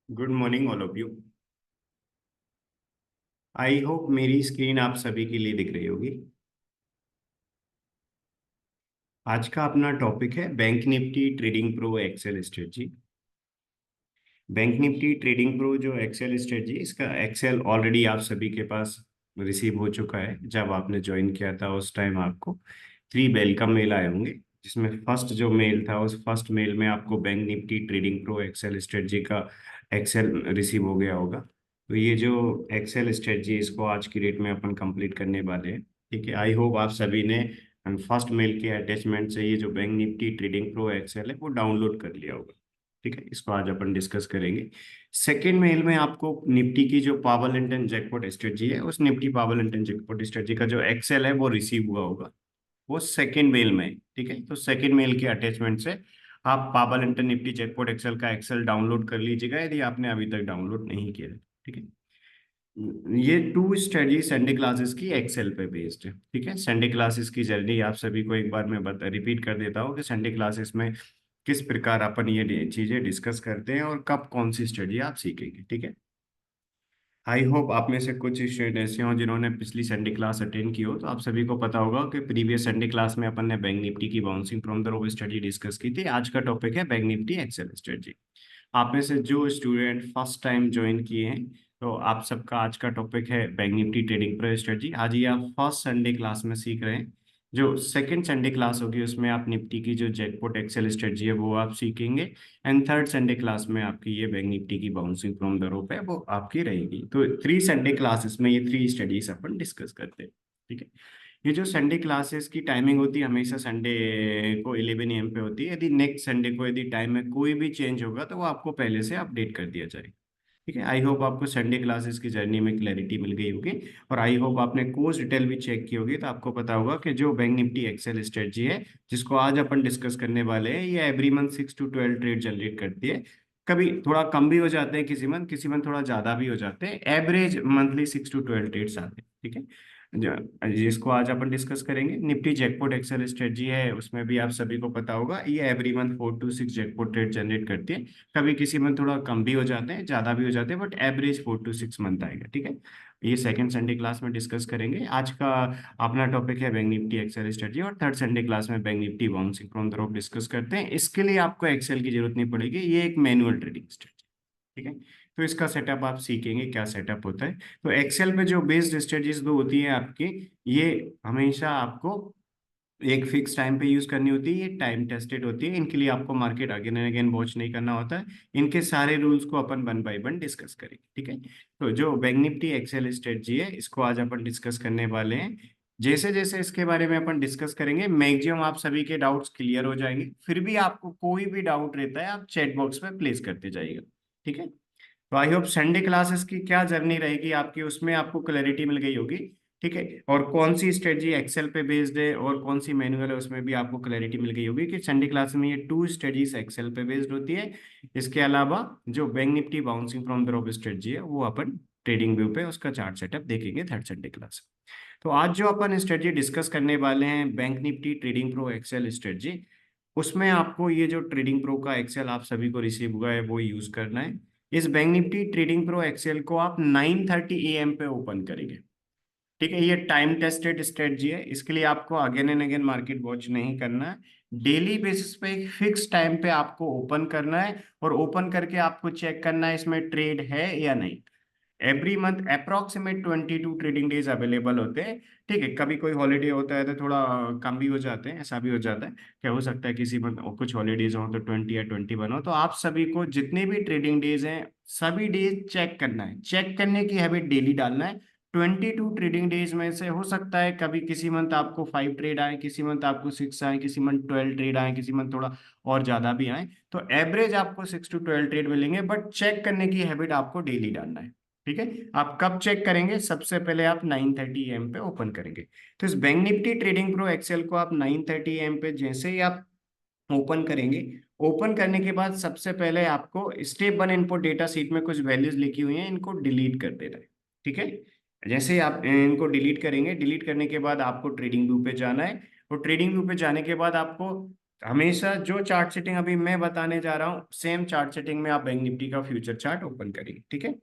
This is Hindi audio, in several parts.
Good morning all of you. I hope मेरी स्क्रीन आप सभी के लिए दिख रही होगी। आज का अपना टॉपिक है Bank Nifty trading pro Excel strategy. Bank Nifty trading pro जो एक्सेल स्ट्रेटजी, इसका एक्सेल ऑलरेडी आप सभी के पास रिसीव हो चुका है। जब आपने ज्वाइन किया था उस टाइम आपको 3 वेलकम मेल आए होंगे, जिसमें फर्स्ट जो मेल था उस फर्स्ट मेल में आपको Bank Nifty trading pro Excel strategy का एक्सेल रिसीव हो गया होगा। तो ये जो एक्सेल स्ट्रेटजी इसको आज की डेट में अपन कंप्लीट करने वाले हैं। ठीक है, आई होप आप सभी ने फर्स्ट मेल के अटैचमेंट से ये जो Bank Nifty trading pro Excel है वो डाउनलोड कर लिया होगा। ठीक है, इसको आज अपन डिस्कस करेंगे। सेकेंड मेल में आपको निफ्टी की जो पावर लिंटन जैकपॉट स्ट्रेटजी है, उस Nifty power Linton jackpot strategy का जो एक्सेल है वो रिसीव हुआ होगा, वो सेकेंड मेल में है। ठीक है, तो सेकेंड मेल के अटैचमेंट से आप power Linton Nifty jackpot Excel का एक्सेल डाउनलोड कर लीजिएगा, यदि आपने अभी तक डाउनलोड नहीं किया है। ठीक है, ये टू स्टडी संडे क्लासेस की एक्सेल पे बेस्ड है। ठीक है, संडे क्लासेस की जर्नी आप सभी को एक बार मैं रिपीट कर देता हूँ कि संडे क्लासेस में किस प्रकार अपन ये चीजें डिस्कस करते हैं और कब कौन सी स्टडी आप सीखेंगे। ठीक है, आई होप आप में से कुछ स्टूडेंट ऐसे हों जिन्होंने पिछली संडे क्लास अटेंड की हो, तो आप सभी को पता होगा कि प्रीवियस संडे क्लास में अपन ने बैंक निफ्टी की bouncing from the rope study discuss की थी। आज का टॉपिक है बैंक निफ्टी एक्सेल स्ट्रेटजी। आप में से जो स्टूडेंट फर्स्ट टाइम ज्वाइन किए हैं, तो आप सबका आज का टॉपिक है Bank Nifty trading pro strategy. आज ये आप फर्स्ट संडे क्लास में सीख रहे हैं। जो सेकंड संडे क्लास होगी उसमें आप निफ्टी की जो जैकपॉट एक्सेल स्ट्रेटजी है वो आप सीखेंगे। एंड थर्ड संडे क्लास में आपकी ये बैंक निफ्टी की बाउंसिंग फ्रॉम द रोप है वो आपकी रहेगी। तो 3 संडे क्लासेस में ये 3 स्टडीज अपन डिस्कस करते हैं। ठीक है, ये जो संडे क्लासेस की टाइमिंग होती है हमेशा संडे को 11 AM पे होती है। यदि नेक्स्ट संडे को यदि टाइम में कोई भी चेंज होगा तो वो आपको पहले से अपडेट कर दिया जाएगा। ठीक है, आई होप आपको संडे क्लासेस की जर्नी में क्लैरिटी मिल गई होगी। और आई होप आपने कोर्स डिटेल भी चेक की होगी, तो आपको पता होगा कि जो बैंक निफ्टी एक्सेल स्ट्रेटजी है जिसको आज अपन डिस्कस करने वाले हैं, ये every month 6 to 12 trade generate करती है। कभी थोड़ा कम भी हो जाते हैं, किसी मंथ थोड़ा ज्यादा भी हो जाते हैं। एवरेज मंथली 6 to 12 ट्रेड्स आते हैं। ठीक है, जिसको आज अपन डिस्कस करेंगे निफ्टी जैकपॉट एक्सेल स्ट्रेटजी है, उसमें भी आप सभी को पता होगा ये every month 4 to 6 jackpot trade generate करती है। कभी किसी मंथ थोड़ा कम भी हो जाते हैं, ज्यादा भी हो जाते हैं, बट एवरेज 4 to 6 मंथ आएगा। ठीक है, ये सेकंड संडे क्लास में डिस्कस करेंगे। आज का अपना टॉपिक है बैंक निफ्टी एक्सेल स्ट्रेटजी, और थर्ड संडे क्लास में bank Nifty bouncing from the rope discuss करते हैं। इसके लिए आपको एक्सेल की जरूरत नहीं पड़ेगी, ये एक मैनुअल ट्रेडिंग स्ट्रेटजी। ठीक है, तो इसका सेटअप आप सीखेंगे क्या सेटअप होता है। तो एक्सेल पे जो बेस्ड स्ट्रेटजीज दो होती है आपकी, ये हमेशा आपको एक फिक्स टाइम पे यूज करनी होती है। ये टाइम टेस्टेड होती है, इनके लिए आपको market again and again watch नहीं करना होता है। इनके सारे रूल्स को अपन 1 by 1 डिस्कस करेंगे। ठीक है, तो जो बैंक निफ्टी एक्सेल स्ट्रेटजी है इसको आज अपन डिस्कस करने वाले हैं। जैसे जैसे इसके बारे में अपन डिस्कस करेंगे मैक्सिमम आप सभी के डाउट्स क्लियर हो जाएंगे। फिर भी आपको कोई भी डाउट रहता है आप चैट बॉक्स में प्लेस करते जाइएगा। ठीक है, तो आई होप संडे क्लासेस की क्या जर्नी रहेगी आपकी, उसमें आपको क्लैरिटी मिल गई होगी। ठीक है, और कौन सी स्ट्रेटजी एक्सेल पे बेस्ड है और कौन सी मैनुअल है उसमें भी आपको क्लैरिटी मिल गई होगी कि संडे क्लास में ये 2 स्ट्रेटजीज एक्सेल पे बेस्ड होती है। इसके अलावा जो Bank Nifty bouncing from the rope strategy है वो अपन ट्रेडिंग व्यू पे उसका चार्ट सेटअप देखेंगे थर्ड संडे क्लास। तो आज जो अपन स्ट्रेटजी डिस्कस करने वाले हैं Bank Nifty trading pro Excel strategy, उसमें आपको ये जो ट्रेडिंग प्रो का एक्सेल आप सभी को रिसीव हुआ है वो यूज करना है। इस bank Nifty trading pro Excel को आप 9:30 AM पे ओपन करेंगे। ठीक है, ये टाइम टेस्टेड स्ट्रेटजी है, इसके लिए आपको again and again market watch नहीं करना है। डेली बेसिस पे एक फिक्स टाइम पे आपको ओपन करना है, और ओपन करके आपको चेक करना है इसमें ट्रेड है या नहीं। Every month approximate 22 trading days available होते हैं। ठीक है, कभी कोई हॉलीडे होता है तो थोड़ा कम भी हो जाते हैं, ऐसा भी हो जाता है। क्या हो सकता है किसी मंथ कुछ हॉलीडेज हो तो 20 या 21 हो। तो आप सभी को जितने भी ट्रेडिंग डेज हैं सभी डेज चेक करना है, चेक करने की हैबिट डेली डालना है। 22 ट्रेडिंग डेज में से हो सकता है कभी किसी मंथ आपको 5 ट्रेड आए, किसी मंथ आपको 6 आए, किसी मंथ 12 ट्रेड आए, किसी मंथ थोड़ा और ज्यादा भी आए। तो एवरेज आपको 6 to 12 ट्रेड मिलेंगे, बट चेक करने की हैबिट आपको डेली डालना है। ठीक है, आप कब चेक करेंगे, सबसे पहले आप 9:30 AM पे ओपन करेंगे। तो इस bank Nifty trading pro Excel को आप 9:30 AM पे जैसे ही आप ओपन करेंगे, ओपन करने के बाद सबसे पहले आपको स्टेप 1 इनपुट डेटा सीट में कुछ वैल्यूज लिखी हुई हैं, इनको डिलीट कर देना है। ठीक है, जैसे ही आप इनको डिलीट करेंगे, डिलीट करने के बाद आपको ट्रेडिंग व्यू पे जाना है। और ट्रेडिंग व्यू पे जाने के बाद आपको हमेशा जो चार्ट सेटिंग अभी मैं बताने जा रहा हूँ, सेम चार्ट सेटिंग में आप बैंक निफ्टी का फ्यूचर चार्ट ओपन करेंगे। ठीक है,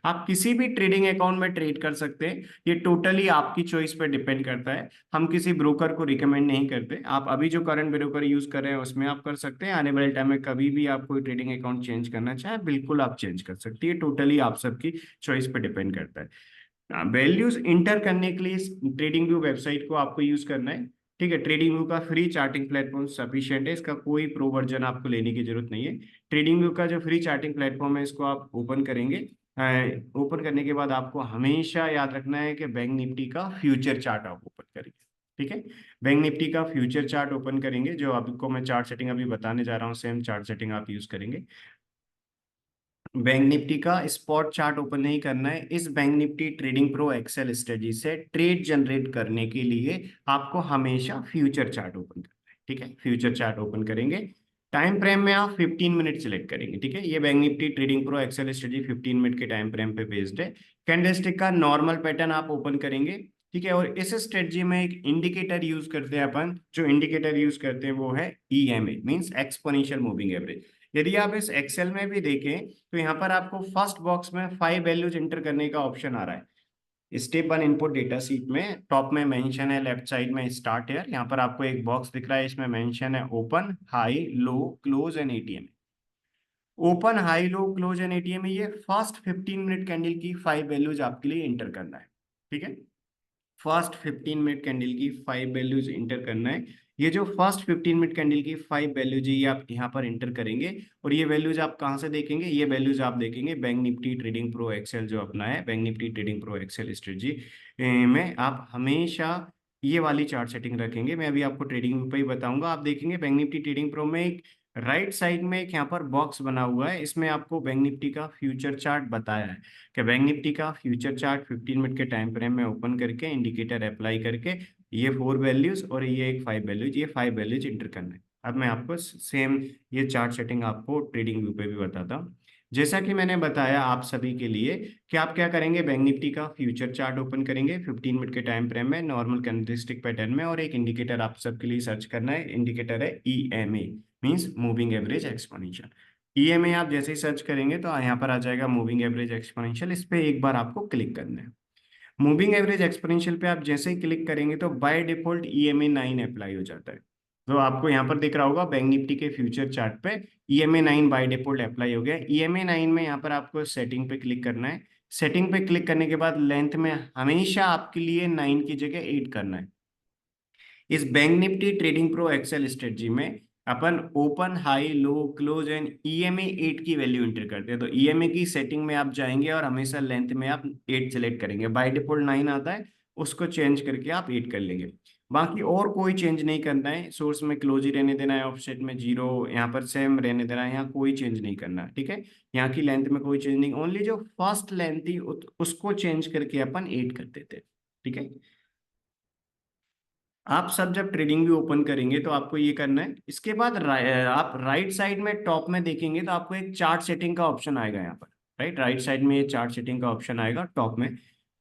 आप किसी भी ट्रेडिंग अकाउंट में ट्रेड कर सकते हैं, ये टोटली आपकी चॉइस पर डिपेंड करता है। हम किसी ब्रोकर को रिकमेंड नहीं करते। आप अभी जो करंट ब्रोकर यूज कर रहे हैं उसमें आप कर सकते हैं। आने वाले टाइम में कभी भी आप कोई ट्रेडिंग अकाउंट चेंज करना चाहे, बिल्कुल आप चेंज कर सकते हैं। टोटली आप सबकी चॉइस पर डिपेंड करता है। वैल्यूज इंटर करने के लिए ट्रेडिंग व्यू वेबसाइट को आपको यूज करना है। ठीक है, ट्रेडिंग व्यू का फ्री चार्टिंग प्लेटफॉर्म सफिशिएंट है, इसका कोई प्रो वर्जन आपको लेने की जरूरत नहीं है। ट्रेडिंग व्यू का जो फ्री चार्टिंग प्लेटफॉर्म है इसको आप ओपन करेंगे। ओपन करने के बाद आपको हमेशा याद रखना है कि बैंक निफ्टी का फ्यूचर चार्ट आप ओपन करेंगे। ठीक है, बैंक निफ्टी का फ्यूचर चार्ट ओपन करेंगे। जो आपको मैं चार्ट सेटिंग अभी बताने जा रहा हूँ, सेम चार्ट सेटिंग आप यूज करेंगे। बैंक निफ्टी का स्पॉट चार्ट ओपन नहीं करना है। इस bank Nifty trading pro Excel strategy से ट्रेड जनरेट करने के लिए आपको हमेशा फ्यूचर चार्ट ओपन करना है। ठीक है, फ्यूचर चार्ट ओपन करेंगे। टाइम फ्रेम में आप 15 मिनट सिलेक्ट करेंगे। ठीक है, ये Bank Nifty trading pro Excel strategy 15 minute के टाइम फ्रेम पे बेस्ड है। कैंडलस्टिक का नॉर्मल पैटर्न आप ओपन करेंगे। ठीक है, और इस स्ट्रेटजी में एक इंडिकेटर यूज करते हैं अपन। जो इंडिकेटर यूज करते हैं वो है EMA, means exponential moving average. यदि आप इस एक्सेल में भी देखें तो यहाँ पर आपको फर्स्ट बॉक्स में 5 वैल्यूज इंटर करने का ऑप्शन आ रहा है। स्टेप 1 इनपुट डेटा सीट में टॉप में मेंशन है, लेफ्ट साइड में स्टार्ट हेयर। यहाँ पर आपको एक बॉक्स दिख रहा है, इसमें मेंशन है open, high, low, close and ATM. Open, high, low, close and ATM, ये फर्स्ट 15 मिनट कैंडल की 5 वैल्यूज आपके लिए इंटर करना है। ठीक है, फर्स्ट 15 मिनट कैंडल की 5 वैल्यूज इंटर करना है। ये जो फर्स्ट 15 मिनट कैंडल की 5 वैल्यूज है ये आप यहाँ पर इंटर करेंगे। और ये वैल्यूज आप कहाँ से देखेंगे? ये वैल्यूज आप देखेंगे Bank Nifty trading pro Excel जो अपना है, Bank Nifty trading pro Excel strategy में आप हमेशा ये वाली चार्ट सेटिंग रखेंगे। मैं अभी आपको ट्रेडिंग पे ही बताऊंगा। आप देखेंगे बैंक निफ्टी ट्रेडिंग प्रो में एक राइट साइड में एक यहाँ पर बॉक्स बना हुआ है, इसमें आपको बैंक निफ्टी का फ्यूचर चार्ट बताया है कि बैंक निफ्टी का फ्यूचर चार्ट 15 मिनट के टाइम फ्रेम में ओपन करके इंडिकेटर अप्लाई करके ये 4 वैल्यूज और ये एक 5 वैल्यूज, ये 5 वैल्यूज इंटर करना है। अब मैं आपको सेम ये चार्ट सेटिंग आपको ट्रेडिंग व्यू पे भी बताता हूँ। जैसा कि मैंने बताया आप सभी के लिए कि आप क्या करेंगे, बैंक निफ्टी का फ्यूचर चार्ट ओपन करेंगे 15 मिनट के टाइम फ्रेम में नॉर्मल कैंडलस्टिक पैटर्न में, और एक इंडिकेटर आप सबके लिए सर्च करना है। इंडिकेटर है EMA, means moving average exponential. EMA आप जैसे ही सर्च करेंगे तो यहाँ पर आ जाएगा मूविंग एवरेज एक्सपोनेंशियल। इस पे एक बार आपको क्लिक करना है। मूविंग एवरेज एक्सपोनेंशियल पे आप जैसे ही क्लिक करेंगे तो बाय डिफॉल्ट ईएमए 9 अप्लाई हो जाता है। तो आपको यहाँ पर दिख रहा होगा बैंक निफ्टी के फ्यूचर चार्ट पे ईएमए 9 बाय डिफॉल्ट अप्लाई हो गया। ईएमए 9 में यहाँ पर आपको सेटिंग पे क्लिक करना है। सेटिंग पे क्लिक करने के बाद लेंथ में हमेशा आपके लिए 9 की जगह 8 करना है। इस bank Nifty trading pro Excel strategy में अपन open, high, low, close and EMA 8 की वैल्यू एंटर करते हैं। तो ईएमए की सेटिंग में आप जाएंगे और हमेशा लेंथ में आप 8 सेलेक्ट करेंगे। बाय डिफॉल्ट 9 आता है, उसको चेंज करके आप 8 कर लेंगे। बाकी और कोई चेंज नहीं करना है। सोर्स में क्लोज ही रहने देना है, ऑफसेट में 0, यहाँ पर सेम रहने देना है, यहाँ कोई चेंज नहीं करना है। ठीक है, यहाँ की लेंथ में कोई चेंज नहीं, ओनली जो फर्स्ट लेंथ थी उसको चेंज करके अपन 8 कर देते हैं। ठीक है, आप सब जब ट्रेडिंग भी ओपन करेंगे तो आपको ये करना है। इसके बाद आप राइट साइड में टॉप में देखेंगे तो आपको एक चार्ट सेटिंग का ऑप्शन आएगा यहाँ पर। राइट साइड में ये चार्ट सेटिंग का ऑप्शन आएगा टॉप में।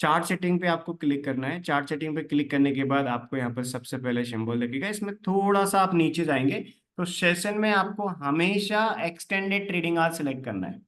चार्ट सेटिंग पे आपको क्लिक करना है। चार्ट सेटिंग पे क्लिक करने के बाद आपको यहाँ पर सबसे पहले सिंबल दिखेगा, इसमें थोड़ा सा आप नीचे जाएंगे तो सेशन में आपको हमेशा एक्सटेंडेड ट्रेडिंग आवर सिलेक्ट करना है।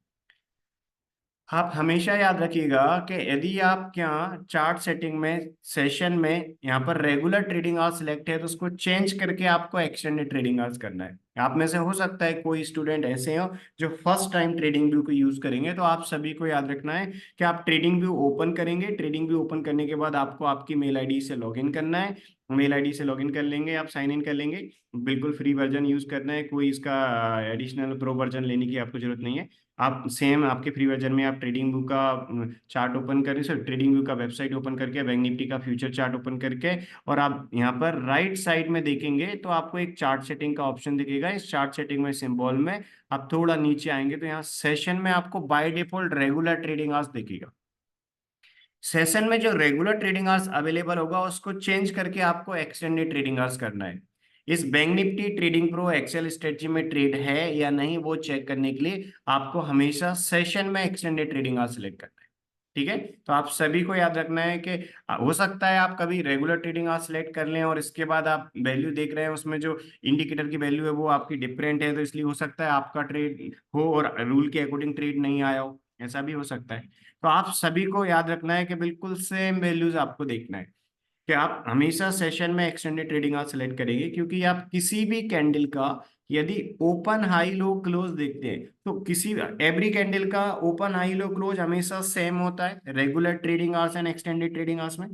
आप हमेशा याद रखिएगा कि यदि आप क्या चार्ट सेटिंग में सेशन में यहाँ पर रेगुलर ट्रेडिंग आवर्स सिलेक्ट है तो उसको चेंज करके आपको एक्सटेंडेड ट्रेडिंग आवर्स करना है। आप में से हो सकता है कोई स्टूडेंट ऐसे हो जो फर्स्ट टाइम ट्रेडिंग व्यू को यूज करेंगे, तो आप सभी को याद रखना है कि आप ट्रेडिंग व्यू ओपन करेंगे। ट्रेडिंग व्यू ओपन करने के बाद आपको आपकी मेल आईडी से लॉगिन करना है। मेल आईडी से लॉगिन कर लेंगे, आप साइन इन कर लेंगे। बिल्कुल फ्री वर्जन यूज करना है, कोई इसका एडिशनल प्रो वर्जन लेने की आपको जरूरत नहीं है। आप सेम आपके फ्री वर्जन में आप ट्रेडिंग व्यू का चार्ट ओपन करें, सर ट्रेडिंग व्यू का वेबसाइट ओपन करके बैंक निफ्टी का फ्यूचर चार्ट ओपन करके, और आप यहाँ पर राइट साइड में देखेंगे तो आपको एक चार्ट सेटिंग का ऑप्शन दिखेगा। इस चार्ट सेटिंग में सिंबल में आप थोड़ा नीचे आएंगे तो यहाँ सेशन में आपको by default regular trading hours दिखेगा। सेशन में जो रेगुलर ट्रेडिंग आवर्स अवेलेबल होगा उसको चेंज करके आपको एक्सटेंडेड ट्रेडिंग आवर्स करना है। इस bank Nifty trading pro Excel strategy में ट्रेड है या नहीं वो चेक करने के लिए आपको हमेशा सेशन में एक्सटेंडेड ट्रेडिंग आवर्स सिलेक्ट करना है। ठीक है। तो आप सभी को याद रखना है कि हो सकता है आप कभी रेगुलर ट्रेडिंग आज सिलेक्ट कर लें और इसके बाद आप वैल्यू देख रहे हैं उसमें जो इंडिकेटर की वैल्यू है वो आपकी डिफरेंट है, तो इसलिए हो सकता है आपका ट्रेड हो और रूल के अकॉर्डिंग ट्रेड नहीं आया हो, ऐसा भी हो सकता है। तो आप सभी को याद रखना है कि बिल्कुल सेम वैल्यूज आपको देखना है कि आप हमेशा सेशन में एक्सटेंडेड ट्रेडिंग आज सेलेक्ट करेंगे, क्योंकि आप किसी भी कैंडल का यदि ओपन हाई लो क्लोज देखते हैं तो किसी एवरी कैंडल का ओपन हाई लो क्लोज हमेशा सेम होता है regular trading hours and extended trading hours में।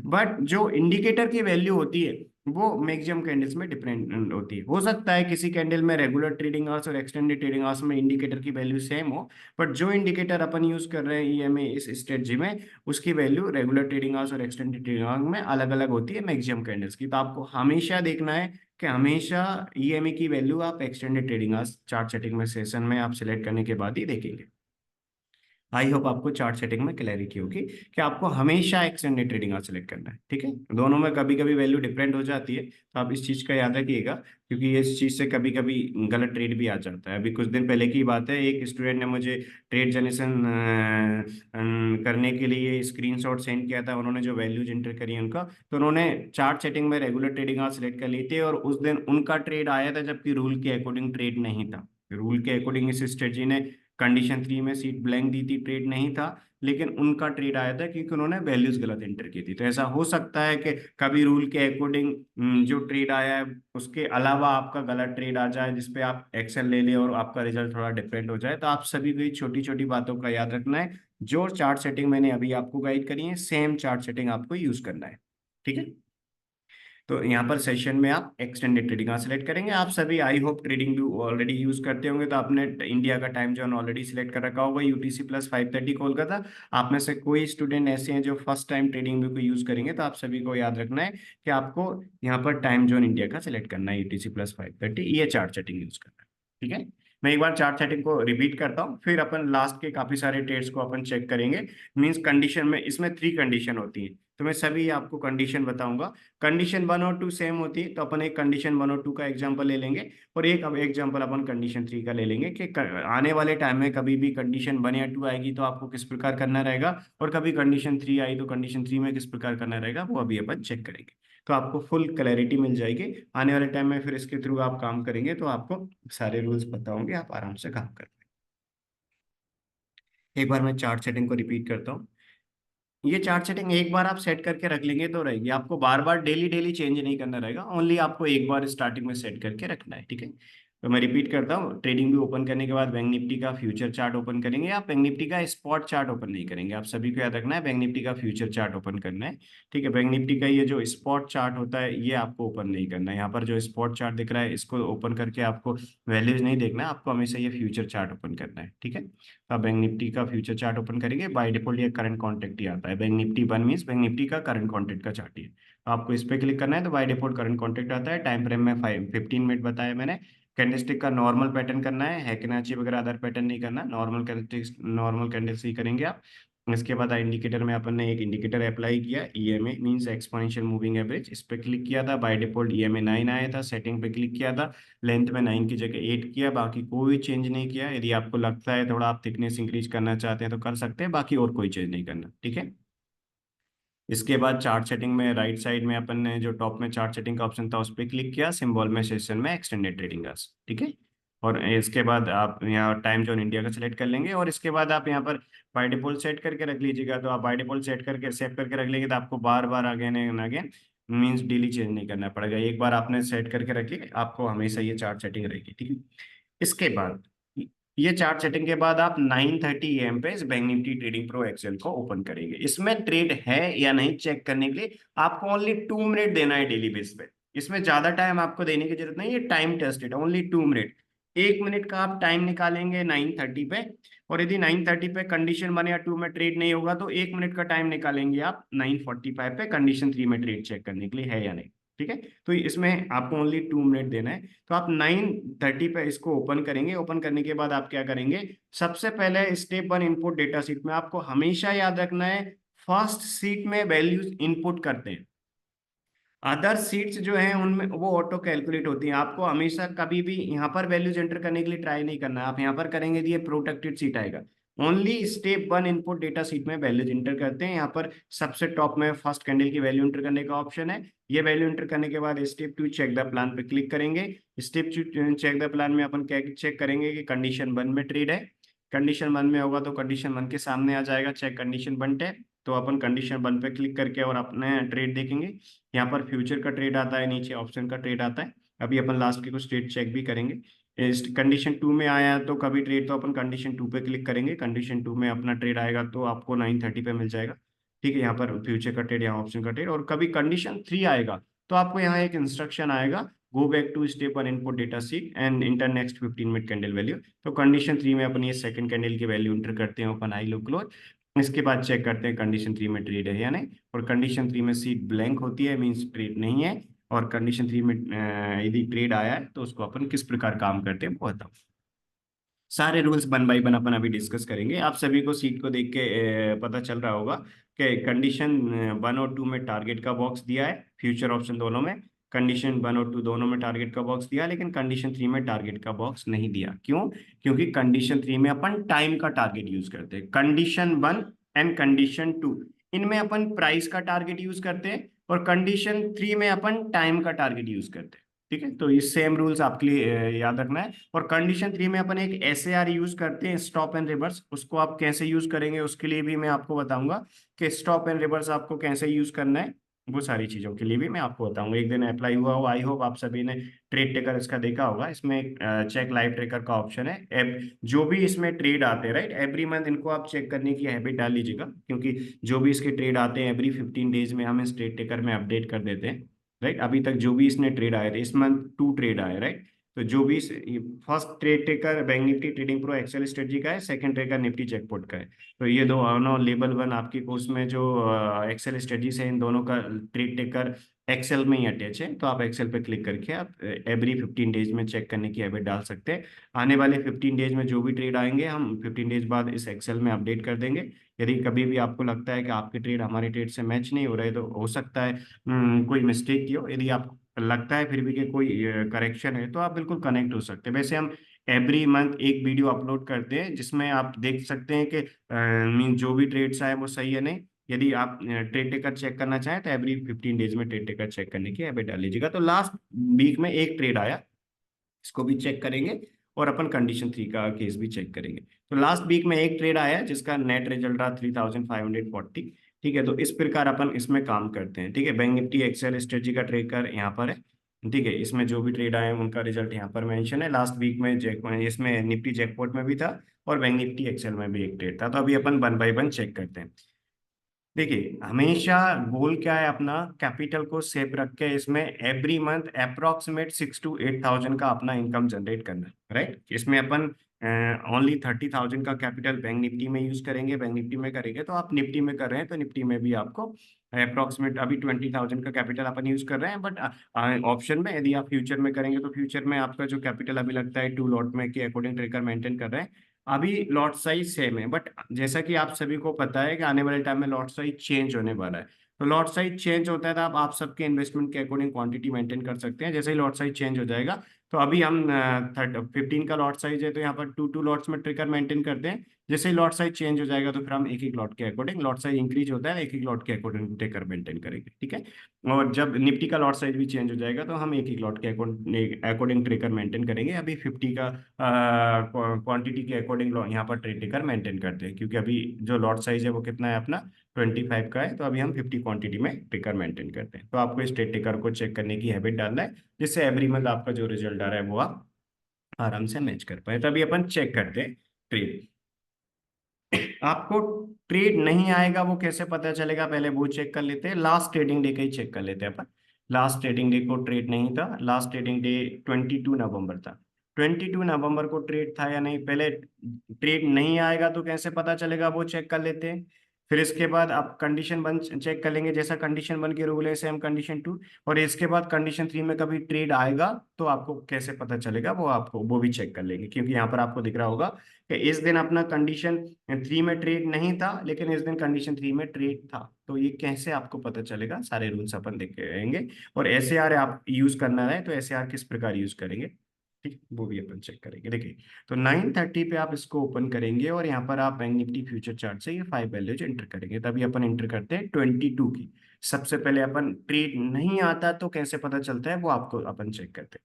बट जो इंडिकेटर की वैल्यू होती है वो मैक्सिमम कैंडल्स में डिपेंड होती है। हो सकता है किसी कैंडल में रेगुलर ट्रेडिंग आवर्स और एक्सटेंडेड ट्रेडिंग आवर्स में इंडिकेटर की वैल्यू सेम हो, बट जो इंडिकेटर अपन यूज कर रहे हैं ईएमए इस स्ट्रेटजी में उसकी वैल्यू रेगुलर ट्रेडिंग आवर्स और एक्सटेंडेड ट्रेडिंग आवर्स में अलग अलग होती है मैक्सिमम कैंडल्स की। तो आपको हमेशा देखना है कि हमेशा ईएमए की वैल्यू आप extended trading hours chart setting में सेशन में आप सिलेक्ट करने के बाद ही देखेंगे। आई होप आपको चार्ट सेटिंग में क्लैरिटी होगी कि आपको हमेशा एक्सटेंडेड ट्रेडिंग आवर सेलेक्ट करना है, ठीक है। दोनों में कभी कभी वैल्यू डिफरेंट हो जाती है, तो आप इस चीज का याद रखिएगा, क्योंकि ये इस चीज से कभी कभी गलत ट्रेड भी आ जाता है। अभी कुछ दिन पहले की बात है, एक स्टूडेंट ने मुझे ट्रेड जनरेशन करने के लिए स्क्रीनशॉट सेंड किया था, उन्होंने जो वैल्यूज एंटर करी उनका, तो उन्होंने चार्ट सेटिंग में रेगुलर ट्रेडिंग आवर सेलेक्ट कर ली थी और उस दिन उनका ट्रेड आया था जबकि रूल के अकॉर्डिंग ट्रेड नहीं था। रूल के अकॉर्डिंग इस स्ट्रेटजी ने कंडीशन 3 में सीट ब्लैंक दी थी, ट्रेड नहीं था, लेकिन उनका ट्रेड आया था क्योंकि उन्होंने वैल्यूज गलत एंटर की थी। तो ऐसा हो सकता है कि कभी रूल के अकॉर्डिंग जो ट्रेड आया है उसके अलावा आपका गलत ट्रेड आ जाए जिसपे आप एक्शन ले लें और आपका रिजल्ट थोड़ा डिफरेंट हो जाए। तो आप सभी को छोटी छोटी बातों का याद रखना है, जो चार्ट सेटिंग मैंने अभी आपको गाइड करी है सेम चार्ट सेटिंग आपको यूज करना है, ठीक है। तो यहाँ पर सेशन में आप एक्सटेंडेड ट्रेडिंग का सिलेक्ट करेंगे। आप सभी I hope trading view already use करते होंगे, तो आपने इंडिया का टाइम जोन ऑलरेडी सिलेक्ट कर रखा होगा UTC+5:30 कोलकाता। आप में से कोई स्टूडेंट ऐसे हैं जो फर्स्ट टाइम ट्रेडिंग व्यू को यूज करेंगे, तो आप सभी को याद रखना है कि आपको यहाँ पर टाइम जोन इंडिया का सिलेक्ट करना है UTC+5:30, ये चार्ट सेटिंग यूज करना है, ठीक है। मैं एक बार चार्ट सेटिंग को रिपीट करता हूँ, फिर अपन लास्ट के काफी सारे ट्रेड्स को अपन चेक करेंगे। मींस कंडीशन में इसमें 3 कंडीशन होती है, तो मैं सभी आपको कंडीशन बताऊंगा। कंडीशन 1 और 2 सेम होती है, तो अपन एक कंडीशन 1 और 2 का एग्जांपल ले लेंगे और एक अब एग्जांपल अपन कंडीशन 3 का ले लेंगे कि आने वाले टाइम में कभी भी कंडीशन 1 या 2 आएगी तो आपको किस प्रकार करना रहेगा, और कभी कंडीशन 3 आई तो कंडीशन 3 में किस प्रकार करना रहेगा, वो अभी अपन चेक करेंगे। तो आपको फुल क्लैरिटी मिल जाएगी आने वाले टाइम में, फिर इसके थ्रू आप काम करेंगे तो आपको सारे रूल्स पता होंगे, आप आराम से काम कर पाएंगे। एक बार मैं चार्ट सेटिंग को रिपीट करता हूँ। ये चार्ट सेटिंग एक बार आप सेट करके रख लेंगे तो रहेगी, आपको बार बार डेली डेली चेंज नहीं करना रहेगा, ओनली आपको एक बार स्टार्टिंग में सेट करके रखना है, ठीक है। तो मैं रिपीट करता हूँ, ट्रेडिंग भी ओपन करने के बाद बैंक निफ्टी का फ्यूचर चार्ट ओपन करेंगे। आप बैंक निफ्टी का स्पॉट चार्ट ओपन नहीं करेंगे, आप सभी को याद रखना है बैंक निफ्टी का फ्यूचर चार्ट ओपन करना है, ठीक है। बैंक निफ्टी का ये जो स्पॉट चार्ट होता है ये आपको ओपन नहीं करना है। यहाँ पर जो स्पॉट चार्ट दिख रहा है इसको ओपन करके आपको वैल्यूज नहीं देखना है, आपको हमेशा ये फ्यूचर चार्ट ओपन करना है, ठीक है। आप बैंक निफ्टी का फ्यूचर चार्ट ओपन करेंगे, बाय डिफॉल्ट ये करंट कॉन्ट्रैक्ट ही आता है, Bank Nifty 1 means bank Nifty का करंट कॉन्ट्रैक्ट का चार्ट ही है। तो आपको इस पे क्लिक करना है तो बाय डिफॉल्ट करंट कॉन्ट्रैक्ट आता है। टाइम फ्रेम में 15 मिनट बताया मैंने। कैंडलस्टिक का नॉर्मल पैटर्न करना है कैनाची वगैरह अदर पैटर्न नहीं करना, नॉर्मल कैंडल्स ही करेंगे आप। इसके बाद इंडिकेटर में अपन ने एक इंडिकेटर अप्लाई किया, EMA means exponential moving average, इस पे क्लिक किया था। बाय डिफॉल्ट ईएमए 9 आया था, सेटिंग पे क्लिक किया था, लेंथ में 9 की जगह 8 किया, बाकी कोई चेंज नहीं किया। यदि आपको लगता है थोड़ा आप थिकनेस इंक्रीज करना चाहते हैं तो कर सकते हैं, बाकी और कोई चेंज नहीं करना, ठीक है। इसके बाद चार्ट सेटिंग में राइट साइड में अपन ने जो टॉप में चार्ट सेटिंग का ऑप्शन था उस पर क्लिक किया, सिंबल में सेशन में एक्सटेंडेड ट्रेडिंग आवर्स, ठीक है। और इसके बाद आप यहाँ टाइम जोन इंडिया का सिलेक्ट कर लेंगे और इसके बाद आप यहाँ पर बाय डिफॉल्ट सेट करके रख लीजिएगा। तो आप बाय डिफॉल्ट सेट करके सेव करके रख लेंगे तो आपको बार बार again and again means daily change नहीं करना पड़ेगा, एक बार आपने सेट करके रखिए आपको हमेशा ये चार्ट सेटिंग रहेगी, ठीक है। इसके बाद ये चार्ट सेटिंग के बाद आप 9:30 AM पे इस bank Nifty trading pro Excel को ओपन करेंगे। इसमें ट्रेड है या नहीं चेक करने के लिए आपको ओनली 2 मिनट देना है डेली बेस पे, इसमें ज्यादा टाइम आपको देने की जरूरत नहीं, ये time tested only 2 minute. 1 minute का आप टाइम निकालेंगे 9:30 पे, और यदि 9:30 पे कंडीशन 1 या 2 में ट्रेड नहीं होगा तो 1 मिनट का टाइम निकालेंगे आप 9:45 पे कंडीशन 3 में ट्रेड चेक करने के लिए है या नहीं, ठीक है। तो इसमें आपको ओनली 2 मिनट देना है। तो आप 9:30 पे इसको ओपन करेंगे, ओपन करने के बाद आप क्या करेंगे, सबसे पहले स्टेप 1 इनपुट डेटा सीट में आपको हमेशा याद रखना है फर्स्ट सीट में वैल्यूज इनपुट करते हैं, अदर सीट्स जो हैं उनमें वो ऑटो कैलकुलेट होती हैं। आपको हमेशा कभी भी यहाँ पर वैल्यूज एंटर करने के लिए ट्राई नहीं करना है, आप यहाँ पर करेंगे तो ये प्रोटेक्टेड सीट आएगा। Only step one input data seat में वैल्यूज इंटर करते हैं। यहाँ पर सबसे टॉप में फर्स्ट कैंडल की वैल्यू इंटर करने का ऑप्शन है। ये वैल्यू इंटर करने के बाद step two check the plan पे क्लिक करेंगे। Step two check the plan में अपन क्या चेक करेंगे कि कंडीशन वन में ट्रेड है। कंडीशन वन में होगा तो कंडीशन वन के सामने आ जाएगा चेक कंडीशन वन टैब। तो अपन कंडीशन वन पे क्लिक करके और अपने ट्रेड देखेंगे। यहाँ पर फ्यूचर का ट्रेड आता है, नीचे ऑप्शन का ट्रेड आता है। अभी अपन लास्ट के कुछ ट्रेड चेक भी करेंगे। इस कंडीशन टू में आया तो कभी ट्रेड तो अपन कंडीशन टू पे क्लिक करेंगे। कंडीशन टू में अपना ट्रेड आएगा तो आपको 9:30 पे मिल जाएगा। ठीक है, यहाँ पर फ्यूचर का ट्रेड, यहाँ ऑप्शन का ट्रेड। और कभी कंडीशन थ्री आएगा तो आपको यहाँ एक इंस्ट्रक्शन आएगा, go back to step one input data sheet and enter next 15 minute candle value. तो कंडीशन थ्री में अपन ये सेकंड कैंडल की वैल्यू इंटर करते हैं, ओपन हाई लो क्लोज। इसके बाद चेक करते हैं कंडीशन थ्री में ट्रेड है या नहीं। और कंडीशन थ्री में सीट ब्लैंक होती है, मीन्स ट्रेड नहीं है। और कंडीशन थ्री में यदि ट्रेड आया है तो उसको अपन किस प्रकार काम करते हैं वो बताओ। सारे रूल्स वन बाय वन अपन अभी डिस्कस करेंगे। आप सभी को सीट को देख के पता चल रहा होगा कि कंडीशन वन और टू में टारगेट का बॉक्स दिया है, फ्यूचर ऑप्शन दोनों में। कंडीशन वन और टू दोनों में टारगेट का बॉक्स दिया, लेकिन कंडीशन थ्री में टारगेट का बॉक्स नहीं दिया। क्यों? क्योंकि कंडीशन थ्री में अपन टाइम का टारगेट यूज करते हैं। Condition one and condition two, इनमें अपन प्राइस का टारगेट यूज करते हैं, और कंडीशन थ्री में अपन टाइम का टारगेट यूज करते हैं। ठीक है, तो ये सेम रूल्स आपके लिए याद रखना है। और कंडीशन थ्री में अपन एक एस ए आर यूज करते हैं, स्टॉप एंड रिवर्स। उसको आप कैसे यूज करेंगे उसके लिए भी मैं आपको बताऊंगा कि स्टॉप एंड रिवर्स आपको कैसे यूज करना है। वो सारी चीजों के लिए भी मैं आपको बताऊंगा। एक दिन अप्लाई हुआ हो, आई होप आप सभी ने ट्रेड ट्रेकर इसका देखा होगा। इसमें चेक लाइव ट्रेकर का ऑप्शन है। जो भी इसमें ट्रेड आते हैं राइट, एवरी मंथ इनको आप चेक करने की हैबिट डाल लीजिएगा, क्योंकि जो भी इसके ट्रेड आते हैं एवरी 15 डेज में हम इस ट्रेड ट्रेकर में अपडेट कर देते हैं। राइट, अभी तक जो भी इसने ट्रेड आए थे, इस मंथ टू ट्रेड आए राइट। तो जो भी first trade taker Bank Nifty trading pro Excel strategy का है, सेकंड ट्रेकर निफ्टी जैकपॉट का है। तो ये दोनों लेवल वन आपकी कोर्स में जो एक्सेल स्ट्रेटजी है, इन दोनों का ट्रेड टेकर एक्सेल में ही अटैच है। तो आप एक्सेल पे क्लिक करके आप एवरी 15 डेज में चेक करने की हैबिट डाल सकते हैं। आने वाले 15 डेज में जो भी ट्रेड आएंगे हम 15 डेज बाद इस एक्सेल में अपडेट कर देंगे। यदि कभी भी आपको लगता है कि आपके ट्रेड हमारे ट्रेड से मैच नहीं हो रहे, तो हो सकता है कोई मिस्टेक की हो। यदि आपको लगता है फिर भी कि कोई करेक्शन है, तो आप बिल्कुल कनेक्ट हो सकते हैं। वैसे हम एवरी मंथ एक वीडियो अपलोड करते हैं जिसमें आप देख सकते हैं कि मीन जो भी ट्रेड्स आए वो सही है नहीं। यदि आप ट्रेड टेकर चेक करना चाहें तो एवरी 15 डेज में ट्रेड टेकर चेक करने की हैबिट डाल लीजिएगा। तो लास्ट वीक में एक ट्रेड आया, इसको भी चेक करेंगे। और अपन कंडीशन थ्री का केस भी चेक करेंगे। तो लास्ट वीक में एक ट्रेड आया जिसका नेट रिजल्ट रहा 3540। ठीक है, तो इस प्रकार अपन इसमें काम करते हैं। ठीक है, बैंक निफ्टी एक्सेल स्ट्रेटजी का ट्रेकर यहाँ पर है। ठीक है, इसमें जो भी ट्रेड आए हैं उनका रिजल्ट यहाँ पर मेंशन है। लास्ट वीक में इसमें निफ्टी जैकपॉट में भी था, और बैंक निफ्टी एक्सेल में भी एक ट्रेड था। तो अभी अपन वन बाय वन चेक करते हैं। देखिए, हमेशा गोल क्या है अपना, कैपिटल को सेफ रख के इसमें every month approximate 6 to 8 thousand का अपना इनकम जनरेट करना है राइट। इसमें अपन ओनली 30,000 का कैपिटल बैंक निफ्टी में यूज करेंगे, बैंक निफ्टी में करेंगे। तो आप निफ्टी में कर रहे हैं तो निफ्टी में भी आपको अप्रोक्सीमेट अभी 20,000 का कैपिटल अपन यूज कर रहे हैं। बट ऑप्शन में यदि आप फ्यूचर में करेंगे तो फ्यूचर में आपका जो कैपिटल अभी लगता है टू लॉट में के अकॉर्डिंग ट्रेकर मेंटेन कर रहे हैं। अभी लॉट साइज सेम है, बट जैसा कि आप सभी को पता है कि आने वाले टाइम में लॉट साइज चेंज होने वाला है। तो लॉट साइज चेंज होता है तो आप सबके इन्वेस्टमेंट के अकॉर्डिंग क्वांटिटी मेंटेन कर सकते हैं। जैसे ही लॉट साइज चेंज हो जाएगा, तो अभी हम 15 का लॉट साइज है तो यहाँ पर टू टू लॉट्स में ट्रिकर मेंटेन करते हैं। जैसे ही लॉट साइज चेंज हो जाएगा तो फिर हम एक एक लॉट के अकॉर्डिंग, लॉट साइज इंक्रीज होता है एक एक लॉट के अकॉर्डिंग ट्रिकर मेंटेन करेंगे। ठीक है, और जब निफ्टी का लॉट साइज भी चेंज हो जाएगा तो हम एक एक लॉट के अकॉर्डिंग ट्रिकर मेंटेन करेंगे। अभी 50 का क्वांटिटी के अकॉर्डिंग यहाँ पर ट्रेड टिकर मेंटेन करते हैं, क्योंकि अभी जो लॉट साइज है वो कितना है अपना 25 का है। तो अभी हम 50 क्वांटिटी में टिकर मेंटेन करते हैं। तो आपको इस ट्रेड टिकर को चेक करने की हैबिट डालना है, जिससे एवरी मंथ आपका जो रिजल्ट आ रहा है वो आप आराम से मैच कर पाए। तो अभी अपन चेक करते हैं ट्रेड। आपको ट्रेड नहीं आएगा वो कैसे पता चलेगा, पहले वो चेक कर लेते हैं। लास्ट ट्रेडिंग डे का ही चेक कर लेते हैं अपन। लास्ट ट्रेडिंग डे को ट्रेड नहीं था, लास्ट ट्रेडिंग डे 22 नवंबर था। 22 नवंबर को ट्रेड था या नहीं, पहले ट्रेड नहीं आएगा तो कैसे पता चलेगा वो चेक कर लेते हैं। फिर इसके बाद आप कंडीशन वन चेक कर लेंगे, जैसा कंडीशन वन के रूल है सेम कंडीशन टू। और इसके बाद कंडीशन थ्री में कभी ट्रेड आएगा तो आपको कैसे पता चलेगा, वो आपको वो भी चेक कर लेंगे। क्योंकि यहाँ पर आपको दिख रहा होगा कि इस दिन अपना कंडीशन थ्री में ट्रेड नहीं था, लेकिन इस दिन कंडीशन थ्री में ट्रेड था। तो ये कैसे आपको पता चलेगा, सारे रूल्स अपन देख के रहेंगे। और एस ए आर आप यूज करना है तो एस ए आर किस प्रकार यूज करेंगे। ठीक, वो भी अपन चेक करेंगे। देखिए, तो 9:30 पे आप इसको ओपन करेंगे और यहाँ पर आप बैंक निफ्टी फ्यूचर चार्ट से ये 5 वैल्यूज एंटर करेंगे। तभी अपन एंटर करते हैं 22 की। सबसे पहले अपन ट्रेड नहीं आता तो कैसे पता चलता है वो आपको अपन चेक करते हैं।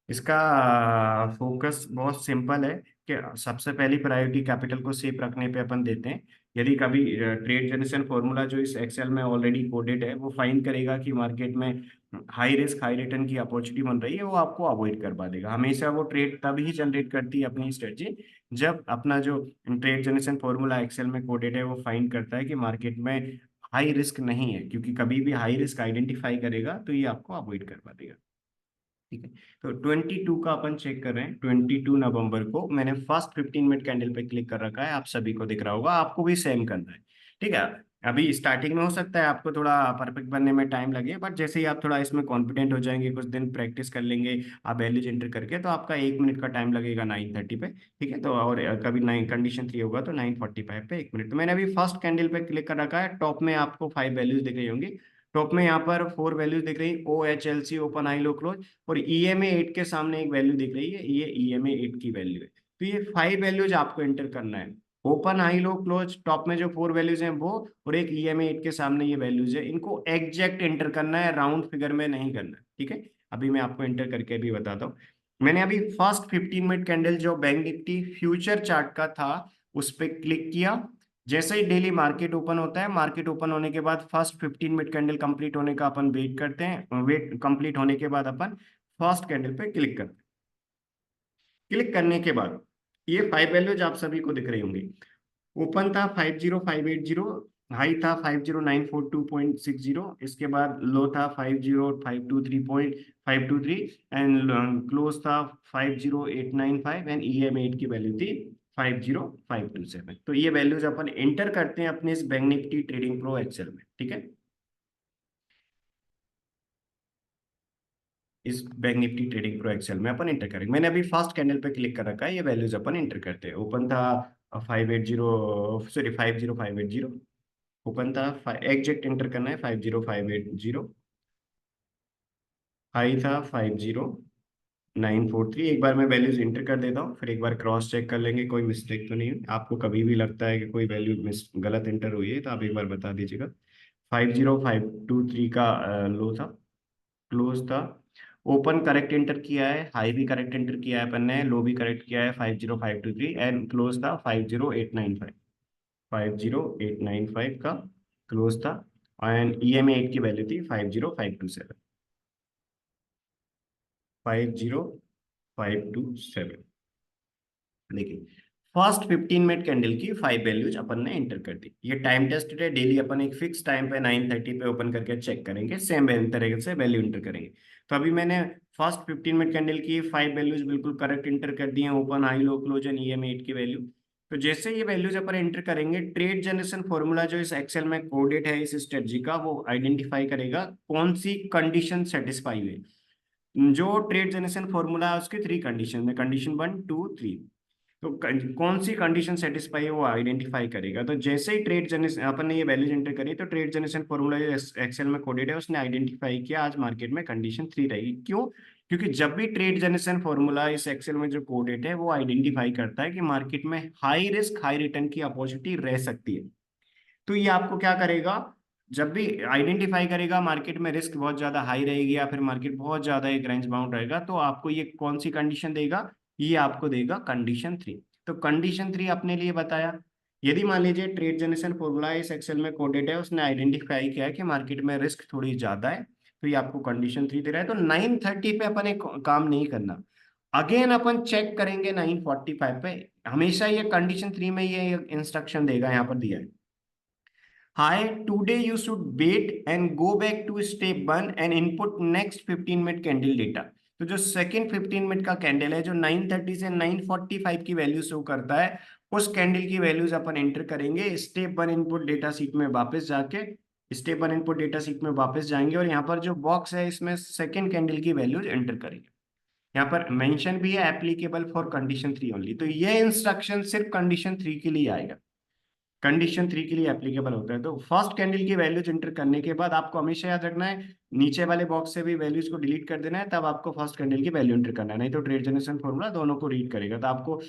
इसका फोकस बहुत सिंपल है कि सबसे पहली प्रायोरिटी कैपिटल को सेफ रखने पे अपन देते हैं। यदि कभी ट्रेड जनरेशन फॉर्मूला जो इस एक्सेल में ऑलरेडी कोडेड है वो फाइंड करेगा कि मार्केट में हाई रिस्क हाई रिटर्न की अपॉर्चुनिटी बन रही है, वो आपको अवॉइड करवा देगा। हमेशा वो ट्रेड तब ही जनरेट करती है अपनी स्ट्रेटजी, जब अपना जो ट्रेड जनरेशन फॉर्मूला एक्सेल में कोडेड है वो फाइंड करता है कि मार्केट में हाई रिस्क नहीं है, क्योंकि कभी भी हाई रिस्क आइडेंटिफाई करेगा तो ये आपको अवॉइड करवा देगा। ठीक है, तो 22 का अपन चेक कर रहे हैं। 22 नवंबर को मैंने फर्स्ट 15 मिनट कैंडल पे क्लिक कर रखा है, आप सभी को दिख रहा होगा, आपको भी सेम करना है। ठीक है, अभी स्टार्टिंग में हो सकता है आपको थोड़ा परफेक्ट बनने में टाइम लगे, बट जैसे ही आप थोड़ा इसमें कॉन्फिडेंट हो जाएंगे, कुछ दिन प्रैक्टिस कर लेंगे आप वैल्यूज एंटर करके, तो आपका 1 मिनट का टाइम लगेगा 9:30 पे। ठीक है, तो और कभी 9 कंडीशन 3 होगा तो 9:45 पे 1 मिनट। तो मैंने अभी फर्स्ट कैंडल पे क्लिक कर रखा है। टॉप में आपको 5 वैल्यूज दिख रही होंगी। टॉप में यहाँ पर 4 वैल्यूज दिख रही, O H L C, open high low close, और EMA 8 के सामने एक वैल्यू दिख रही है, ये EMA 8 की वैल्यू है। तो ये 5 वैल्यूज आपको एंटर करना है। Open high low close, top में जो 4 वैल्यूज हैं वो, और एक EMA 8 के सामने ये वैल्यूज है, इनको एग्जैक्ट एंटर करना है, राउंड फिगर में नहीं करना। ठीक है, अभी मैं आपको एंटर करके भी बताता हूँ। मैंने अभी फर्स्ट 15 मिनट कैंडल जो बैंक निफ्टी फ्यूचर चार्ट का था उस पर क्लिक किया। जैसे ही डेली मार्केट ओपन होता है, मार्केट ओपन होने के बाद फर्स्ट 15 मिनट कैंडल कंप्लीट होने का अपन वेट करते हैं। वेट कंप्लीट होने के बाद अपन फर्स्ट कैंडल पे क्लिक करते हैं। क्लिक करने के बाद ये 5 वैल्यूज आप सभी को दिख रही होंगी। ओपन था 50580, हाई था 50942.60, इसके बाद लो था 50523.523, एंड क्लोज था 50895, एंड EMA 8 की वैल्यू थी 50527। तो ये वैल्यूज अपन एंटर करते हैं अपने इस bank Nifty trading pro Excel में। ठीक है, इस bank Nifty trading pro Excel में अपन इंटर करेंगे। मैंने अभी फर्स्ट कैंडल पे क्लिक कर रखा है, ये वैल्यूज अपन इंटर करते हैं। ओपन था 580, सॉरी 50580, ओपन था, एग्जैक्ट एंटर करना है 50580, हाई था 50943। एक बार मैं वैल्यूज इंटर कर देता हूँ, फिर एक बार क्रॉस चेक कर लेंगे कोई मिस्टेक तो नहीं है। आपको कभी भी लगता है कि कोई वैल्यू मिस गलत इंटर हुई है तो आप एक बार बता दीजिएगा। 50523 का लो था, क्लोज था। ओपन करेक्ट एंटर किया है, हाई भी करेक्ट एंटर किया है अपन ने, लो भी करेक्ट किया है 50523, एंड क्लोज था 50895। 50895 का क्लोज था, एंड EMA 8 की वैल्यू थी 50527। 50527। देखिए, फर्स्ट 15 मिनट कैंडल की 5 वैल्यूज अपन ने एंटर कर दी। ये टाइम टेस्टेड है, डेली अपन एक फिक्स टाइम पे 9:30 पे ओपन करके चेक करेंगे, सेम तरीके से वैल्यू एंटर करेंगे। तो अभी मैंने फर्स्ट 15 मिनट कैंडल की 5 वैल्यूज बिल्कुल करेक्ट एंटर कर दी हैं, open high low close and EMA 8 की वैल्यू। तो जैसे ये वैल्यूज अपन एंटर करेंगे, ट्रेड जनरेशन फॉर्मूला जो इस एक्सेल में कोडेड है इस स्ट्रेटजी का, वो आइडेंटिफाई करेगा कौन सी कंडीशन सेटिस्फाई हुई। जो ट्रेड जनरेशन फॉर्मूला है उसके 3 कंडीशन है, कंडीशन 1 2 3। तो कौन सी कंडीशन सेटिस्फाई है वो आइडेंटिफाई करेगा। तो जैसे ही ट्रेड जनरेशन अपन ने ये वैल्यूज एंटर करी, तो ट्रेड जनरेशन फॉर्मूला जो एक्सेल में कोडेड है उसने आइडेंटिफाई किया आज मार्केट में कंडीशन 3 रहेगी। क्यों? क्योंकि जब भी ट्रेड जनरेशन फॉर्मूला इस एक्सेल में जो कोडेड है वो आइडेंटिफाई करता है कि मार्केट में हाई रिस्क हाई रिटर्न की अपॉर्चुनिटी रह सकती है, तो ये आपको क्या करेगा, जब भी आइडेंटिफाई करेगा मार्केट में रिस्क बहुत ज्यादा हाई रहेगी या फिर मार्केट बहुत ज्यादा एक रेंज बाउंड रहेगा, तो आपको ये कौन सी कंडीशन देगा, ये आपको देगा कंडीशन 3। तो कंडीशन 3 अपने लिए बताया। यदि मान लीजिए ट्रेड जनरेशन फॉर्मूला इस एक्सेल में कोडेड है, उसने आइडेंटिफाई किया है कि मार्केट में रिस्क थोड़ी ज्यादा है, तो ये आपको कंडीशन 3 दे रहा है। तो 9:30 पे अपन एक काम नहीं करना, अगेन अपन चेक करेंगे 9:45 पे। हमेशा ये कंडीशन 3 में ये इंस्ट्रक्शन देगा, यहाँ पर दिया है, Hi, today you should wait and go back to step 1 and input next 15 minute candle data. तो जो सेकेंड 15 मिनट का कैंडल है जो 9:30 से 9:45 की वैल्यू शो करता है, उस कैंडल की वैल्यूज अपन एंटर करेंगे स्टेप 1 इनपुट डेटा शीट में वापस जाके। स्टेप 1 इनपुट डेटा शीट में वापस जाएंगे और यहाँ पर जो बॉक्स है इसमें सेकेंड कैंडल की वैल्यूज एंटर करेंगे। यहाँ पर मेंशन भी है एप्लीकेबल फॉर कंडीशन 3 ओनली, तो ये इंस्ट्रक्शन सिर्फ कंडीशन 3 के लिए आएगा, कंडीशन 3 के लिए एप्लीकेबल होता है। तो फर्स्ट कैंडल की वैल्यूज एंटर करने के बाद आपको हमेशा याद रखना है नीचे वाले बॉक्स से भी वैल्यूज को डिलीट कर देना है, तब आपको फर्स्ट कैंडल की वैल्यू एंटर करना है, नहीं तो ट्रेड जनरेशन फॉर्मूला दोनों को रीड करेगा। तो आपको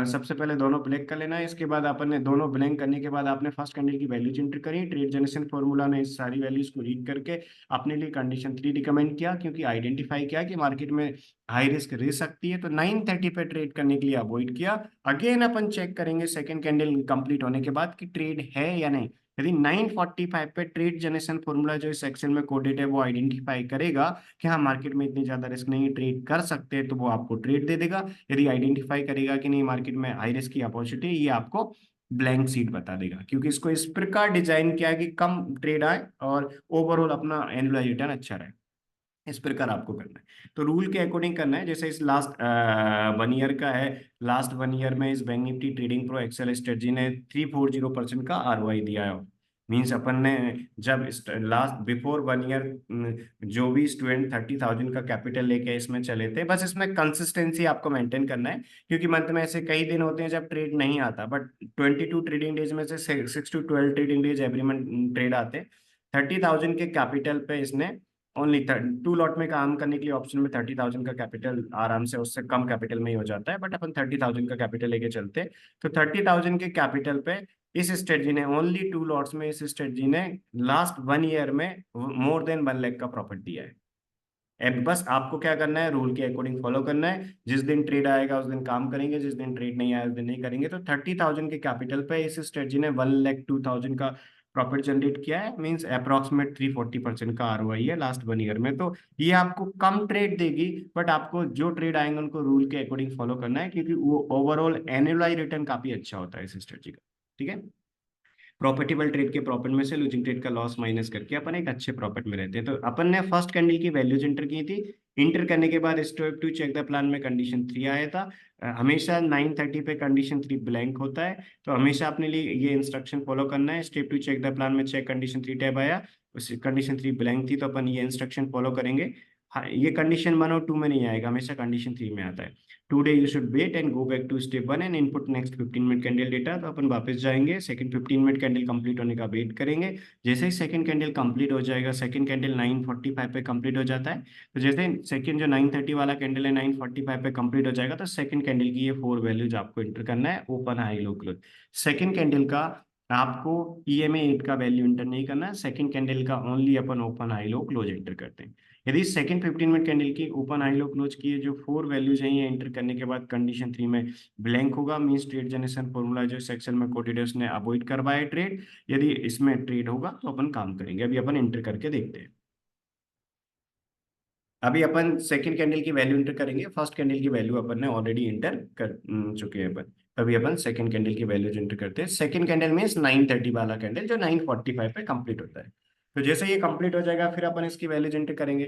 सबसे पहले दोनों ब्लैंक कर लेना है, इसके बाद अपन ने दोनों ब्लैंक करने के बाद आपने फर्स्ट कैंडल की वैल्यूज एंटर करी, ट्रेड जनरेशन फॉर्मूला ने इस सारी वैल्यूज को रीड करके अपने लिए कंडीशन 3 रिकमेंड किया, क्योंकि आइडेंटिफाई किया कि मार्केट में हाई रिस्क रह सकती है, तो 9:30 पे ट्रेड करने के लिए अवॉइड किया। अगेन अपन चेक करेंगे सेकंड कैंडल कंप्लीट होने के बाद कि ट्रेड है या नहीं। यदि 9:45 पे ट्रेड जनरेशन फॉर्मूला जो इस एक्सेल में कोडेड है वो आइडेंटिफाई करेगा कि हाँ मार्केट में इतनी ज्यादा रिस्क नहीं है, ट्रेड कर सकते हैं, तो वो आपको ट्रेड दे देगा। यदि आइडेंटिफाई करेगा कि नहीं मार्केट में हाई रिस्क की अपॉर्चुनिटी, ये आपको ब्लैंक सीट बता देगा, क्योंकि इसको इस प्रकार डिजाइन किया है कि कम ट्रेड आए और ओवरऑल अपना एनुअल रिटर्न अच्छा रहे। इस प्रकार आपको करना है, तो रूल के अकॉर्डिंग करना है। जैसे इस लास्ट 1 ईयर का है, लास्ट 1 ईयर में इस bank Nifty trading pro Excel strategy ने 340% का आरओआई दिया है। मीन्स अपन ने जब लास्ट बिफोर 1 ईयर जो भी स्टूडेंट 30,000 का कैपिटल लेके इसमें चले थे, बस इसमें कंसिस्टेंसी आपको मेंटेन करना है, क्योंकि मंथ में ऐसे कई दिन होते हैं जब ट्रेड नहीं आता, बट 22 ट्रेडिंग डेज में से 6 to 12 trading days every month trade आते हैं। 30,000 के कैपिटल पे इसने ओनली 2 लॉट में काम करने के लिए ऑप्शन में 30,000 का कैपिटल आराम से, उससे कम कैपिटल में ही हो जाता है, बट अपन 30,000 का कैपिटल लेके चलते हैं। तो 30,000 के कैपिटल पे इस स्ट्रेटजी ने ओनली 2 लॉट्स में, इस स्ट्रेटजी ने लास्ट 1 ईयर में मोर देन 1 लाख का प्रॉफिट दिया है। अब बस आपको क्या करना है, रूल के अकॉर्डिंग फॉलो करना है। जिस दिन ट्रेड आएगा उस दिन काम करेंगे, जिस दिन ट्रेड नहीं आया उस दिन नहीं करेंगे। तो 30,000 के कैपिटल पे इस स्ट्रेटजी ने 1,02,000 का प्रॉफिट जनरेट किया है, मींस अप्रॉक्सीमेट 340% का आरओआई है लास्ट 1 ईयर में। तो ये आपको कम ट्रेड देगी, बट आपको जो ट्रेड आएंगे उनको रूल के अकॉर्डिंग फॉलो करना है, क्योंकि वो ओवरऑल एनुअलाइज रिटर्न काफी अच्छा होता है इस स्ट्रेटजी का। ठीक है। प्रॉफिटेबल ट्रेड के प्रॉफिट में से लूजिंग ट्रेड का लॉस माइनस करके अपन एक अच्छे प्रॉफिट में रहते हैं। तो अपन ने फर्स्ट कैंडल की वैल्यूज इंटर की थी। इंटर करने के बाद स्टेप 2 चेक द प्लान में कंडीशन 3 आया था। हमेशा 9:30 पे कंडीशन 3 ब्लैंक होता है, तो हमेशा अपने लिए ये इंस्ट्रक्शन फॉलो करना है। स्टेप 2 चेक द प्लान में चेक कंडीशन 3 टैब आया, उस कंडीशन 3 ब्लैंक थी, तो अपन ये इंस्ट्रक्शन फॉलो करेंगे। हाँ, ये कंडीशन 1 और 2 में नहीं आएगा, हमेशा कंडीशन 3 में आता है। Today you should wait and go back to step 1 and input next 15 minute candle data. तो अपन वापस जाएंगे, सेकंड 15 मिनट कैंडल कंप्लीट होने का वेट करेंगे। जैसे ही सेकंड कैंडल कंप्लीट हो जाएगा, सेकंड कैंडल 9:45 पे कंप्लीट हो जाता है, तो जैसे सेकंड जो 9:30 वाला कैंडल है 9:45 पे कंप्लीट हो जाएगा, तो सेकंड कैंडल की ये 4 वैल्यूज आपको इंटर करना है, open high low close. Second candle का आपको ईएमए 8 का वैल्यू इंटर नहीं करना है, सेकंड कैंडल का ओनली अपन open high low close enter करते हैं। यदि सेकंड 15 मिनट कैंडल की ओपन हाई लो क्लोज की जो 4 वैल्यूज हैं, ये एंटर करने के बाद कंडीशन 3 में ब्लैंक होगा, मींस ट्रेड जनरेशन फॉर्मूला जो सेक्शन में कोटेड है उसने अवॉइड करवाया ट्रेड। यदि इसमें ट्रेड होगा तो अपन काम करेंगे। अभी अपन एंटर करके देखते हैं। अभी अपन सेकंड कैंडल की वैल्यू इंटर करेंगे, फर्स्ट कैंडल की वैल्यू अपन ने ऑलरेडी इंटर कर चुके हैं अपन। अभी अपन सेकंड कैंडल की वैल्यूज इंटर करते हैं। सेकंड कैंडल मींस 9:30 वाला कैंडल जो 9:45 पे कंप्लीट होता है। तो जैसे ये कंप्लीट हो जाएगा फिर अपन इसकी वैल्यूज इंटर करेंगे।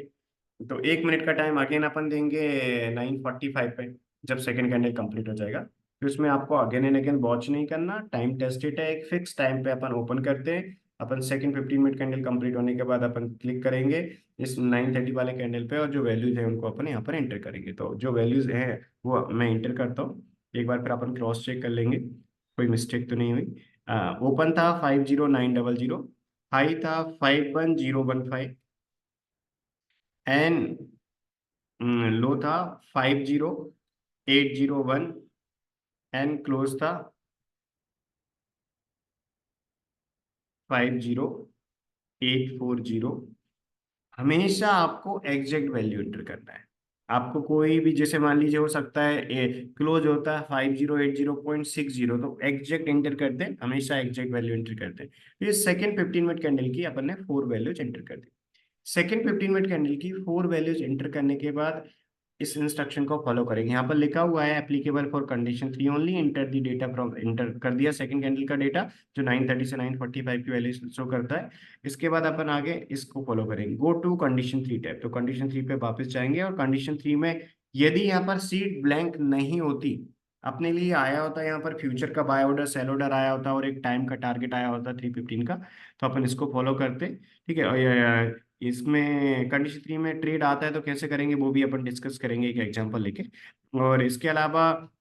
तो 1 मिनट का टाइम अगेन अपन देंगे 9:45 पे, जब सेकंड कैंडल कंप्लीट हो जाएगा। तो इसमें आपको अगेन एंड अगेन वॉच नहीं करना, टाइम टेस्टेड है, एक फिक्स टाइम पे अपन ओपन करते हैं। अपन सेकंड 15 मिनट कैंडल कंप्लीट होने के बाद अपन क्लिक करेंगे इस 9:30 वाले कैंडल पे, और जो वैल्यूज है उनको अपन यहाँ पर एंटर करेंगे। तो जो वैल्यूज है वो मैं एंटर करता हूँ, एक बार फिर अपन क्रॉस चेक कर लेंगे कोई मिस्टेक तो नहीं हुई। ओपन था 50900, हाई था 51015, एंड लो था 50801, एंड क्लोज था 50840। हमेशा आपको एग्जैक्ट वैल्यू एंटर करना है। आपको कोई भी, जैसे मान लीजिए हो सकता है क्लोज होता है 5080.60, तो एग्जैक्ट एंटर करते हैं, हमेशा एग्जैक्ट वैल्यू एंटर करते हैं। तो ये सेकंड 15 मिनट कैंडल की अपन ने 4 वैल्यूज एंटर कर दी। सेकंड 15 मिनट कैंडल की 4 वैल्यूज एंटर करने के बाद इस इंस्ट्रक्शन को फॉलो करेंगे। यहाँ पर लिखा हुआ है applicable for condition 3 only, inter the data from, inter कर दिया सेकंड कैंडल का डेटा जो 9:30 से 9:45 की वैल्यू शो करता है। इसके बाद अपन आगे इसको फॉलो करेंगे, गो टू कंडीशन 3 टैब। तो कंडीशन 3 पे वापस जाएंगे, और कंडीशन 3 में यदि यहाँ पर सीट ब्लैंक नहीं होती, अपने लिए आया होता है यहाँ पर फ्यूचर का बाय ऑर्डर सेल ऑर्डर आया होता और एक टाइम का टारगेट आया होता 3:15 का, तो अपन इसको फॉलो करते। ठीक है। और इसमें कंडीशन 3 में ट्रेड आता है तो कैसे करेंगे वो भी अपन डिस्कस करेंगे एक एग्जांपल लेके। और इसके अलावा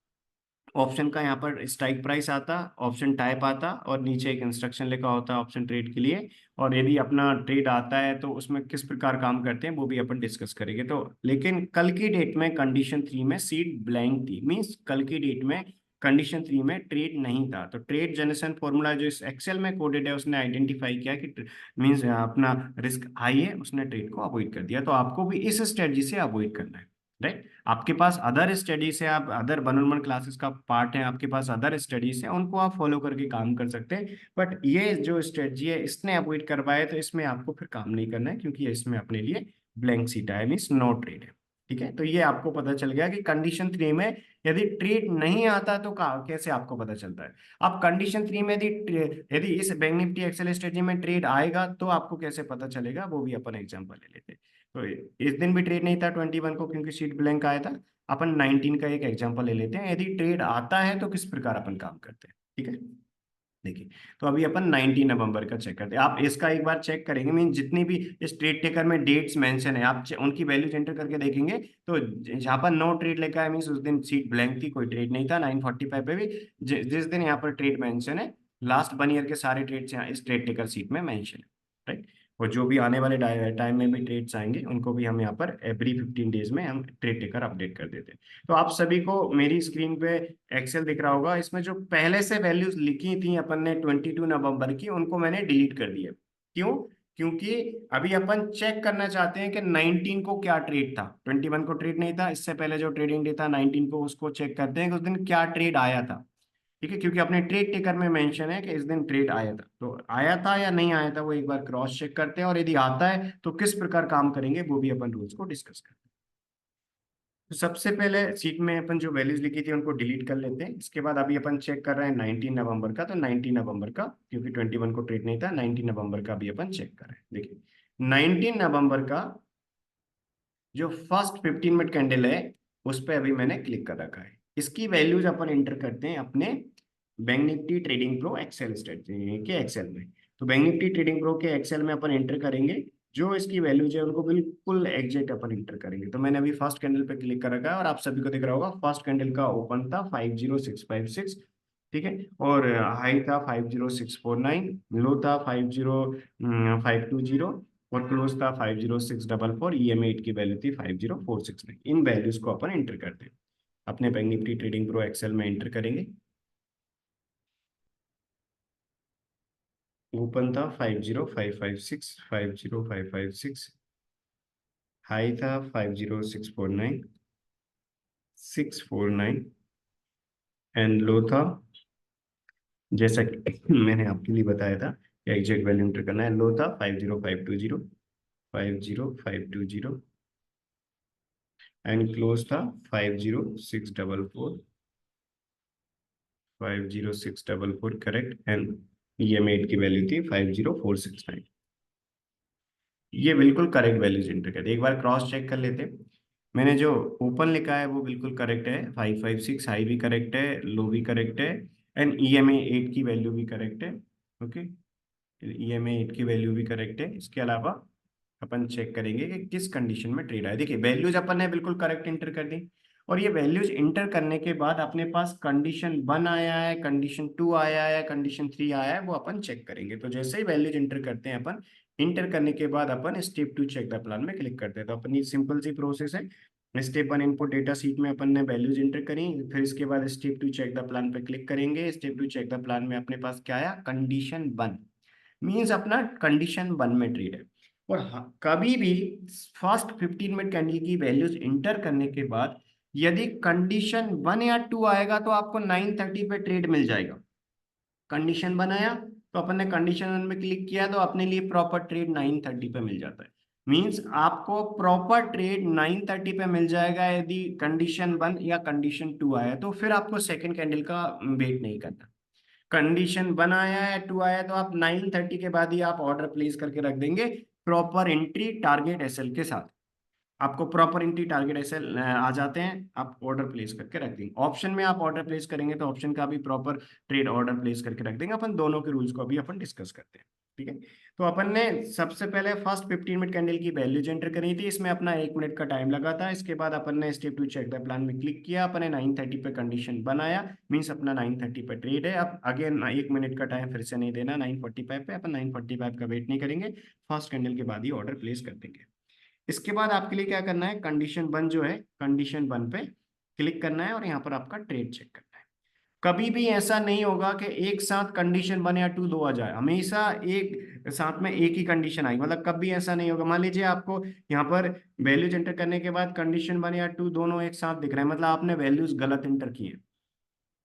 ऑप्शन का यहाँ पर स्ट्राइक प्राइस आता, ऑप्शन टाइप आता, और नीचे एक इंस्ट्रक्शन लिखा होता है ऑप्शन ट्रेड के लिए। और यदि अपना ट्रेड आता है तो उसमें किस प्रकार काम करते हैं वो भी अपन डिस्कस करेंगे। तो लेकिन कल की डेट में कंडीशन 3 में सीट ब्लैंक थी, मीन्स कल की डेट में कंडीशन 3 में ट्रेड नहीं था। तो ट्रेड जनरेशन फॉर्मूला जो इस एक्सेल में कोडेड है उसने आइडेंटिफाई किया कि मीन्स अपना रिस्क हाई है, उसने ट्रेड को अवॉइड कर दिया। तो आपको भी इस स्ट्रेटजी से अवॉइड करना है, राइट। आपके पास अदर स्टडीज है, आप अदर 1-on-1 क्लासेस का पार्ट है, आपके पास अदर स्टडीज है, उनको आप फॉलो करके काम कर सकते हैं। बट ये जो स्ट्रेटजी है इसने अवॉइड करवाया, तो इसमें आपको फिर काम नहीं करना है, क्योंकि इसमें अपने लिए ब्लैंक सीट है, मीन्स नो ट्रेड है। ठीक है, तो ये आपको पता चल गया कि कंडीशन 3 में यदि ट्रेड नहीं आता तो कैसे आपको पता चलता है। अब कंडीशन 3 में यदि यदि इस बैंक निफ्टी एक्सेल स्ट्रेटजी में ट्रेड आएगा तो आपको कैसे पता चलेगा, वो भी अपन एग्जांपल ले लेते हैं। तो इस दिन भी ट्रेड नहीं था 21 को, क्योंकि सीट ब्लैंक आया था। अपन 19 का एक एग्जांपल ले लेते हैं, यदि ट्रेड आता है तो किस प्रकार अपन काम करते हैं। ठीक है, देखिए। तो अभी अपन 19 नवंबर का चेक करते हैं। आप इसका एक बार चेक करेंगे, मीन जितनी भी इस ट्रेड टेकर में डेट्स मेंशन है आप उनकी वैल्यूज एंटर करके देखेंगे। तो जहाँ पर नो ट्रेड लिखा है मीन्स उस दिन सीट ब्लैंक थी, कोई ट्रेड नहीं था। 9:45 पे भी जिस दिन यहाँ पर ट्रेड मेंशन है, लास्ट 1 ईयर के सारे ट्रेड्स यहाँ इस ट्रेड टेकर सीट में मेंशन है, राइट। और जो भी आने वाले टाइम में भी ट्रेड्स आएंगे उनको भी हम यहाँ पर एवरी 15 डेज में हम ट्रेड टेकर अपडेट कर देते हैं। तो आप सभी को मेरी स्क्रीन पे एक्सेल दिख रहा होगा, इसमें जो पहले से वैल्यूज लिखी थी अपन ने 22 नवंबर की, उनको मैंने डिलीट कर दिया। क्यों? क्योंकि अभी अपन चेक करना चाहते हैं कि 19 को क्या ट्रेड था। 21 को ट्रेड नहीं था, इससे पहले जो ट्रेडिंग डे था 19 को, उसको चेक करते हैं कि उस दिन क्या ट्रेड आया था। ठीक है, क्योंकि अपने ट्रेड टेकर में मेंशन है कि इस दिन ट्रेड आया था, तो आया था या नहीं आया था वो एक बार क्रॉस चेक करते हैं, और यदि आता है तो किस प्रकार काम करेंगे वो भी अपन रूल्स को डिस्कस करते हैं। तो सबसे पहले सीट में अपन जो वैल्यूज लिखी थी उनको डिलीट कर लेते हैं। इसके बाद अभी अपन चेक कर रहे हैं 19 नवंबर का। तो 19 नवंबर का, क्योंकि 21 को ट्रेड नहीं था, 19 नवंबर का भी अपन चेक कर रहे हैं। देखिए 19 नवंबर का जो फर्स्ट 15 मिनट कैंडल है उस पर अभी मैंने क्लिक कर रखा है। इसकी वैल्यूज अपन एंटर करते हैं अपने Bank Nifty trading pro Excel strategy के एक्सेल में। तो बैंक निफ्टी ट्रेडिंग प्रो के एक्सेल में अपन एंटर करेंगे, जो इसकी वैल्यूज है उनको बिल्कुल एग्जैक्ट अपन एंटर करेंगे। तो मैंने अभी फर्स्ट कैंडल पे क्लिक कर रखा है, और आप सभी को दिख रहा होगा फर्स्ट कैंडल का ओपन था 50656, ठीक है, और हाई था 50649, लो था 50520, और क्लोज था 50644। EMA 8 की वैल्यू थी 50469। इन वैल्यूज को अपन एंटर करते हैं अपने Bank Nifty trading pro Excel में एंटर करेंगे। ओपन था 50556, हाई था 50649 एंड लो था, जैसा कि मैंने आपके लिए बताया था कि एग्जैक्ट वैल्यू एंटर करना है, लो था 50520 एंड क्लोज था 50644 करेक्ट, एंड EMA 8 की वैल्यू थी 50469। ये बिल्कुल करेक्ट वैल्यूज एंटर कर दी। एक बार क्रॉस चेक कर लेते हैं। मैंने जो ओपन लिखा है वो बिल्कुल करेक्ट है, 556 हाई भी करेक्ट है, लो भी करेक्ट है, एंड EMA 8 की वैल्यू भी करेक्ट है। ओके, EMA 8 की वैल्यू भी करेक्ट है। इसके अलावा अपन चेक करेंगे कि किस कंडीशन में ट्रेड आया। देखिए वैल्यूज अपन ने बिल्कुल करेक्ट इंटर कर दी, और ये वैल्यूज इंटर करने के बाद अपने पास कंडीशन 1 आया है, कंडीशन 2 आया है, कंडीशन 3 आया है, वो अपन चेक करेंगे। तो जैसे ही वैल्यूज इंटर करते हैं अपन, इंटर करने के बाद अपन स्टेप 2 चेक द प्लान में क्लिक करते हैं। तो अपनी सिंपल सी प्रोसेस है। स्टेप 1 इनपुट डेटा सीट में अपन ने वैल्यूज इंटर करी, फिर इसके बाद स्टेप 2 चेक द प्लान पे क्लिक करेंगे। स्टेप 2 चेक द प्लान में अपने पास क्या आया, कंडीशन 1, मीन्स अपना कंडीशन 1 में ट्रेड है। और कभी भी फर्स्ट 15 मिनट कैंडल की वैल्यूज इंटर करने के बाद यदि कंडीशन 1 या 2 आएगा तो आपको 9:30 पे ट्रेड मिल जाएगा। कंडीशन 1 आया तो अपन ने कंडीशन 1 में क्लिक किया तो अपने लिए प्रॉपर ट्रेड 9:30 पे मिल जाता है। मींस आपको प्रॉपर ट्रेड 9:30 पे मिल जाएगा यदि कंडीशन 1 या कंडीशन 2 आया, तो फिर आपको सेकंड कैंडल का वेट नहीं करना। कंडीशन 1 आया है, 2 आया है, तो आप 9:30 के बाद ही आप ऑर्डर प्लेस करके रख देंगे प्रॉपर एंट्री टारगेट SL के साथ। आपको प्रॉपर एंट्री टारगेट SL आ जाते हैं, आप ऑर्डर प्लेस करके रख देंगे। ऑप्शन में आप ऑर्डर प्लेस करेंगे तो ऑप्शन का भी प्रॉपर ट्रेड ऑर्डर प्लेस करके रख देंगे। अपन दोनों के रूल्स को अभी अपन डिस्कस करते हैं। ठीक है। तो अपन ने सबसे पहले फर्स्ट 15 मिनट कैंडल की वैल्यूज एंटर करी थी, इसमें अपना 1 मिनट का टाइम लगा था। इसके बाद अपन ने step two check the plan में क्लिक किया, अपन ने 9:30 पे कंडीशन बनाया, मीन्स अपना 9:30 पे ट्रेड है। अब अगेन 1 मिनट का टाइम फिर से नहीं देना, 9:45 पे अपन 9:45 का वेट नहीं करेंगे, फर्स्ट कैंडल के बाद ही ऑर्डर प्लेस कर देंगे। इसके बाद आपके लिए क्या करना है, कंडीशन वन जो है, कंडीशन वन पे क्लिक करना है और यहाँ पर आपका ट्रेड चेक करना है। कभी भी ऐसा नहीं होगा कि एक साथ कंडीशन वन या टू दो आ जाए, हमेशा एक साथ में एक ही कंडीशन आई, मतलब कभी ऐसा नहीं होगा। मान लीजिए आपको यहाँ पर वैल्यूज एंटर करने के बाद कंडीशन वन या टू दोनों एक साथ दिख रहे हैं, मतलब आपने वैल्यूज गलत एंटर की है।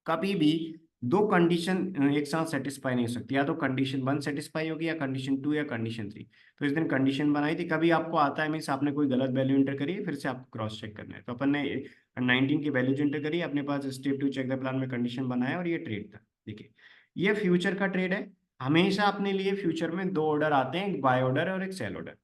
कभी भी दो कंडीशन एक साथ सेटिस्फाई नहीं हो सकती, या तो कंडीशन वन सेटिस्फाई होगी या कंडीशन टू या कंडीशन थ्री। तो इस दिन कंडीशन बनाई थी, कभी आपको आता है मीन्स आपने कोई गलत वैल्यू एंटर करी है, फिर से आपको क्रॉस चेक करना है। तो अपन ने 19 की वैल्यूज एंटर करी, अपने पास step two check the plan में कंडीशन बनाया और ये ट्रेड था। देखिए ये फ्यूचर का ट्रेड है। हमेशा अपने लिए फ्यूचर में दो ऑर्डर आते हैं, एक बाय ऑर्डर और एक सेल ऑर्डर।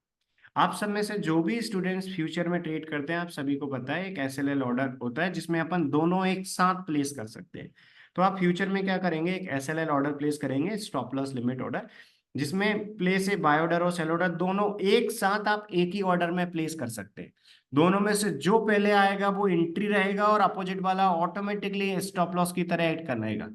आप सब में से जो भी स्टूडेंट्स फ्यूचर में ट्रेड करते हैं, आप सभी को पता है एक एसएलएल ऑर्डर होता है जिसमें अपन दोनों एक साथ प्लेस कर सकते हैं। तो आप फ्यूचर में क्या करेंगे, एक एसएलएल ऑर्डर प्लेस करेंगे, स्टॉप लॉस लिमिट ऑर्डर, जिसमें प्लेस है बाय ऑर्डर और सेल ऑर्डर, दोनों एक साथ आप एक ही ऑर्डर में प्लेस कर सकते हैं। दोनों में से जो पहले आएगा वो एंट्री रहेगा और अपोजिट वाला ऑटोमेटिकली स्टॉप लॉस की तरह ऐड करना रहेगा।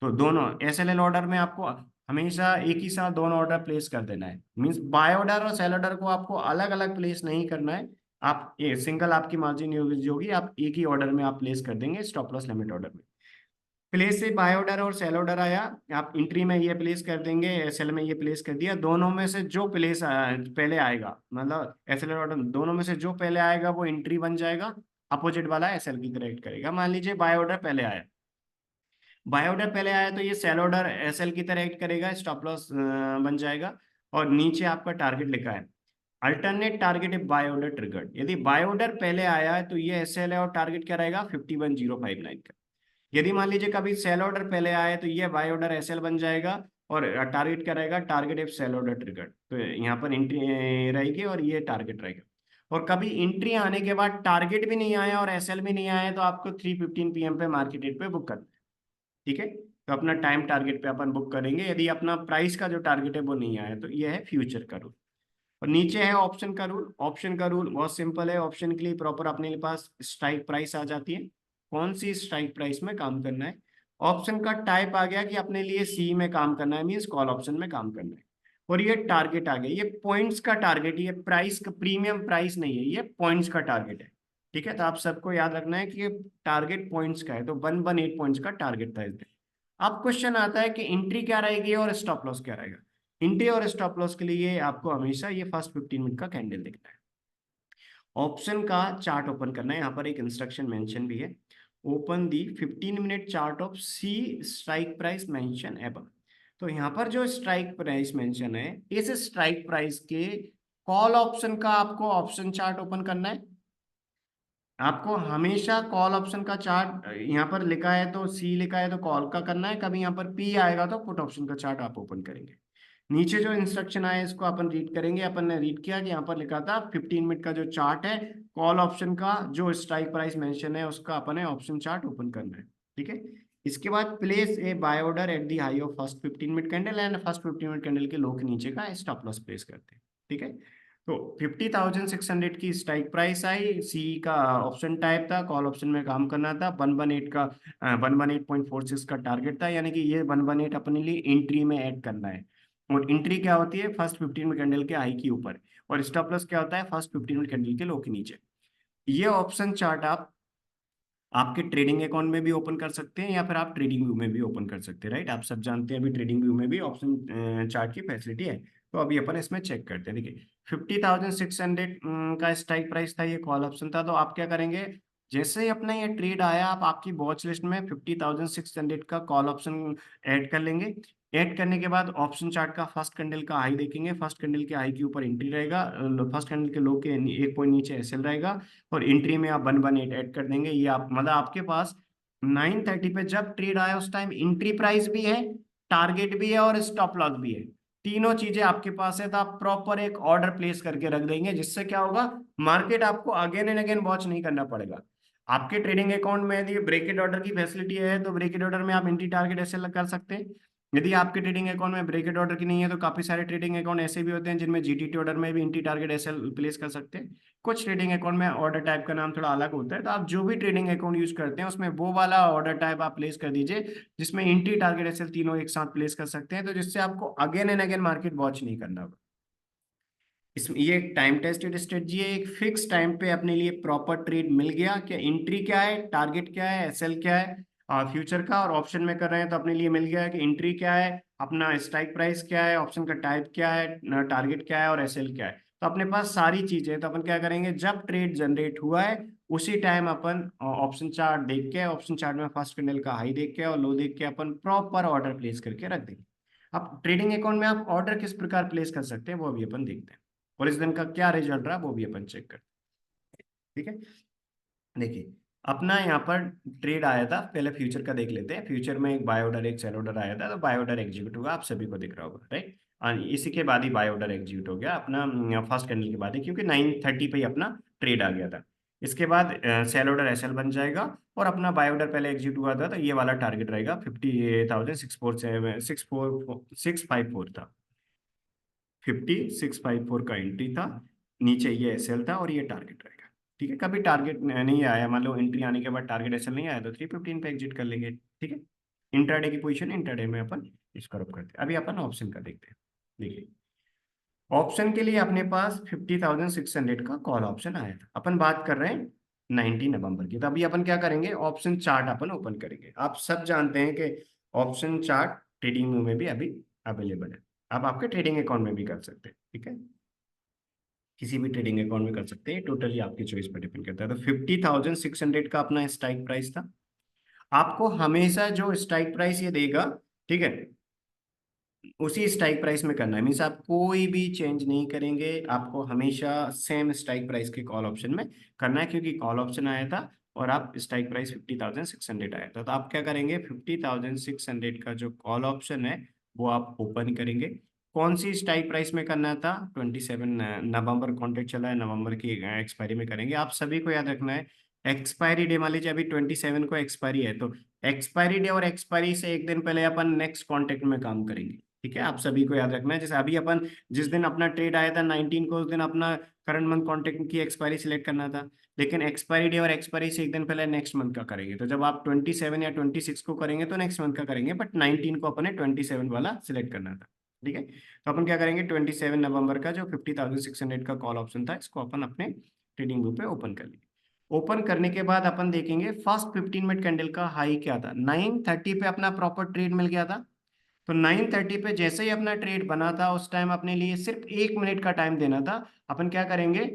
तो दोनों एसएलएल ऑर्डर में आपको हमेशा एक ही साथ दोनों ऑर्डर प्लेस कर देना है, मींस बाय ऑर्डर और सेल ऑर्डर को आपको अलग अलग प्लेस नहीं करना है। आप ये सिंगल आपकी मार्जिन यूज होगी, आप एक ही ऑर्डर में आप प्लेस कर देंगे स्टॉप लॉस लिमिट ऑर्डर में। प्लेस से बाय ऑर्डर और सेल ऑर्डर आया, आप एंट्री में ये प्लेस कर देंगे, एसएल में ये प्लेस कर दिया। दोनों में से जो प्लेस पहले आएगा, मतलब एसएल ऑर्डर दोनों में से जो पहले आएगा वो एंट्री बन जाएगा, अपोजिट वाला एसएल की तरह act करेगा। मान लीजिए बाय ऑर्डर पहले आया, बाय ऑर्डर पहले आया तो ये सेल ऑर्डर एसएल की तरह एक्ट करेगा, स्टॉप लॉस बन जाएगा। और नीचे आपका टारगेट लिखा है, alternate target if by order triggered. यदि बाय ऑर्डर पहले आया है तो ये एसएल है और टारगेट क्या रहेगा 51059 का। यदि मान लीजिए कभी सेल ऑर्डर पहले आया है तो ये बाय ऑर्डर एसएल बन जाएगा और टारगेट क्या रहेगा, target if sell order triggered. तो यहाँ पर एंट्री रहेगी और ये टारगेट रहेगा। और कभी एंट्री आने के बाद टारगेट भी नहीं आया और एसएल भी नहीं आया तो आपको 3:15 PM पे मार्केट रेट पे बुक करना है। ठीक है, तो अपना टाइम टारगेट पे अपन बुक करेंगे, यदि अपना प्राइस का जो टारगेट है वो नहीं आया तो ये है फ्यूचर का रूल। और नीचे है ऑप्शन का रूल। ऑप्शन का रूल बहुत सिंपल है, ऑप्शन के लिए प्रॉपर अपने पास स्ट्राइक प्राइस आ जाती है, कौन सी स्ट्राइक प्राइस में काम करना है। ऑप्शन का टाइप आ गया कि अपने लिए सी में काम करना है, मीन्स कॉल ऑप्शन में काम करना है। और ये टारगेट आ गया, ये पॉइंट्स का टारगेट, ये प्राइस का प्रीमियम प्राइस नहीं है, ये पॉइंट्स का टारगेट है। ठीक है, तो आप सबको याद रखना है कि ये टारगेट पॉइंट्स का है, तो 118 पॉइंट्स का टारगेट था इस दिन। अब क्वेश्चन आता है कि एंट्री क्या रहेगी और स्टॉप लॉस क्या रहेगा। एंट्री और स्टॉप लॉस के लिए आपको हमेशा ये फर्स्ट 15 मिनट का कैंडल देखना है, ऑप्शन का चार्ट ओपन करना है। यहाँ पर एक इंस्ट्रक्शन मेंशन भी है, open the 15 minute chart of C strike price mention above. तो यहाँ पर जो स्ट्राइक प्राइस मेंशन है, इस स्ट्राइक प्राइस के कॉल ऑप्शन का आपको ऑप्शन चार्ट ओपन करना है। आपको हमेशा कॉल ऑप्शन का चार्ट, यहाँ पर लिखा है तो सी लिखा है तो कॉल का करना है, कभी यहाँ पर पी आएगा तो पुट ऑप्शन का चार्ट आप ओपन करेंगे। नीचे जो इंस्ट्रक्शन आया इसको अपन रीड करेंगे। अपन ने रीड किया कि यहाँ पर लिखा था 15 मिनट का जो चार्ट है, कॉल ऑप्शन का जो स्ट्राइक प्राइस मेंशन है उसका अपन ने ऑप्शन चार्ट ओपन करना है। ठीक है, इसके बाद place a buy order at the high of first 15 minute candle and first 15 minute candle के लो के नीचे का स्टॉप लॉस प्लेस करते हैं। ठीक है, तो 50,600 की स्ट्राइक प्राइस आई, सी का ऑप्शन टाइप था, कॉल ऑप्शन में काम करना था, 118 का 118.46 का टारगेट था, यानी कि ये 118 अपने लिए एंट्री में ऐड करना है। और एंट्री क्या होती है, फर्स्ट 15 मिनट कैंडल के हाई के ऊपर, और स्टॉप लॉस क्या होता है, फर्स्ट 15 मिनट कैंडल के लो के नीचे। ये ऑप्शन चार्ट आप आपके ट्रेडिंग अकाउंट में भी ओपन कर सकते हैं या फिर आप ट्रेडिंग व्यू में भी ओपन कर सकते हैं, राइट। आप सब जानते हैं अभी ट्रेडिंग व्यू में भी ऑप्शन चार्ट की फैसिलिटी है। तो अभी अपन इसमें चेक करते हैं। देखिए 50,600 का स्ट्राइक प्राइस था, ये कॉल ऑप्शन था। तो आप क्या करेंगे, जैसे ही अपना ये ट्रेड आया, आप आपकी वॉच लिस्ट में 50,600 का कॉल ऑप्शन ऐड कर लेंगे। ऐड करने के बाद ऑप्शन चार्ट का फर्स्ट कैंडल का हाई देखेंगे, फर्स्ट कैंडल के हाई के ऊपर एंट्री रहेगा, फर्स्ट कैंडल के लो के एक पॉइंट नीचे एसएल रहेगा, और एंट्री में आप 118 ऐड कर देंगे। ये आप मतलब आपके पास 9:30 पे जब ट्रेड आया उस टाइम एंट्री प्राइस भी है, टारगेट भी है और स्टॉप लॉस भी है, तीनों चीजें आपके पास है। तो आप प्रॉपर एक ऑर्डर प्लेस करके रख देंगे, जिससे क्या होगा, मार्केट आपको अगेन एंड अगेन वॉच नहीं करना पड़ेगा। आपके ट्रेडिंग अकाउंट में यदि ब्रेकेट ऑर्डर की फैसिलिटी है तो ब्रेकेट ऑर्डर में आप एंट्री टारगेट ऐसे कर सकते हैं। यदि आपके ट्रेडिंग अकाउंट में ब्रेकेट ऑर्डर की नहीं है तो काफी सारे ट्रेडिंग अकाउंट ऐसे भी होते हैं जिनमें जीटीटी ऑर्डर में भी इंटी टारगेट एसएल प्लेस कर सकते हैं। कुछ ट्रेडिंग अकाउंट में ऑर्डर टाइप का नाम थोड़ा अलग होता है, तो आप जो भी ट्रेडिंग अकाउंट यूज करते हैं उसमें वो वाला ऑर्डर टाइप आप प्लेस कर दीजिए जिसमें इंटी टारगेट एसएल तीनों एक साथ प्लेस कर सकते हैं, तो जिससे आपको again and again market watch नहीं करना होगा। इसमें ये एक टाइम टेस्टेड स्ट्रेटजी है, एक फिक्स टाइम पे अपने लिए प्रॉपर ट्रेड मिल गया, क्या एंट्री क्या है, टारगेट क्या है, एसएल क्या है फ्यूचर का, और ऑप्शन में कर रहे हैं तो अपने लिए मिल गया है कि एंट्री क्या है, अपना स्ट्राइक प्राइस क्या है, ऑप्शन का टाइप क्या है, टारगेट क्या है और एसएल क्या है। तो अपने पास सारी चीजें, तो अपन क्या करेंगे, जब ट्रेड जनरेट हुआ है उसी टाइम अपन ऑप्शन चार्ट देख के, ऑप्शन चार्ट में फर्स्ट कैंडल का हाई देख के और लो देख के अपन प्रॉपर ऑर्डर प्लेस करके रख देंगे। अब ट्रेडिंग अकाउंट में आप ऑर्डर किस प्रकार प्लेस कर सकते हैं वो अभी अपन देखते हैं, और इस दिन का क्या रिजल्ट रहा वो भी अपन चेक करते हैं। ठीक है, देखिए अपना यहाँ पर ट्रेड आया था, पहले फ्यूचर का देख लेते हैं। फ्यूचर में एक बाय ऑर्डर एक सेल ऑर्डर आया था, तो बाय ऑर्डर एग्जीक्यूट होगा, आप सभी को दिख रहा होगा राइट। और इसी के बाद ही बाय ऑर्डर एग्जीक्यूट हो गया अपना फर्स्ट कैंडल के बाद ही, क्योंकि 9:30 पे ही अपना ट्रेड आ गया था। इसके बाद सेल ऑर्डर एसएल बन जाएगा और अपना बाय ऑर्डर पहले एग्जीक्यूट हुआ था, तो ये वाला टारगेट रहेगा 50,647,654 था। 50,654 का एंट्री था, नीचे ये एसएल था और ये टारगेट रहेगा। ठीक है, कभी टारगेट नहीं आया, मान लो एंट्री आने के बाद टारगेट एसएल नहीं आया तो 315 पे एग्जिट कर लेंगे। ठीक है, इंट्राडे की पोजीशन इंट्राडे में अपन इसको रब करते हैं। अभी अपन ऑप्शन का देखते हैं। देखिए ऑप्शन के लिए अपने पास 50,600 का कॉल ऑप्शन आया था, अपन बात कर रहे हैं 19 नवंबर की। तो अभी अपन क्या करेंगे, ऑप्शन चार्ट अपन ओपन करेंगे। आप सब जानते हैं कि ऑप्शन चार्ट ट्रेडिंग में भी अभी अवेलेबल है, आप आपके ट्रेडिंग अकाउंट में भी कर सकते हैं। ठीक है, किसी भी ट्रेडिंग अकाउंट में कर सकते हैं, टोटली आपकी चॉइस पर डिपेंड करता है। तो 50,600 का अपना स्ट्राइक प्राइस था। आपको हमेशा जो स्ट्राइक प्राइस ये देगा, ठीक है, उसी स्ट्राइक प्राइस में करना है, मीन्स आप कोई भी चेंज नहीं करेंगे, आपको हमेशा सेम स्ट्राइक प्राइस के कॉल ऑप्शन में करना है, क्योंकि कॉल ऑप्शन आया था और आप स्ट्राइक प्राइस 50,600 आया था। तो आप क्या करेंगे, 50,600 का जो कॉल ऑप्शन है वो आप ओपन करेंगे। कौन सी स्ट्राइक प्राइस में करना था, 27 नवंबर कॉन्ट्रैक्ट चला है, नवंबर की एक्सपायरी में करेंगे। आप सभी को याद रखना है, एक्सपायरी डे मान लीजिए अभी 27 को एक्सपायरी है, तो एक्सपायरी डे और एक्सपायरी से एक दिन पहले अपन नेक्स्ट कॉन्ट्रैक्ट में काम करेंगे। ठीक है, आप सभी को याद रखना है, जैसे अभी अपन जिस दिन अपना ट्रेड आया था 19 को, उस दिन अपना करंट मंथ कॉन्ट्रैक्ट की एक्सपायरी सिलेक्ट करना था, लेकिन एक्सपायरी डे और एक्सपायरी से एक दिन पहले नेक्स्ट मंथ का करेंगे। तो जब आप 27 या 26 को करेंगे तो नेक्स्ट मंथ का करेंगे, बट 19 को अपने 27 वाला सिलेक्ट करना था। ठीक है, तो अपन क्या करेंगे, 27 नवंबर का जो 50,600 का कॉल ऑप्शन था इसको अपन अपने ट्रेडिंग ग्रुप पे ओपन कर लेंगे। ओपन करने के बाद अपन देखेंगे फर्स्ट 15 मिनट कैंडल का हाई क्या था, 9:30 पे अपना प्रॉपर ट्रेड मिल गया था। तो 9:30 पे जैसे ही अपना ट्रेड बना था उस टाइम अपने लिए सिर्फ 1 मिनट का टाइम देना था। अपन क्या करेंगे,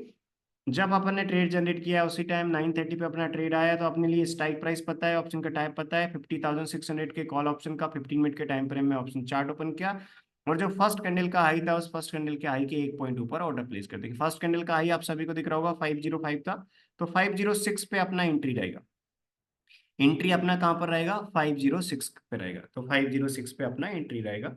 जब अपन ने ट्रेड जनरेट किया उसी टाइम 9:30 पे अपना ट्रेड आया, तो अपने लिए स्ट्राइक प्राइस पता है, ऑप्शन का टाइप पता है, 50,600 के कॉल ऑप्शन का 15 मिनट के टाइम फ्रेम में ऑप्शन चार्ट ओपन किया, और जो फर्स्ट कैंडल का हाई था उस फर्स्ट कैंडल के हाई के एक पॉइंट ऊपर ऑर्डर प्लेस कर देंगे। फर्स्ट कैंडल का हाई आप सभी को दिख रहा होगा 505 था, तो 506 पे अपना एंट्री रहेगा। एंट्री अपना कहाँ पर रहेगा, 506 पे रहेगा, तो 506 पे अपना एंट्री रहेगा।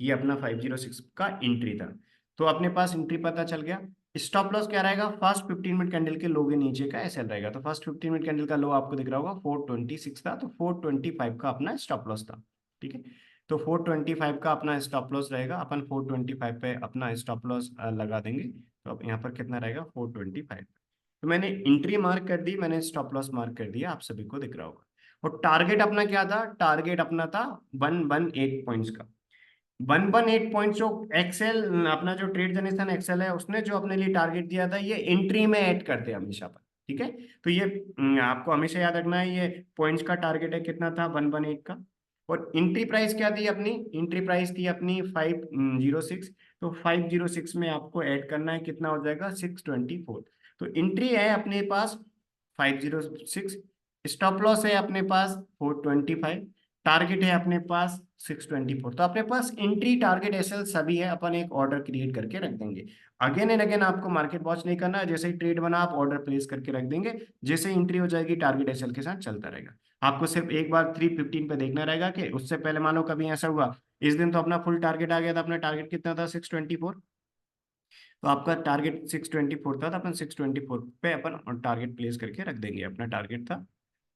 ये अपना 506 का एंट्री था, तो अपने पास एंट्री पता चल गया। स्टॉप लॉस क्या रहेगा, फर्स्ट 15 मिनट कैंडल के लो के नीचे का एसएल रहेगा। तो फर्स्ट 15 मिनट कैंडल का लो आपको दिख रहा होगा 426 था, तो 425 का अपना स्टॉप लॉस था। ठीक है, तो 425 का अपना स्टॉप लॉस रहेगा, अपन 425 पे अपना स्टॉप लॉस लगा देंगे। तो अब यहाँ पर कितना रहेगा, 425। तो मैंने एंट्री मार्क कर दी, मैंने स्टॉप लॉस मार्क कर दिया, आप सभी को दिख रहा होगा। और टारगेट अपना क्या था, टारगेट अपना था 118 पॉइंट्स का। 118 पॉइंट जो एक्सेल अपना जो ट्रेड जनरेशन एक्सेल है उसने जो अपने लिए टारगेट दिया था, ये एंट्री में ऐड करते हैं हमेशा पर। ठीक है, तो ये आपको हमेशा याद रखना है, ये पॉइंट्स का टारगेट है कितना था, 118 का। और एंट्री प्राइस क्या थी अपनी, एंट्री प्राइस थी अपनी 506, तो 506 में आपको ऐड करना है, कितना हो जाएगा 624। तो एंट्री है अपने पास 506, स्टॉप लॉस है अपने पास 425, टारगेट है अपने पास 624। तो अपने पास एंट्री टारगेट एसएल सभी है, अपन एक ऑर्डर क्रिएट करके रख देंगे। अगेन एंड अगेन आपको मार्केट वॉच नहीं करना है, जैसे ही ट्रेड बना आप ऑर्डर प्लेस करके रख देंगे, जैसे एंट्री हो जाएगी टारगेट एसएल के साथ चलता रहेगा। आपको सिर्फ एक बार 315 पे देखना रहेगा कि उससे पहले मान लो कभी ऐसा हुआ, इस दिन तो अपना फुल टारगेट आ गया था, अपना टारगेट कितना था 624, तो आपका टारगेट 624 था, तो अपन 624 पे अपन टारगेट प्लेस करके रख देंगे। अपना टारगेट था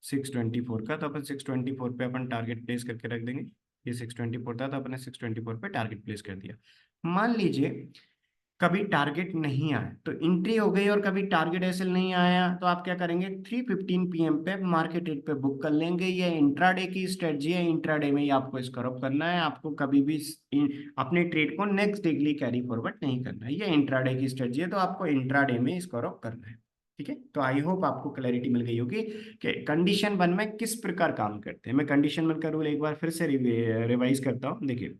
624 का, तो अपन 624 पे अपन टारगेट प्लेस करके रख देंगे। ये 624 था, तो अपने 624 पे टारगेट प्लेस कर दिया। मान लीजिए कभी टारगेट नहीं आया तो एंट्री हो गई, और कभी टारगेट एसएल नहीं आया तो आप क्या करेंगे, 3:15 PM पे मार्केट रेट पे बुक कर लेंगे। ये इंट्राडे की स्ट्रेटजी है, इंट्राडे में ही आपको इसका ऑफ करना है। आपको कभी भी अपने ट्रेड को नेक्स्ट डे के लिए कैरी फॉरवर्ड नहीं करना है। ये इंट्राडे की स्ट्रेटजी है, तो आपको इंट्राडे में इसका ऑफ करना है। ठीक है, तो आई होप आपको क्लैरिटी मिल गई होगी कि कंडीशन वन में किस प्रकार काम करते हैं। मैं कंडीशन वन का रूल एक बार फिर से रिवाइज करता हूँ। देखिए,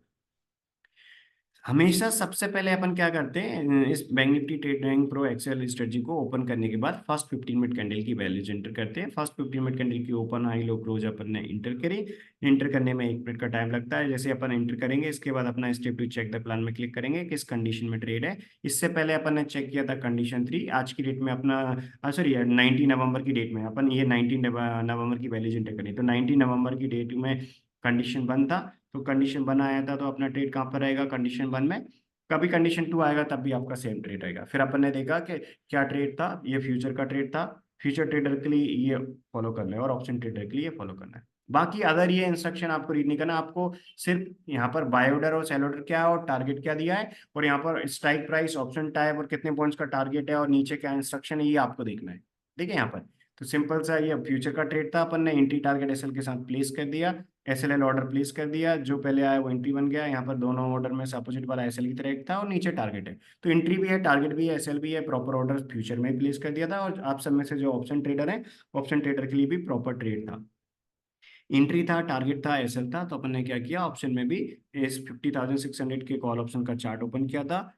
हमेशा सबसे पहले अपन क्या करते हैं, इस bank Nifty trading pro Excel strategy को ओपन करने के बाद फर्स्ट 15 मिनट कैंडल की वैल्यूज एंटर करते हैं। फर्स्ट 15 मिनट कैंडल की ओपन हाई लो क्लोज अपन ने इंटर करी। इंटर करने में 1 मिनट का टाइम लगता है। जैसे अपन इंटर करेंगे, इसके बाद अपना step two check the plan में क्लिक करेंगे किस कंडीशन में ट्रेड है। इससे पहले अपन ने चेक किया था कंडीशन 3। आज की डेट में अपना सॉरी 19 नवंबर की डेट में अपन ये 19 नवंबर की वैल्यूज एंटर करी, तो 19 नवंबर की डेट में कंडीशन 1 था। तो कंडीशन 1 आया था, तो अपना ट्रेड कहाँ पर रहेगा, कंडीशन 1 में। कभी कंडीशन 2 आएगा तब भी आपका सेम ट्रेड रहेगा। फिर अपन ने देखा कि क्या ट्रेड था, ये फ्यूचर का ट्रेड था। फ्यूचर ट्रेडर के लिए ये फॉलो करना है, और ऑप्शन ट्रेडर के लिए ये फॉलो करना है। बाकी अदर ये इंस्ट्रक्शन आपको रीड नहीं करना। आपको सिर्फ यहाँ पर बाय ऑर्डर और सेल ऑर्डर क्या है, और टारगेट क्या दिया है, और यहाँ पर स्ट्राइक प्राइस, ऑप्शन टाइप, और कितने पॉइंट्स का टारगेट है, और नीचे क्या इंस्ट्रक्शन है, ये आपको देखना है। देखिए यहाँ पर तो सिंपल सा ये फ्यूचर का ट्रेड था, अपन ने एंट्री टारगेट एसएल के साथ प्लेस कर दिया। एसएलएल ऑर्डर प्लेस कर दिया, जो पहले आया वो एंट्री बन गया। यहाँ पर दोनों ऑर्डर में से अपोजिट वाला एसएल की तरह एक था, और नीचे टारगेट है, तो एंट्री भी है, टारगेट भी है, एसएल भी है। प्रॉपर ऑर्डर फ्यूचर में प्लेस कर दिया था। और आप सब में से जो ऑप्शन ट्रेडर है, ऑप्शन ट्रेडर के लिए भी प्रॉपर ट्रेड था। एंट्री था, टारगेट था, एसएल था, तो अपन ने क्या किया, ऑप्शन में भी इस 50,600 के कॉल ऑप्शन का चार्ट ओपन किया था।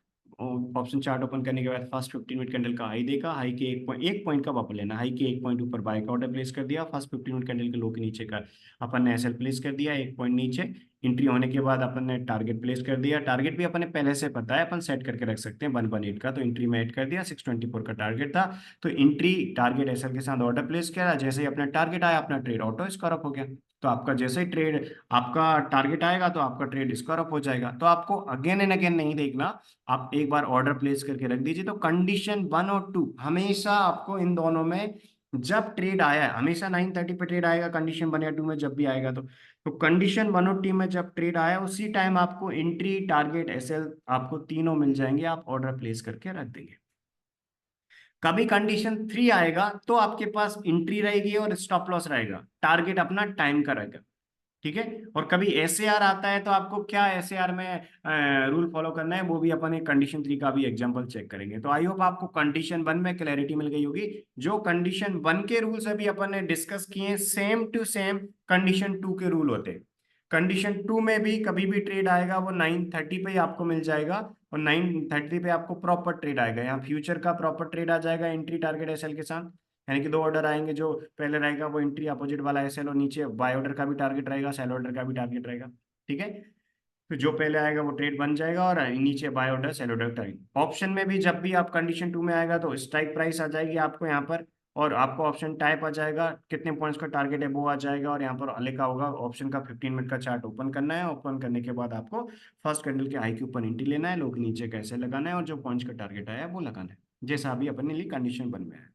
ऑप्शन चार्ट ओपन करने के बाद फर्स्ट 15 मिनट कैंडल का हाई देखा, हाई के एक पॉइंट का वापस लेना, हाई के 1 पॉइंट ऊपर बाय का ऑर्डर प्लेस कर दिया। फर्स्ट 15 मिनट कैंडल के लो के नीचे का अपन ने एसएल प्लेस कर दिया 1 पॉइंट नीचे। एंट्री होने के बाद अपन ने टारगेट प्लेस कर दिया। टारगेट भी अपन ने पहले से पता है, अपन सेट करके रख सकते हैं 118 का, तो एंट्री में ऐड कर दिया। 624 का टारगेट था, तो एंट्री टारगेट एसएल के साथ ऑर्डर प्लेस किया। जैसे ही अपना टारगेट आया, अपना ट्रेड ऑटो स्क्वायर अप हो गया। तो आपका जैसे ही ट्रेड आपका टारगेट आएगा, तो आपका ट्रेड स्क्वायर अप हो जाएगा। तो आपको अगेन एंड अगेन नहीं देखना, आप एक बार ऑर्डर प्लेस करके रख दीजिए। तो कंडीशन 1 और 2 हमेशा आपको इन दोनों में, जब ट्रेड आया है हमेशा 9:30 पे ट्रेड आएगा, कंडीशन 1 या 2 में जब भी आएगा, तो कंडीशन 1 और 2 में जब ट्रेड आया उसी टाइम आपको एंट्री टारगेट एसएल आपको तीनों मिल जाएंगे, आप ऑर्डर प्लेस करके रख देंगे। कभी कंडीशन 3 आएगा तो आपके पास एंट्री रहेगी और स्टॉप लॉस रहेगा, टारगेट अपना टाइम का रहेगा। ठीक है, और कभी एसएआर आता है तो आपको क्या एसएआर में रूल फॉलो करना है, वो भी अपन एक कंडीशन 3 का भी एग्जांपल चेक करेंगे। तो आई होप आपको कंडीशन 1 में क्लैरिटी मिल गई होगी। जो कंडीशन 1 के रूल्स अभी अपन ने डिस्कस किए, सेम टू सेम कंडीशन 2 के रूल होते हैं। कंडीशन 2 में भी कभी भी ट्रेड आएगा वो 9:30 पे ही आपको मिल जाएगा, और 9:30 पे आपको प्रॉपर ट्रेड आएगा। यहाँ फ्यूचर का प्रॉपर ट्रेड आ जाएगा एंट्री टारगेट एसएल के साथ, यानी कि 2 ऑर्डर आएंगे। जो पहले रहेगा वो एंट्री अपोजिट वाला एसएल, और नीचे बाय ऑर्डर का भी टारगेट रहेगा, सेल ऑर्डर का भी टारगेट रहेगा। ठीक है, तो जो पहले आएगा वो ट्रेड बन जाएगा, और नीचे buy order sell order target. Option में भी जब भी आप कंडीशन 2 में आएगा तो स्ट्राइक प्राइस आ जाएगी आपको यहाँ पर, और आपको ऑप्शन टाइप आ जाएगा, कितने पॉइंट्स का टारगेट है वो आ जाएगा, और यहाँ पर लिखा होगा ऑप्शन का 15 मिनट का चार्ट ओपन करना है। ओपन करने के बाद आपको फर्स्ट कैंडल के हाई के ऊपर एंट्री लेना है, लो के नीचे कैसे लगाना है, और जो पॉइंट्स का टारगेट आया है वो लगाना है, जैसा अभी अपन ने ली कंडीशन 1 में आया था।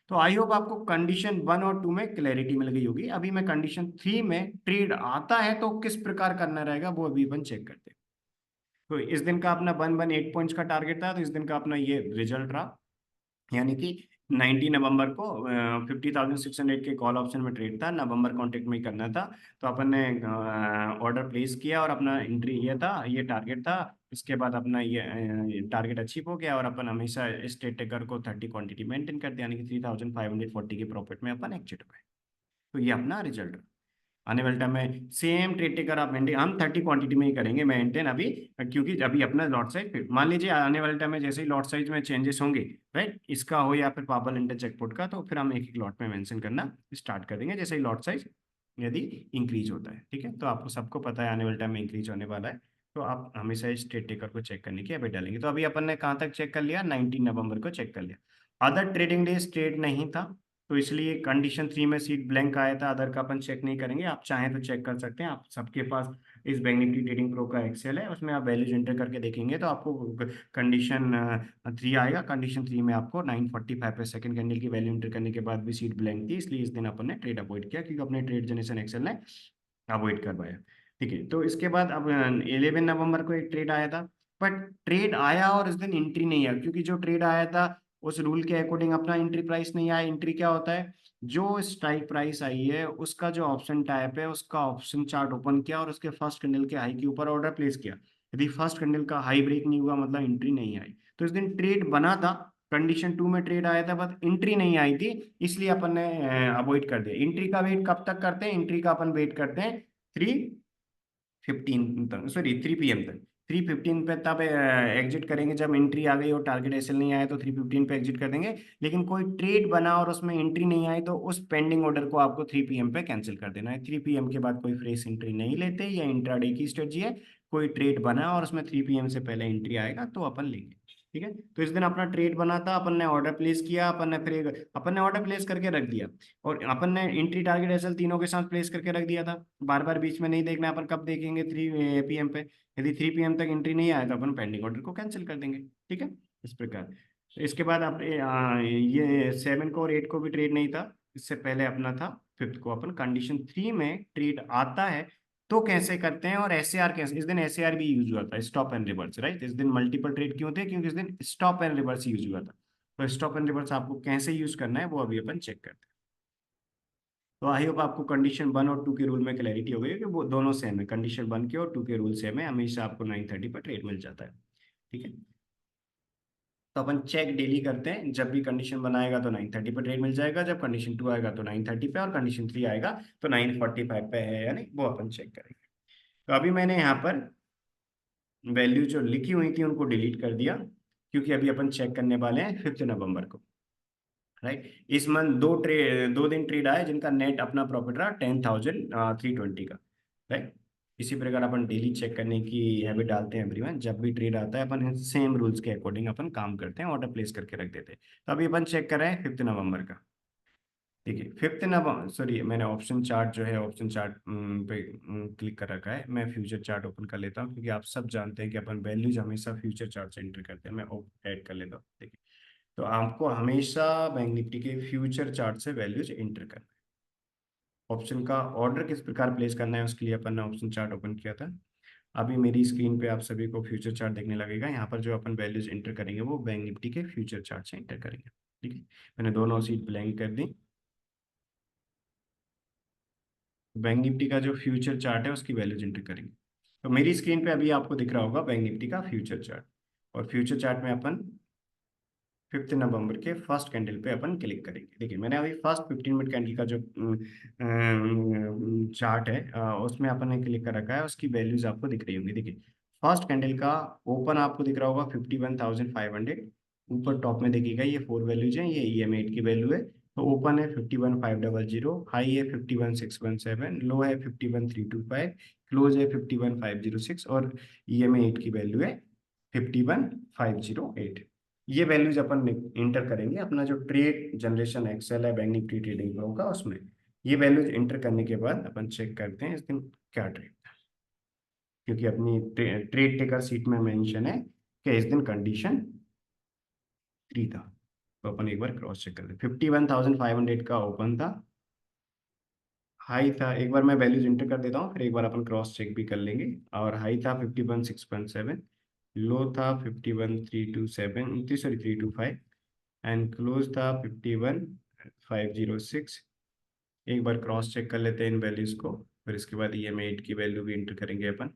तो आई होप आपको कंडीशन 1 और 2 में क्लैरिटी मिल गई होगी। अभी मैं कंडीशन 3 में ट्रेड आता है तो किस प्रकार करना रहेगा वो अभी अपन चेक करते हैं। तो इस दिन का अपना 118 पॉइंट्स का टारगेट था, तो इस दिन का अपना ये रिजल्ट रहा, यानी कि 19 नवंबर को 50,600 के कॉल ऑप्शन में ट्रेड था, नवंबर कॉन्ट्रैक्ट में ही करना था। तो अपन ने ऑर्डर प्लेस किया, और अपना एंट्री ये था, ये टारगेट था। इसके बाद अपना ये टारगेट अचीव हो गया, और अपन हमेशा इस ट्रेड टेकर को 30 क्वांटिटी मेंटेन करते हैं, यानी कि 3,540 के प्रॉफिट में अपन एग्जिट हुए। तो ये अपना रिजल्ट रहा। आने वाले टाइम में सेम ट्रेड टेकर आप मेंटेन, हम 30 क्वांटिटी में ही करेंगे मेंटेन अभी, क्योंकि अभी अपना लॉट साइज, मान लीजिए आने वाले टाइम में जैसे ही लॉट साइज में चेंजेस होंगे, राइट, इसका हो या फिर पावर लिंटर जैकपॉट का, तो फिर हम एक एक लॉट में मेंशन करना स्टार्ट कर देंगे जैसे ही लॉट साइज यदि इंक्रीज होता है। ठीक है, तो आपको सबको पता है आने वाले टाइम में इंक्रीज होने वाला है, तो आप हमेशा इस ट्रेड टेकर को चेक करने की अभी डालेंगे। तो अभी अपन ने कहाँ तक चेक कर लिया, 19 नवंबर को चेक कर लिया। अदर ट्रेडिंग डेज ट्रेड नहीं था, तो इसलिए कंडीशन 3 में सीट ब्लैंक आया था, अदर का अपन चेक नहीं करेंगे। आप चाहें तो चेक कर सकते हैं, आप सबके पास इस बैंक निफ्टी ट्रेडिंग प्रो का एक्सेल है, उसमें आप वैल्यूज एंटर करके देखेंगे तो आपको कंडीशन 3 आएगा। कंडीशन 3 में आपको 9:45 पे सेकंड कैंडल की वैल्यू एंटर करने के बाद भी सीट ब्लैंक थी, इसलिए इस दिन अपन ने ट्रेड अवॉइड किया, क्योंकि अपने ट्रेड जनरेशन एक्सेल ने अवॉइड करवाया। ठीक है, तो इसके बाद अब 11 नवंबर को एक ट्रेड आया था, बट ट्रेड आया और इस दिन एंट्री नहीं आया, क्योंकि जो ट्रेड आया था उस रूल के अकॉर्डिंग अपना एंट्री प्राइस नहीं आया। एंट्री क्या होता है, जो स्ट्राइक प्राइस आई है उसका जो ऑप्शन टाइप है उसका ऑप्शन चार्ट ओपन किया और उसके फर्स्ट कैंडल के हाई के ऊपर ऑर्डर प्लेस किया। यदि फर्स्ट कैंडल का हाई ब्रेक नहीं हुआ मतलब एंट्री नहीं आई। तो इस दिन ट्रेड बना था, कंडीशन 2 में ट्रेड आया था, बट एंट्री नहीं आई थी, इसलिए अपन ने अवॉइड कर दिया। एंट्री का वेट कब तक करते हैं, एंट्री का अपन वेट करते हैं 3:15 तक, सॉरी 3 PM तक। 3:15 पे तब एग्जिट करेंगे जब एंट्री आ गई और टारगेट एसएल नहीं आया तो 3:15 पे एग्जिट कर देंगे। लेकिन कोई ट्रेड बना और उसमें एंट्री नहीं आई तो उस पेंडिंग ऑर्डर को आपको 3 PM पे कैंसिल कर देना है। 3 PM के बाद कोई फ्रेश एंट्री नहीं लेते, ये इंट्राडे की स्ट्रेटजी है। कोई ट्रेड बना और उसमें 3 PM से पहले एंट्री आएगा तो अपन लेंगे। ठीक है, तो इस दिन अपना ट्रेड बना था, अपन ने ऑर्डर प्लेस किया, अपन ने ऑर्डर प्लेस करके रख दिया, और अपन ने एंट्री टारगेट एसएल तीनों के साथ प्लेस करके रख दिया था। बार बार बीच में नहीं देखना, अपन कब देखेंगे 3 PM पे। यदि 3 PM तक एंट्री नहीं आया तो अपन पेंडिंग ऑर्डर को कैंसिल कर देंगे। ठीक है, इस प्रकार। तो इसके बाद आप ये 7 को और 8 को भी ट्रेड नहीं था, इससे पहले अपना था 5th को। अपन कंडीशन 3 में ट्रेड आता है तो कैसे करते हैं, और एसएआर कैसे, इस दिन एसएआर भी यूज हुआ था, स्टॉप एंड रिवर्स, राइट। इस दिन मल्टीपल ट्रेड क्यों थे, क्योंकि इस दिन स्टॉप एंड रिवर्स यूज हुआ था। तो स्टॉप एंड रिवर्स आपको कैसे यूज करना है वो अभी अपन चेक करते हैं। तो आई होप आपको कंडीशन 1 और 2 के रूल में क्लैरिटी हो गई कि वो दोनों सेम है, कंडीशन 1 के और 2 के रूल सेम है, हमेशा आपको 9:30 पर ट्रेड मिल जाता है। ठीक है, तो अपन चेक डेली करते हैं, जब भी कंडीशन 1 आएगा तो 9:30 पर ट्रेड मिल जाएगा, जब कंडीशन 2 आएगा तो 9:30 पे, और कंडीशन 3 आएगा तो 9:45 पे है या नहीं, वो अपन चेक करेंगे। तो अभी मैंने यहाँ पर वैल्यू जो लिखी हुई थी उनको डिलीट कर दिया, क्योंकि अभी अपन चेक करने वाले हैं 5 नवंबर को, राइट। इस मंथ 2 दिन ट्रेड आए जिनका नेट अपना प्रॉफिट रहा 10,320 का, राइट। इसी प्रकार अपन डेली चेक करने की हैबिट डालते हैं एवरीवन, जब भी ट्रेड आता है अपन सेम रूल्स के अकॉर्डिंग अपन काम करते हैं, ऑर्डर प्लेस करके रख देते हैं। तो अभी अपन चेक कर रहे हैं 5 नवंबर का। ठीक है, 5 नवंबर, सॉरी मैंने ऑप्शन चार्ट जो है ऑप्शन चार्ट पे क्लिक कर रखा है। मैं फ्यूचर चार्ट ओपन कर लेता हूँ, क्योंकि आप सब जानते हैं कि अपन वैल्यूज हमेशा फ्यूचर चार्ट से एंटर करते हैं। मैं ऐड कर लेता हूँ, देखिए। तो आपको हमेशा बैंक निफ्टी के फ्यूचर चार्ट से वैल्यूज एंटर करना है। ऑप्शन का ऑर्डर किस प्रकार प्लेस करना है उसके लिए अपन ने ऑप्शन चार्ट ओपन किया था। अभी मेरी स्क्रीन पे आप सभी को फ्यूचर चार्ट देखने लगेगा। यहाँ पर जो अपन वैल्यूज एंटर करेंगे वो बैंक निफ्टी के फ्यूचर चार्ट से एंटर करेंगे। ठीक है, मैंने दोनों सीट ब्लैंक कर दी। बैंक निफ्टी का जो फ्यूचर चार्ट है उसकी वैल्यूज एंटर करेंगे। तो मेरी स्क्रीन पे अभी आपको दिख रहा होगा बैंक निफ्टी का फ्यूचर चार्ट, और फ्यूचर चार्ट में अपन 5 नवंबर के फर्स्ट कैंडल पे अपन क्लिक करेंगे। देखिए मैंने अभी फर्स्ट 15 मिनट कैंडल का जो चार्ट है उसमें अपन ने क्लिक कर रखा है, उसकी वैल्यूज आपको दिख रही होंगी। देखिए फर्स्ट कैंडल का ओपन आपको दिख रहा होगा 51,500, ऊपर टॉप में देखिएगा ये 4 वैल्यूज हैं, ये EM8 की वैल्यू है। तो ओपन है 51,500, हाई है 51,617, लो है 51,325, क्लोज है 51,506, और EM8 की वैल्यू है 51,508। ये वैल्यूज अपन इंटर करेंगे अपना जो ट्रेड जनरेशन एक्सेल है बैंक निफ्टी ट्रेडिंग प्रो का, उसमें ये वैल्यूज इंटर करने के बाद अपन चेक करते हैं इस दिन क्या ट्रेड, क्योंकि अपनी ट्रेड टेकर सीट में मेंशन है कि इस दिन कंडीशन 3 था। तो अपन एक बार क्रॉस चेक करते हैं। 51,500 का ओपन था, हाई था, एक बार मैं वैल्यूज इंटर कर देता हूँ फिर एक बार अपन क्रॉस चेक भी कर लेंगे। और हाई था 51,617, लो था 51,327, सॉरी 325, एंड क्लोज था 51,506। एक बार क्रॉस चेक कर लेते हैं इन वैल्यूज को, फिर इसके बाद EM8 की वैल्यू भी इंटर करेंगे अपन।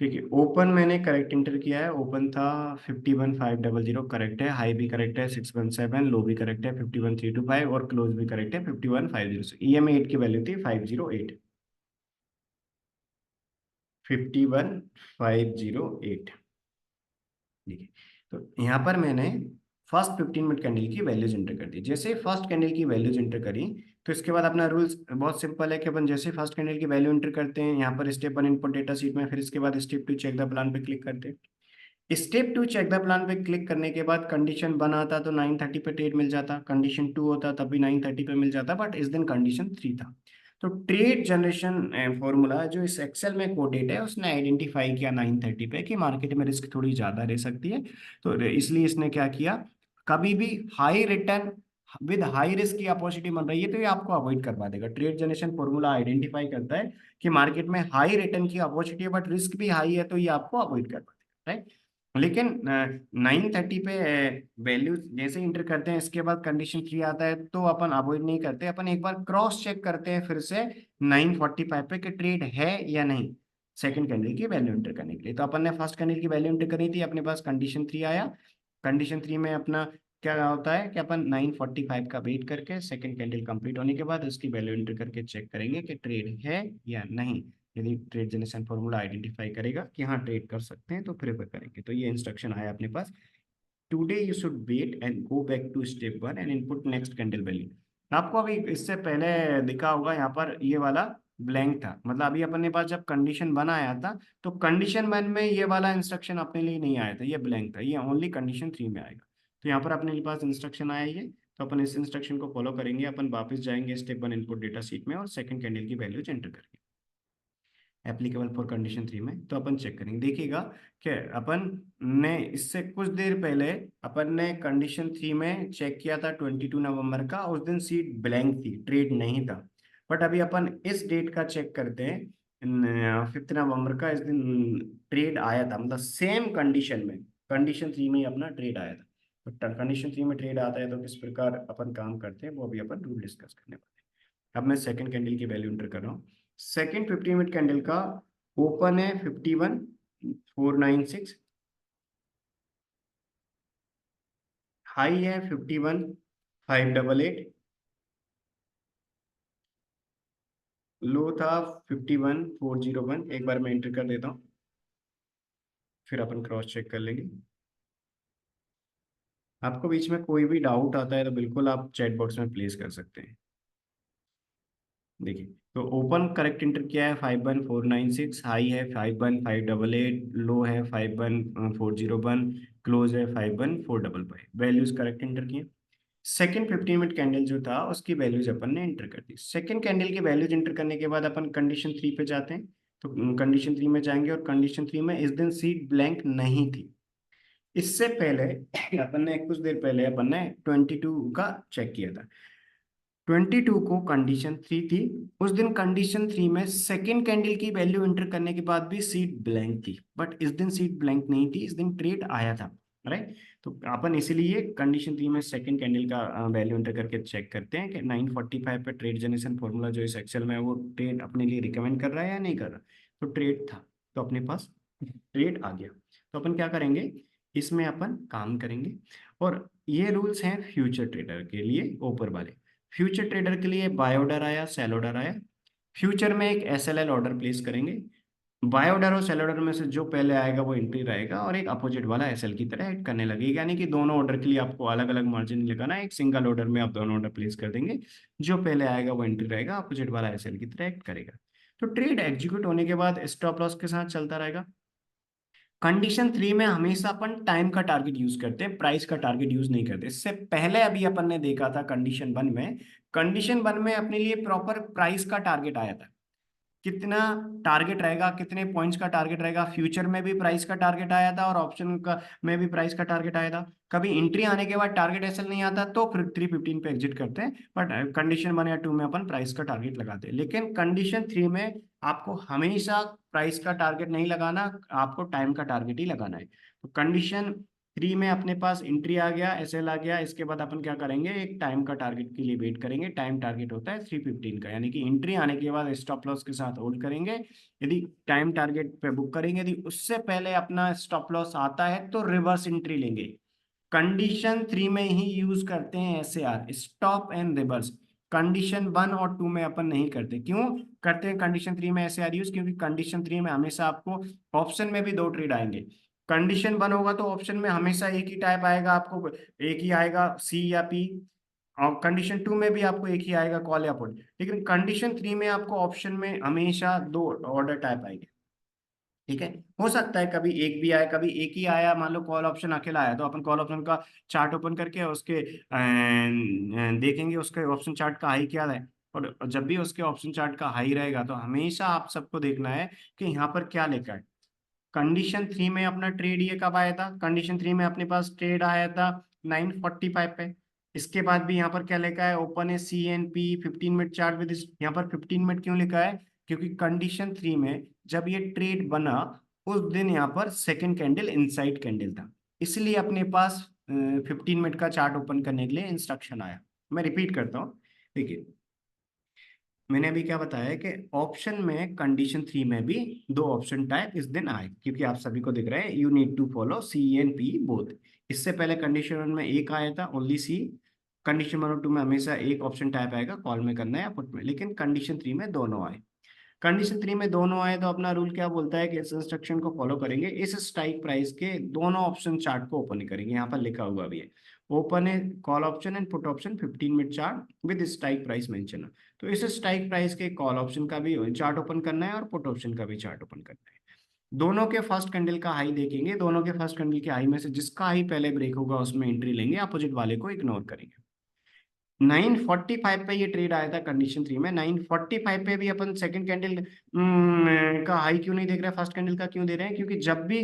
ठीक है, ओपन मैंने करेक्ट इंटर किया है, ओपन था 51,500, करेक्ट है। हाई भी करेक्ट है 617, लो भी करेक्ट है 51,325, और क्लोज भी करेक्ट है 51,506। EM8 की वैल्यू थी 508, 51,508। ठीक है, तो यहाँ पर मैंने फर्स्ट 15 मिनट कैंडल की वैल्यूज एंटर कर दी। जैसे फर्स्ट कैंडल की वैल्यूज एंटर करी तो इसके बाद अपना रूल्स बहुत सिंपल है कि अपन जैसे फर्स्ट कैंडल की वैल्यू एंटर करते हैं यहाँ पर स्टेप 1 इनपुट डेटा शीट में, फिर इसके बाद स्टेप 2 चेक द प्लान पे क्लिक करते हैं। स्टेप 2 चेक द प्लान पे क्लिक करने के बाद कंडीशन 1 आता तो 9:30 पे ट्रेड मिल जाता, कंडीशन 2 होता तब भी 9:30 पे मिल जाता, बट इस दिन कंडीशन 3 था। तो ट्रेड जनरेशन फॉर्मूला जो इस एक्सेल में कोडेड है उसने आइडेंटिफाई किया 9:30 पे कि मार्केट में रिस्क थोड़ी ज्यादा रह सकती है। तो इसलिए इसने क्या किया, कभी भी विद हाई रिस्क की अपॉर्चुनिटी बन रही है तो ये आपको अवॉइड करवा देगा। ट्रेड जनरेशन फॉर्मूला आइडेंटिफाई करता है कि मार्केट में हाई रिटर्न की अपॉर्चुनिटी है बट रिस्क भी हाई है, तो ये आपको अवॉइड करवा देगा, राइट। लेकिन 9:30 पे वैल्यू जैसे इंटर करते हैं, इसके बाद कंडीशन 3 आता है तो अपन अवॉइड नहीं करते, अपन एक बार क्रॉस चेक करते हैं फिर से 9:45 पे कि ट्रेड है या नहीं, सेकंड कैंडल की वैल्यू इंटर करने के लिए। तो अपन ने फर्स्ट कैंडल की वैल्यू इंटर करी थी, अपने पास कंडीशन 3 आया। कंडीशन 3 में अपना क्या होता है कि अपन 9:45 का वेट करके सेकंड कैंडल कंप्लीट होने के बाद उसकी वैल्यू एंटर करके चेक करेंगे कि ट्रेड है या नहीं। यदि ट्रेड जनरेशन फॉर्मूला आइडेंटिफाई करेगा कि हाँ ट्रेड कर सकते हैं तो प्रेफर करेंगे। तो ये इंस्ट्रक्शन आया अपने पास, today you should wait and go back to step 1 and input next candle value. आपको अभी इससे पहले दिखा होगा यहाँ पर ये वाला ब्लैंक था, मतलब अभी अपने पास जब कंडीशन 1 आया था तो कंडीशन 1 में ये वाला इंस्ट्रक्शन अपने लिए नहीं आया था, ये ब्लैंक था, ये ओनली कंडीशन 3 में आएगा। तो यहाँ पर अपने पास इंस्ट्रक्शन आया ये, तो अपन इस इंस्ट्रक्शन को फॉलो करेंगे, अपन वापस जाएंगे स्टेप 1 इनपुट डेटा शीट में और सेकंड कैंडल की वैल्यूज एंटर करेंगे एप्लीकेबल फॉर कंडीशन 3 में। तो अपन चेक करेंगे, देखिएगा कि अपन ने इससे कुछ देर पहले अपन ने कंडीशन 3 में चेक किया था 22 नवंबर का, उस दिन सीट ब्लैंक थी, ट्रेड नहीं था। बट अभी अपन इस डेट का चेक करते हैं 5 नवंबर का, इस दिन ट्रेड आया था, मतलब सेम कंडीशन में कंडीशन 3 में ही अपना ट्रेड आया था। तो कंडीशन 3 में ट्रेड आता है तो किस प्रकार अपन काम करते हैं वो अभी अपन रूल डिस्कस करने वाले हैं। अब मैं सेकंड कैंडल की वैल्यू एंटर कर रहा हूँ। सेकंड 50 मिनट कैंडल का ओपन है 51,496, हाई है 51,588, लो था 51,401। एक बार मैं एंटर कर देता हूँ, फिर अपन क्रॉस चेक कर लेंगे। आपको बीच में कोई भी डाउट आता है तो बिल्कुल आप चैट बॉक्स में प्लेस कर सकते हैं। देखिए, तो ओपन करेक्ट इंटर किया है 51,496, हाई है 51,588, लो है 51,401, क्लोज है 51,455, वैल्यूज करेक्ट इंटर किए। सेकंड 15 मिनट कैंडल जो था उसकी वैल्यूज अपन ने एंटर कर दी। सेकंड कैंडल की वैल्यूज एंटर करने के बाद अपन कंडीशन 3 पे जाते हैं। तो कंडीशन 3 में जाएंगे और कंडीशन 3 में इस दिन सीट ब्लैंक नहीं थी। इससे पहले अपन ने कुछ देर पहले अपन ने 22 का चेक किया था, 22 को कंडीशन 3 थी। उस दिन कंडीशन 3 में सेकेंड कैंडल की वैल्यू एंटर करने के बाद भी सीट ब्लैंक थी, बट इस दिन सीट ब्लैंक नहीं थी, इस दिन ट्रेड आया था, राइट। तो अपन इसीलिए कंडीशन 3 में सेकेंड कैंडल का वैल्यू एंटर करके चेक करते हैं कि 9:45 पे ट्रेड जनरेशन फॉर्मूला जो इस एक्सेल में है वो ट्रेड अपने लिए रिकमेंड कर रहा है या नहीं कर रहा। तो ट्रेड था, तो अपने पास ट्रेड आ गया। तो अपन क्या करेंगे, इसमें अपन काम करेंगे। और ये रूल्स हैं फ्यूचर ट्रेडर के लिए ऊपर वाले। फ्यूचर ट्रेडर के लिए बाय ऑर्डर आया, सेल ऑर्डर आया। फ्यूचर में एक एसएलएल ऑर्डर प्लेस करेंगे। बाय ऑर्डर और सेल ऑर्डर में से जो पहले आएगा वो एंट्री रहेगा और एक अपोजिट वाला एसएल की तरह एक्ट करने लगेगा, यानी कि दोनों ऑर्डर के लिए आपको अलग अलग मार्जिन लगाना है, एक सिंगल ऑर्डर में आप दोनों ऑर्डर प्लेस कर देंगे। जो पहले आएगा वो एंट्री रहेगा, अपोजिट वाला एसएल की तरह एक्ट करेगा। तो ट्रेड एग्जीक्यूट होने के बाद स्टॉप लॉस के साथ चलता रहेगा। कंडीशन 3 में हमेशा अपन टाइम का टारगेट यूज करते हैं, प्राइस का टारगेट यूज नहीं करते। इससे पहले अभी अपन ने देखा था कंडीशन 1 में, कंडीशन 1 में अपने लिए प्रॉपर प्राइस का टारगेट आया था। कितना टारगेट रहेगा, कितने पॉइंट्स का टारगेट रहेगा, फ्यूचर में भी प्राइस का टारगेट आया था और ऑप्शन का में भी प्राइस का टारगेट आया था। कभी एंट्री आने के बाद टारगेट ऐसा नहीं आता तो फिर 315 पे एग्जिट करते हैं, बट कंडीशन 1 या 2 में अपन प्राइस का टारगेट लगाते हैं। लेकिन कंडीशन 3 में आपको हमेशा प्राइस का टारगेट नहीं लगाना, आपको टाइम का टारगेट ही लगाना है। तो कंडीशन 3 में अपने पास एंट्री आ गया, एसएल आ गया, इसके बाद अपन क्या करेंगे, एक टाइम का टारगेट के लिए वेट करेंगे। टाइम टारगेट होता है 315 का, यानी कि एंट्री आने के बाद स्टॉप लॉस के साथ होल्ड करेंगे। यदि टाइम टारगेट पे बुक करेंगे, यदि उससे पहले अपना स्टॉप लॉस आता है तो रिवर्स एंट्री लेंगे। कंडीशन 3 में ही यूज करते हैं SAR, stop and reverse. Condition 1 और 2 में अपन नहीं करते। क्यों करते हैं कंडीशन 3 में एसएआर यूज, क्योंकि कंडीशन 3 में हमेशा आपको ऑप्शन में भी दो ट्रेड आएंगे। कंडीशन 1 होगा तो ऑप्शन में हमेशा एक ही टाइप आएगा, आपको एक ही आएगा सी या पी। और कंडीशन 2 में भी आपको एक ही आएगा कॉल या पुट। लेकिन कंडीशन 3 में आपको ऑप्शन में हमेशा दो ऑर्डर टाइप आएंगे, ठीक है। हो सकता है कभी एक भी आए, कभी एक ही आया, मान लो कॉल ऑप्शन अकेला आया तो अपन कॉल ऑप्शन का चार्ट ओपन करके उसके देखेंगे उसके ऑप्शन चार्ट का हाई क्या है। और जब भी उसके ऑप्शन चार्ट का हाई रहेगा तो हमेशा आप सबको देखना है कि यहाँ पर क्या लेकर है। कंडीशन 3 में अपना ट्रेड ये कब आया था, कंडीशन 3 में अपने पास ट्रेड आया था 9:45 पे। इसके बाद भी यहाँ पर क्या लिखा है, ओपन है CNP 15 मिनट चार्ट विद, यहाँ पर 15 मिनट क्यों लिखा है, क्योंकि कंडीशन 3 में जब ये ट्रेड बना उस दिन यहाँ पर सेकंड कैंडल इनसाइड कैंडल था, इसलिए अपने पास 15 मिनट का चार्ट ओपन करने के लिए इंस्ट्रक्शन आया। मैं रिपीट करता हूँ, देखिए मैंने अभी क्या बताया कि ऑप्शन में कंडीशन 3 में भी दो ऑप्शन टाइप इस दिन आए, क्योंकि आप सभी को दिख रहा है you need to follow CNP both. इससे पहले कंडीशन 1 में एक आया था ओनली C, कंडीशन 1 और 2 में हमेशा एक ऑप्शन टाइप आएगा, कॉल में करना है या पुट में, लेकिन कंडीशन 3 में दोनों आए। कंडीशन 3 में दोनों आए तो अपना रूल क्या बोलता है कि इस इंस्ट्रक्शन को फॉलो करेंगे, इस स्ट्राइक प्राइस के दोनों ऑप्शन चार्ट को ओपन करेंगे, यहाँ पर लिखा हुआ भी है ओपन है call option and put option 15 minute chart with strike price mention. तो इस स्ट्राइक प्राइस के कॉल ऑप्शन का भी चार्ट ओपन करना है और पुट ऑप्शन का भी चार्ट ओपन करना है। दोनों के फर्स्ट कैंडल का हाई देखेंगे, दोनों के फर्स्ट कैंडल के हाई में से जिसका हाई पहले ब्रेक होगा उसमें एंट्री लेंगे, अपोजिट वाले को इग्नोर करेंगे। 9:45 पे ये ट्रेड आया था कंडीशन 3 में, 9:45 पे भी अपन सेकंड कैंडल का हाई क्यों नहीं देख रहे हैं, फर्स्ट कैंडल का क्यों दे रहे हैं, क्योंकि जब भी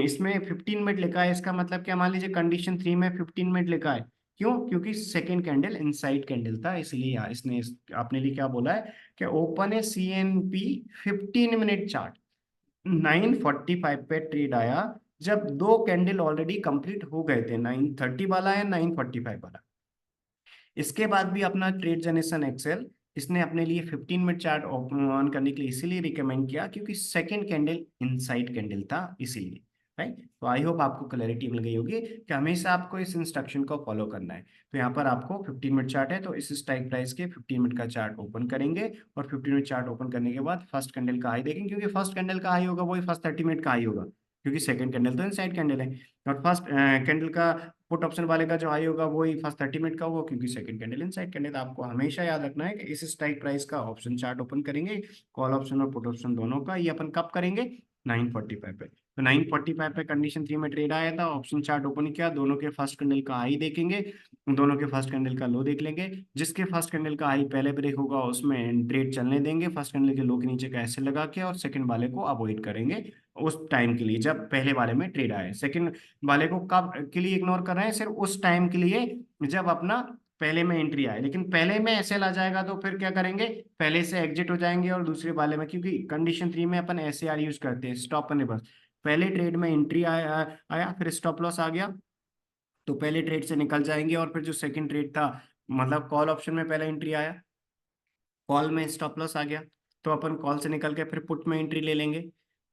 इसमें 15 मिनट लिखा है इसका मतलब क्या, मान लीजिए कंडीशन 3 में 15 मिनट लिखा है, क्यों, क्योंकि सेकंड कैंडल इनसाइड कैंडल था, इसलिए इसने अपने लिए क्या बोला है कि ओपन है CNP 15 मिनट चार्ट। 9:45 पे ट्रेड आया जब दो कैंडल ऑलरेडी कंप्लीट हो गए थे, 9:30 वाला है 9:45 वाला। इसके बाद भी अपना ट्रेड जनरेशन एक्सेल इसने अपने लिए 15 मिनट चार्ट ऑन करने के लिए इसीलिए रिकमेंड किया क्योंकि सेकंड कैंडल इनसाइड कैंडल था, इसीलिए। राइट, तो आई होप आपको क्लैरिटी मिल गई होगी कि हमेशा आपको इस इंस्ट्रक्शन को फॉलो करना है। तो यहाँ पर आपको 15 मिनट चार्ट है तो इस स्ट्राइक प्राइस के 15 मिनट का चार्ट ओपन करेंगे, और 15 मिनट चार्ट ओपन करने के बाद फर्स्ट कैंडल का हाई देखेंगे, क्योंकि फर्स्ट कैंडल का हाई होगा वही फर्स्ट 30 मिनट का हाई होगा, क्योंकि सेकंड कैंडल तो इनसाइड कैंडल है। और फर्स्ट कैंडल का पुट ऑप्शन वाले का जो हाई होगा वही फर्स्ट 30 मिनट का होगा, क्योंकि सेकंड कैंडल इनसाइड कैंडल। आपको हमेशा याद रखना है कि इस स्ट्राइक प्राइस का ऑप्शन चार्ट ओपन करेंगे, कॉल ऑप्शन और पुट ऑप्शन दोनों का, ये अपन कब करेंगे, 9:45 पे। तो 9:45 पे कंडीशन 3 में ट्रेड आया था, ऑप्शन चार्ट ओपन किया, दोनों के फर्स्ट कैंडल का हाई देखेंगे, दोनों के फर्स्ट कैंडल का लो देख लेंगे, जिसके फर्स्ट कैंडल का हाई पहले ब्रेक होगा उसमें ट्रेड चलने देंगे, फर्स्ट कैंडल के लो के नीचे का ऐसे लगा के, और सेकंड वाले को अवॉइड करेंगे उस टाइम के लिए जब पहले वाले में ट्रेड आए। सेकंड वाले को कब के लिए इग्नोर कर रहे हैं, सिर्फ उस टाइम के लिए जब अपना पहले में एंट्री आए, लेकिन पहले में SL आ जाएगा तो फिर क्या करेंगे, पहले से एग्जिट हो जाएंगे और दूसरे वाले में, क्योंकि कंडीशन 3 में अपन SAR यूज करते हैं, स्टॉप एंड रिवर्स। पहले ट्रेड में एंट्री आया फिर स्टॉप लॉस आ गया तो पहले ट्रेड से निकल जाएंगे, और फिर जो सेकंड ट्रेड था, मतलब कॉल ऑप्शन में पहला एंट्री आया, कॉल में स्टॉप लॉस आ गया, तो अपन कॉल से निकल के फिर पुट में एंट्री ले लेंगे।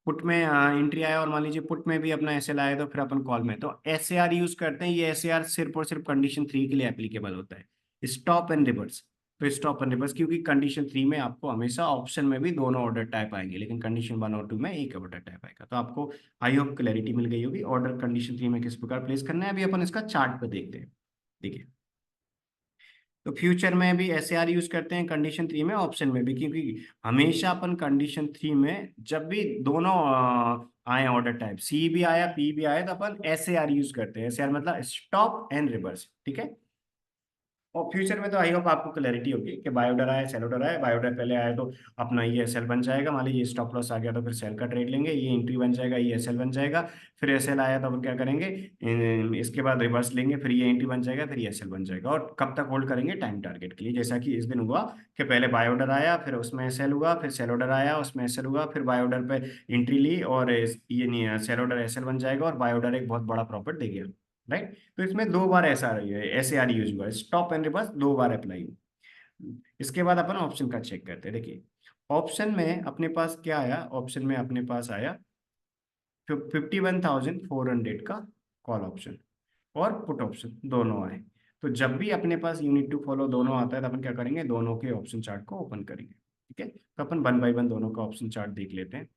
पुट में एंट्री आया और मान लीजिए पुट में भी अपना SL आया तो फिर अपन कॉल में, तो SAR यूज करते हैं। ये SAR सिर्फ और सिर्फ कंडीशन 3 के लिए एप्लीकेबल होता है, स्टॉप एंड रिवर्स। तो स्टॉप एंड रिवर्स, क्योंकि कंडीशन 3 में आपको हमेशा ऑप्शन में भी दोनों ऑर्डर टाइप आएंगे, लेकिन कंडीशन 1 और 2 में एक ऑर्डर टाइप आएगा। तो आपको आई होप क्लैरिटी मिल गई होगी ऑर्डर कंडीशन 3 में किस प्रकार प्लेस करना है। अभी अपन इसका चार्ट पे देखते हैं। देखिए, तो फ्यूचर में भी SAR यूज करते हैं कंडीशन 3 में, ऑप्शन में भी, क्योंकि हमेशा अपन कंडीशन 3 में जब भी दोनों आए ऑर्डर टाइप, C भी आया P भी आया, तो अपन SAR यूज करते हैं। SAR मतलब स्टॉप एंड रिवर्स, ठीक है। और फ्यूचर में तो आई होप आपको क्लैरिटी होगी कि बाय ऑर्डर आया सेल ऑर्डर आया, बाय ऑर्डर पहले आया तो अपना ये SL बन जाएगा, मान लीजिए स्टॉप लॉस आ गया तो फिर सेल का ट्रेड लेंगे, ये एंट्री बन जाएगा, ये SL बन जाएगा, फिर SL आया तो अपन क्या करेंगे, इसके बाद रिवर्स लेंगे, फिर ये एंट्री बन जाएगा, फिर ये SL बन जाएगा, और कब तक होल्ड करेंगे, टाइम टारगेट के लिए, जैसा कि इस दिन हुआ कि पहले बाय ऑर्डर आया फिर उसमें SL हुआ, फिर सेल ऑर्डर आया उसमें SL हुआ, फिर बाय ऑर्डर पे एंट्री ली और ये नहीं सेल ऑर्डर SL बन जाएगा, और बाय ऑर्डर एक बहुत बड़ा प्रॉफिट दे गया। राइट, तो इसमें दो बार ऐसा रही है SAR यूज हुआ है, स्टॉप एंड रिवर्स दो बार अप्लाई हुआ। इसके बाद अपन ऑप्शन का चेक करते हैं। देखिए, ऑप्शन में अपने पास क्या आया, ऑप्शन में अपने पास आया 51,400 का कॉल ऑप्शन और पुट ऑप्शन दोनों आए। तो जब भी अपने पास यूनिट टू फॉलो दोनों आता है तो अपन क्या करेंगे, दोनों के ऑप्शन चार्ट को ओपन करेंगे। ठीक है, तो अपन वन बाय वन दोनों का ऑप्शन चार्ट देख लेते हैं।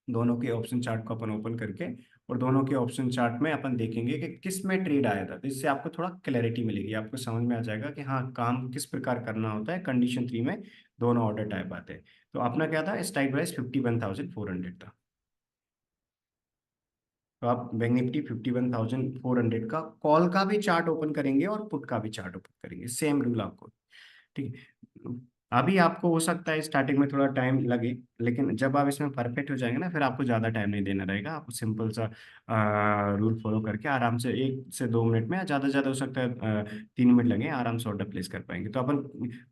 दोनों के ऑप्शन चार्ट को अपन ओपन करके और दोनों के ऑप्शन चार्ट में अपन देखेंगे कि किस में ट्रेड आया था, तो इससे आपको थोड़ा क्लैरिटी मिलेगी, आपको समझ में आ जाएगा कि हाँ काम किस प्रकार करना होता है। कंडीशन 3 में दोनों ऑर्डर टाइप आते हैं। तो अपना क्या था, स्ट्राइक प्राइस 51,400 था, तो आप बैंक निफ्टी 51,400 का कॉल का भी चार्ट ओपन करेंगे और पुट का भी चार्ट ओपन करेंगे, सेम रूल आपको। ठीक है, अभी आपको हो सकता है स्टार्टिंग में थोड़ा टाइम लगे, लेकिन जब आप इसमें परफेक्ट हो जाएंगे ना, फिर आपको ज़्यादा टाइम नहीं देना रहेगा। आप सिंपल सा रूल फॉलो करके आराम से 1 से 2 मिनट में, ज़्यादा से ज़्यादा हो सकता है 3 मिनट लगे, आराम से ऑर्डर प्लेस कर पाएंगे। तो अपन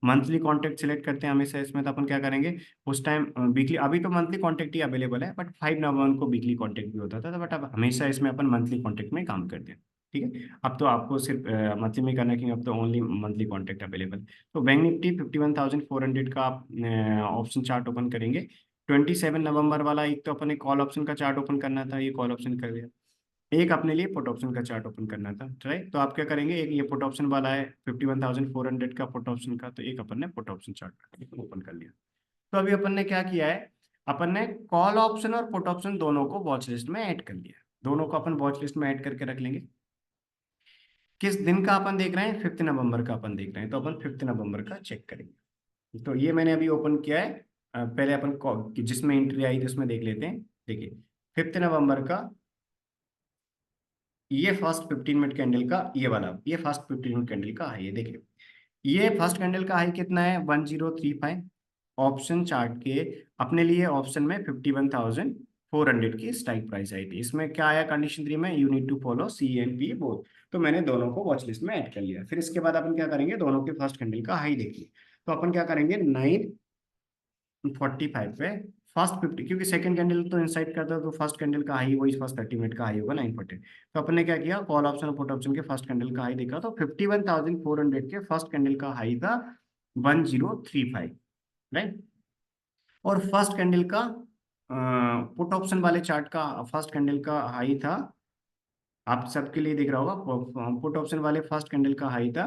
मंथली कॉन्ट्रैक्ट सिलेक्ट करते हैं हमेशा इसमें। तो अपन क्या करेंगे उस टाइम, वीकली, अभी तो मंथली कॉन्ट्रैक्ट ही अवेलेबल है, बट 5 नवंबर को वीकली कॉन्ट्रैक्ट भी होता था, बट अब हमेशा इसमें अपन मंथली कॉन्ट्रैक्ट में काम करते हैं। ठीक है, अब तो आपको सिर्फ मंथली में करना है, क्योंकि अब तो ओनली मंथली कॉन्ट्रैक्ट अवेलेबल। तो बैंक निफ्टी 51,400 का आप ऑप्शन चार्ट ओपन करेंगे। 27 नवंबर वाला एक तो अपने कॉल ऑप्शन का चार्ट ओपन करना था, ये कॉल ऑप्शन कर दिया। एक अपने लिए पुट ऑप्शन का चार्ट ओपन करना था, राइट। तो आप क्या करेंगे, एक ये पुट ऑप्शन वाला है 51,400 का पुट ऑप्शन का, तो एक अपन ने पुट ऑप्शन चार्ट ओपन कर लिया। तो अभी अपन ने क्या किया है, अपन ने कॉल ऑप्शन और पुट ऑप्शन दोनों को वॉच लिस्ट में ऐड कर लिया। दोनों को अपन वॉच लिस्ट में ऐड करके रख लेंगे। किस दिन का अपन देख रहे हैं, 5 नवंबर का अपन देख रहे हैं, तो अपन 5 नवंबर का चेक करेंगे। तो ये मैंने अभी ओपन किया है। पहले अपन जिसमें एंट्री आई थी उसमें देख लेते हैं। देखिए, 5 नवंबर का ये फर्स्ट 15 मिनट कैंडल का, ये वाला, ये फर्स्ट 15 मिनट कैंडल का हाई है। देखिए, ये फर्स्ट कैंडल का हाई कितना है, 1035। ऑप्शन चार्ट के अपने लिए ऑप्शन में 51,400 की स्ट्राइक प्राइस आई थी। इसमें क्या आया कंडीशन 3 में, you need to follow CNP both. तो मैंने दोनों को वॉच लिस्ट में ऐड कर लिया। फिर इसके बाद अपन क्या करेंगे, दोनों के फर्स्ट कैंडल का हाई देखिए। तो अपन क्या करेंगे, 9:45 पे फर्स्ट 50, क्योंकि सेकंड कैंडल तो इंसाइड करता है, तो फर्स्ट कैंडल का हाई वही फर्स्ट 30 मिनट का हाई होगा 9:40। तो अपन ने क्या किया, कॉल ऑप्शन और पुट ऑप्शन के फर्स्ट कैंडल का हाई देखा, तो 51,400 के फर्स्ट कैंडल का हाई था 1035, राइट। और फर्स्ट कैंडल का पुट ऑप्शन वाले चार्ट का फर्स्ट कैंडल का हाई था, आप सबके लिए दिख रहा होगा, पुट ऑप्शन वाले फर्स्ट कैंडल का हाई था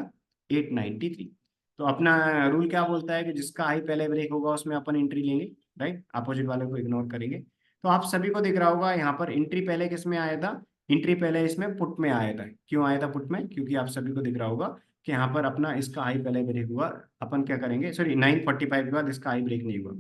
893। तो अपना रूल क्या बोलता है कि जिसका हाई पहले ब्रेक होगा उसमें अपन एंट्री लेंगे, राइट। अपोजिट वाले को इग्नोर करेंगे। तो आप सभी को दिख रहा होगा यहाँ पर एंट्री पहले किस में आया था, एंट्री पहले इसमें पुट में आया था। क्यों आया था पुट में, क्योंकि आप सभी को दिख रहा होगा कि यहाँ पर अपना इसका हाई पहले ब्रेक हुआ। अपन क्या करेंगे, सॉरी, 9:45 के बाद इसका हाई ब्रेक नहीं हुआ,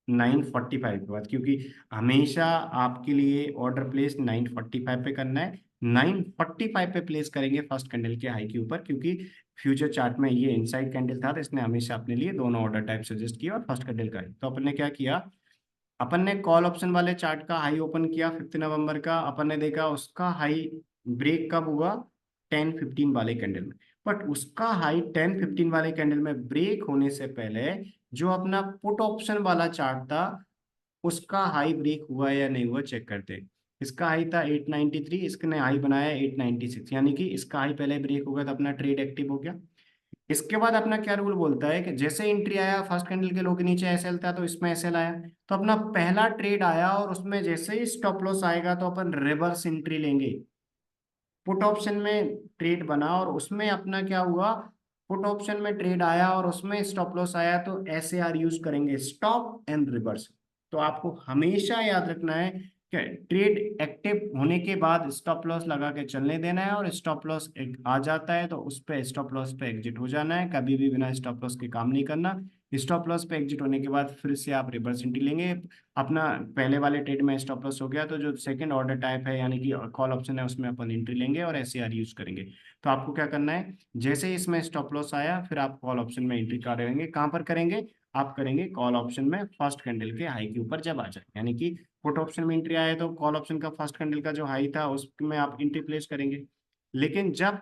9:45 के बाद, क्योंकि हमेशा आपके लिए ऑर्डर प्लेस 9:45 पे करना है। 9:45 पे प्लेस करेंगे फर्स्ट कैंडल के हाई के ऊपर, क्योंकि फ्यूचर चार्ट में ये इनसाइड कैंडल था, तो इसने हमेशा अपने लिए दोनों ऑर्डर टाइप सजेस्ट किया, और फर्स्ट कैंडल का हाई। तो अपन ने क्या किया, अपन ने कॉल ऑप्शन वाले चार्ट का हाई ओपन किया 5 नवंबर का। अपन ने देखा उसका हाई ब्रेक कब हुआ, 10:15 वाले कैंडल में। बट उसका हाई 10:15 वाले कैंडल में ब्रेक होने से पहले जो अपना पुट ऑप्शन वाला चार्ट था, उसका हाई ब्रेक हुआ या नहीं हुआ चेक करते हैं। इसका हाई था 893, इसने हाई बनाया 896, यानी कि इसका हाई पहले ब्रेक हो गया तो अपना ट्रेड एक्टिव हो गया। इसके बाद अपना क्या रूल बोलता है कि जैसे एंट्री आया फर्स्ट कैंडल के लो के नीचे एसएल था, तो इसमें एसएल आया, तो अपना पहला ट्रेड आया, और उसमें जैसे ही स्टॉप लॉस आएगा तो अपन रिवर्स एंट्री लेंगे। पुट ऑप्शन में ट्रेड बना और उसमें अपना क्या हुआ, पुट ऑप्शन में ट्रेड आया और उसमें स्टॉप लॉस आया, तो SAR यूज करेंगे, स्टॉप एंड रिवर्स। तो आपको हमेशा याद रखना है कि ट्रेड एक्टिव होने के बाद स्टॉप लॉस लगा के चलने देना है, और स्टॉप लॉस आ जाता है तो उस पे स्टॉप लॉस पे एग्जिट हो जाना है। कभी भी बिना स्टॉप लॉस के काम नहीं करना। स्टॉप लॉस पे एग्जिट होने के बाद फिर से आप रिवर्स एंट्री लेंगे। अपना पहले वाले ट्रेड में स्टॉप लॉस हो गया, तो जो सेकंड ऑर्डर टाइप है यानी कि कॉल ऑप्शन है, उसमें अपन एंट्री लेंगे और SAR यूज करेंगे। तो आपको क्या करना है, जैसे ही इसमें स्टॉप लॉस आया फिर आप कॉल ऑप्शन में एंट्री करेंगे। कहाँ पर करेंगे, आप करेंगे कॉल ऑप्शन में फर्स्ट कैंडल के हाई के ऊपर जब आ जाए, यानी कि पुट ऑप्शन में एंट्री आया तो कॉल ऑप्शन का फर्स्ट कैंडल का जो हाई था उसमें आप एंट्री प्लेस करेंगे। लेकिन जब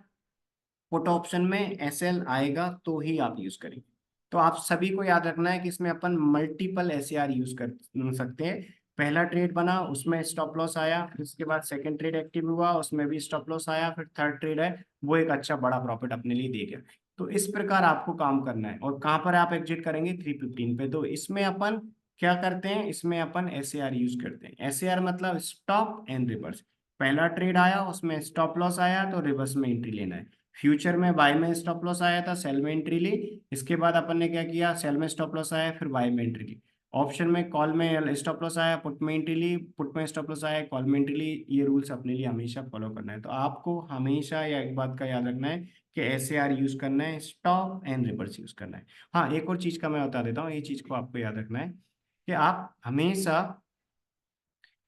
पुट ऑप्शन में SL आएगा तो ही आप यूज करेंगे। तो आप सभी को याद रखना है कि इसमें अपन मल्टीपल SAR यूज कर सकते हैं। पहला ट्रेड बना उसमें स्टॉप लॉस आया, फिर उसके बाद सेकंड ट्रेड एक्टिव हुआ उसमें भी स्टॉप लॉस आया, फिर थर्ड ट्रेड है वो एक अच्छा बड़ा प्रॉफिट अपने लिए दे गया। तो इस प्रकार आपको काम करना है। और कहाँ पर आप एग्जिट करेंगे, 3:15 पे। तो इसमें अपन क्या करते हैं, इसमें अपन SAR यूज करते हैं। SAR मतलब स्टॉप एंड रिवर्स। पहला ट्रेड आया उसमें स्टॉप लॉस आया तो रिवर्स में एंट्री लेना है। फ्यूचर में बाय में स्टॉप लॉस आया था, सेल में एंट्री ली। इसके बाद अपन ने क्या किया, सेल में स्टॉप लॉस आया फिर बाय में एंट्री ली। ऑप्शन में कॉल में स्टॉप लॉस आया पुट में एंट्री ली, पुट में स्टॉप लॉस आया कॉल में एंट्री ली। ये रूल्स अपने लिए हमेशा फॉलो करना है। तो आपको हमेशा या एक बात का याद रखना है कि SAR यूज करना है, स्टॉप एंड रिवर्स यूज करना है। हाँ, एक और चीज का मैं बता देता हूँ, ये चीज को आपको याद रखना है कि आप हमेशा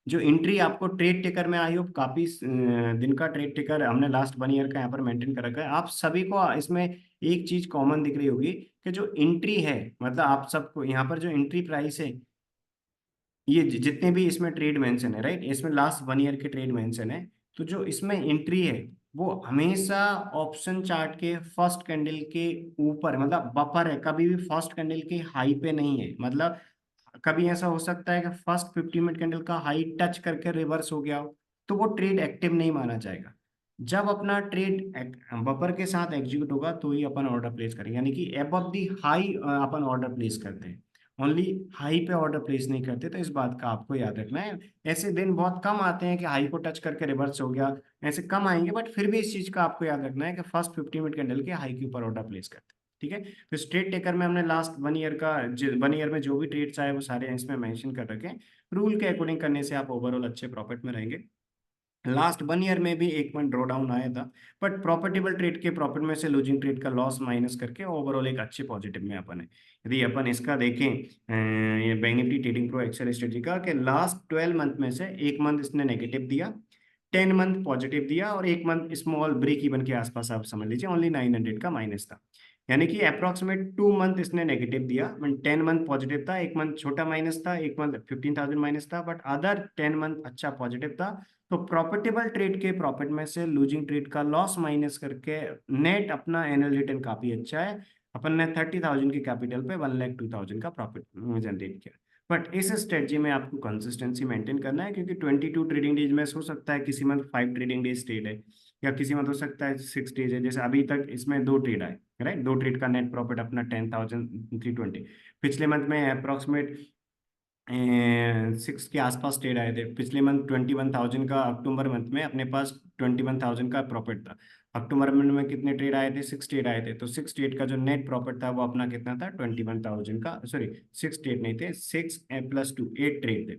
जो एंट्री आपको ट्रेड टेकर में, आई होप काफी दिन का ट्रेड टेकर हमने लास्ट 1 ईयर का यहाँ पर मेंटेन कर रखा है। आप सभी को इसमें एक चीज कॉमन दिख रही होगी कि जो एंट्री है, मतलब आप सबको यहाँ पर जो एंट्री प्राइस है, ये जितने भी इसमें ट्रेड मेंशन है, राइट, इसमें लास्ट 1 ईयर के ट्रेड मेंशन है, तो जो इसमें एंट्री है वो हमेशा ऑप्शन चार्ट के फर्स्ट कैंडल के ऊपर, मतलब बफर है, कभी भी फर्स्ट कैंडल के हाई पे नहीं है। मतलब कभी ऐसा हो सकता है कि फर्स्ट 50 मिनट कैंडल का हाई टच करके रिवर्स हो गया हो, तो वो ट्रेड एक्टिव नहीं माना जाएगा। जब अपना ट्रेड बफर के साथ एग्जीक्यूट होगा तो ही अपन ऑर्डर प्लेस करेंगे, यानी कि एबव दी हाई अपन ऑर्डर प्लेस करते हैं, ओनली हाई पे ऑर्डर प्लेस नहीं करते। तो इस बात का आपको याद रखना है। ऐसे दिन बहुत कम आते हैं कि हाई को टच करके रिवर्स हो गया, ऐसे कम आएंगे, बट फिर भी इस चीज का आपको याद रखना है कि फर्स्ट 50 मिनट कैंडल के हाई के ऊपर ऑर्डर प्लेस करते हैं। ठीक है, तो स्ट्रेट टेकर में हमने लास्ट 1 ईयर का 1 ईयर में जो भी ट्रेड्स आए वो सारे इसमें मेंशन कर रखे हैं। रूल के अकॉर्डिंग करने से आप ओवरऑल अच्छे प्रॉफिट में रहेंगे। लास्ट 1 ईयर में भी एक पॉइंट ड्रॉ डाउन आया था, बट प्रॉफिटेबल ट्रेड के प्रॉफिट में से लूजिंग ट्रेड का लॉस माइनस करके ओवरऑल एक अच्छे पॉजिटिव में अपन है। यदि अपन इसका देखें ये Bank Nifty trading pro Excel strategy का, कि लास्ट 12 मंथ में से एक मंथ इसने नेगेटिव दिया, 10 मंथ पॉजिटिव दिया, और एक मंथ स्मॉल ब्रेक इवन के आसपास आप समझ लीजिए, ओनली 900 का माइनस था। यानी कि अप्रोक्सीमेट 2 मंथ इसने नेगेटिव दिया, 10 मंथ पॉजिटिव था, एक मंथ छोटा माइनस था, एक मंथ 15,000 माइनस था, बट अदर 10 मंथ अच्छा पॉजिटिव था। तो प्रॉफिटेबल ट्रेड के प्रॉफिट में से लूजिंग ट्रेड का लॉस माइनस करके नेट अपना एनुअल रिटर्न काफी अच्छा है। अपन ने 30,000 के कैपिटल पे 1,02,000 का प्रॉफिट जनरेट किया। बट इस स्ट्रेटजी में आपको कंसिस्टेंसी मेंटेन करना है, क्योंकि 22 ट्रेडिंग डेज में हो सकता है किसी मंथ 5 ट्रेडिंग डेज ट्रेड है, या किसी मंथ हो सकता है 6 डेज है। जैसे अभी तक इसमें 2 ट्रेड आए, राइट, 2 ट्रेड का नेट प्रॉफिट अपना 10,320। पिछले मंथ में अप्रोक्सीमेट 6 के आसपास ट्रेड आए थे। पिछले मंथ 21,000 का, अक्टूबर मंथ में अपने पास 21,000 का प्रॉफिट था। अक्टूबर मंथ में कितने ट्रेड आए थे? 6 ट्रेड आए थे, तो 6 ट्रेड का जो नेट प्रॉफिट था वो अपना कितना था? 21,000 का, सॉरी 6 ट्रेड नहीं थे, 6 + 2 8 ट्रेड थे।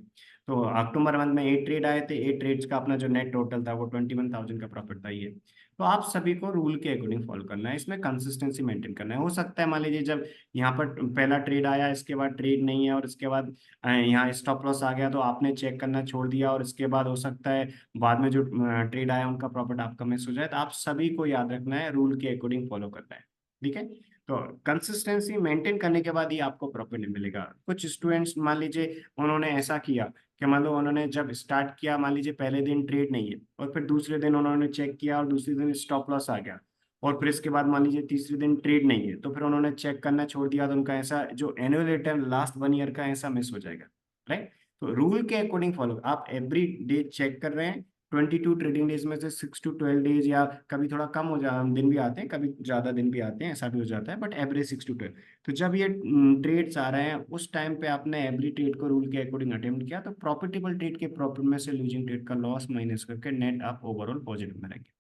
तो अक्टूबर मंथ में 8 ट्रेड आए थे, 8 ट्रेड्स का अपना जो नेट टोटल था वो 21,000 का प्रॉफिट था ये। तो आप सभी को रूल के अकॉर्डिंग फॉलो करना है, इसमें कंसिस्टेंसी मेंटेन करना है। हो सकता है मान लीजिए जब यहाँ पर पहला ट्रेड आया, इसके बाद ट्रेड नहीं है, और इसके बाद यहाँ स्टॉप लॉस आ गया, तो आपने चेक करना छोड़ दिया, और इसके बाद हो सकता है बाद में जो ट्रेड आया उनका प्रॉफिट आपका मिस हो जाए। तो आप सभी को याद रखना है, रूल के अकॉर्डिंग फॉलो करना है। ठीक है, तो कंसिस्टेंसी मेंटेन करने के बाद ही आपको प्रॉफिट मिलेगा। कुछ स्टूडेंट्स मान लीजिए उन्होंने ऐसा किया कि मान लो उन्होंने जब स्टार्ट किया, मान लीजिए पहले दिन ट्रेड नहीं है, और फिर दूसरे दिन उन्होंने चेक किया और दूसरे दिन स्टॉप लॉस आ गया, और फिर इसके बाद मान लीजिए तीसरे दिन ट्रेड नहीं है, तो फिर उन्होंने चेक करना छोड़ दिया, तो उनका ऐसा जो एनुअल रिटर्न लास्ट 1 ईयर का ऐसा मिस हो जाएगा, राइट। तो रूल के अकॉर्डिंग फॉलो, आप एवरी डे चेक कर रहे हैं, 22 ट्रेडिंग डेज में से 6 to 12 डेज, या कभी थोड़ा कम हो जा दिन भी आते हैं, कभी ज्यादा दिन भी आते हैं, ऐसा भी हो जाता है, बट एवरेज 6 to 12। तो जब ये ट्रेड्स आ रहे हैं उस टाइम पे आपने एवरी ट्रेड को रूल के अकॉर्डिंग अटेम्प्ट किया, तो प्रॉफिटेबल ट्रेड के प्रॉफिट में से लूजिंग ट्रेड का लॉस माइनस करके नेट आप ओवरऑल पॉजिटिव में रहेंगे।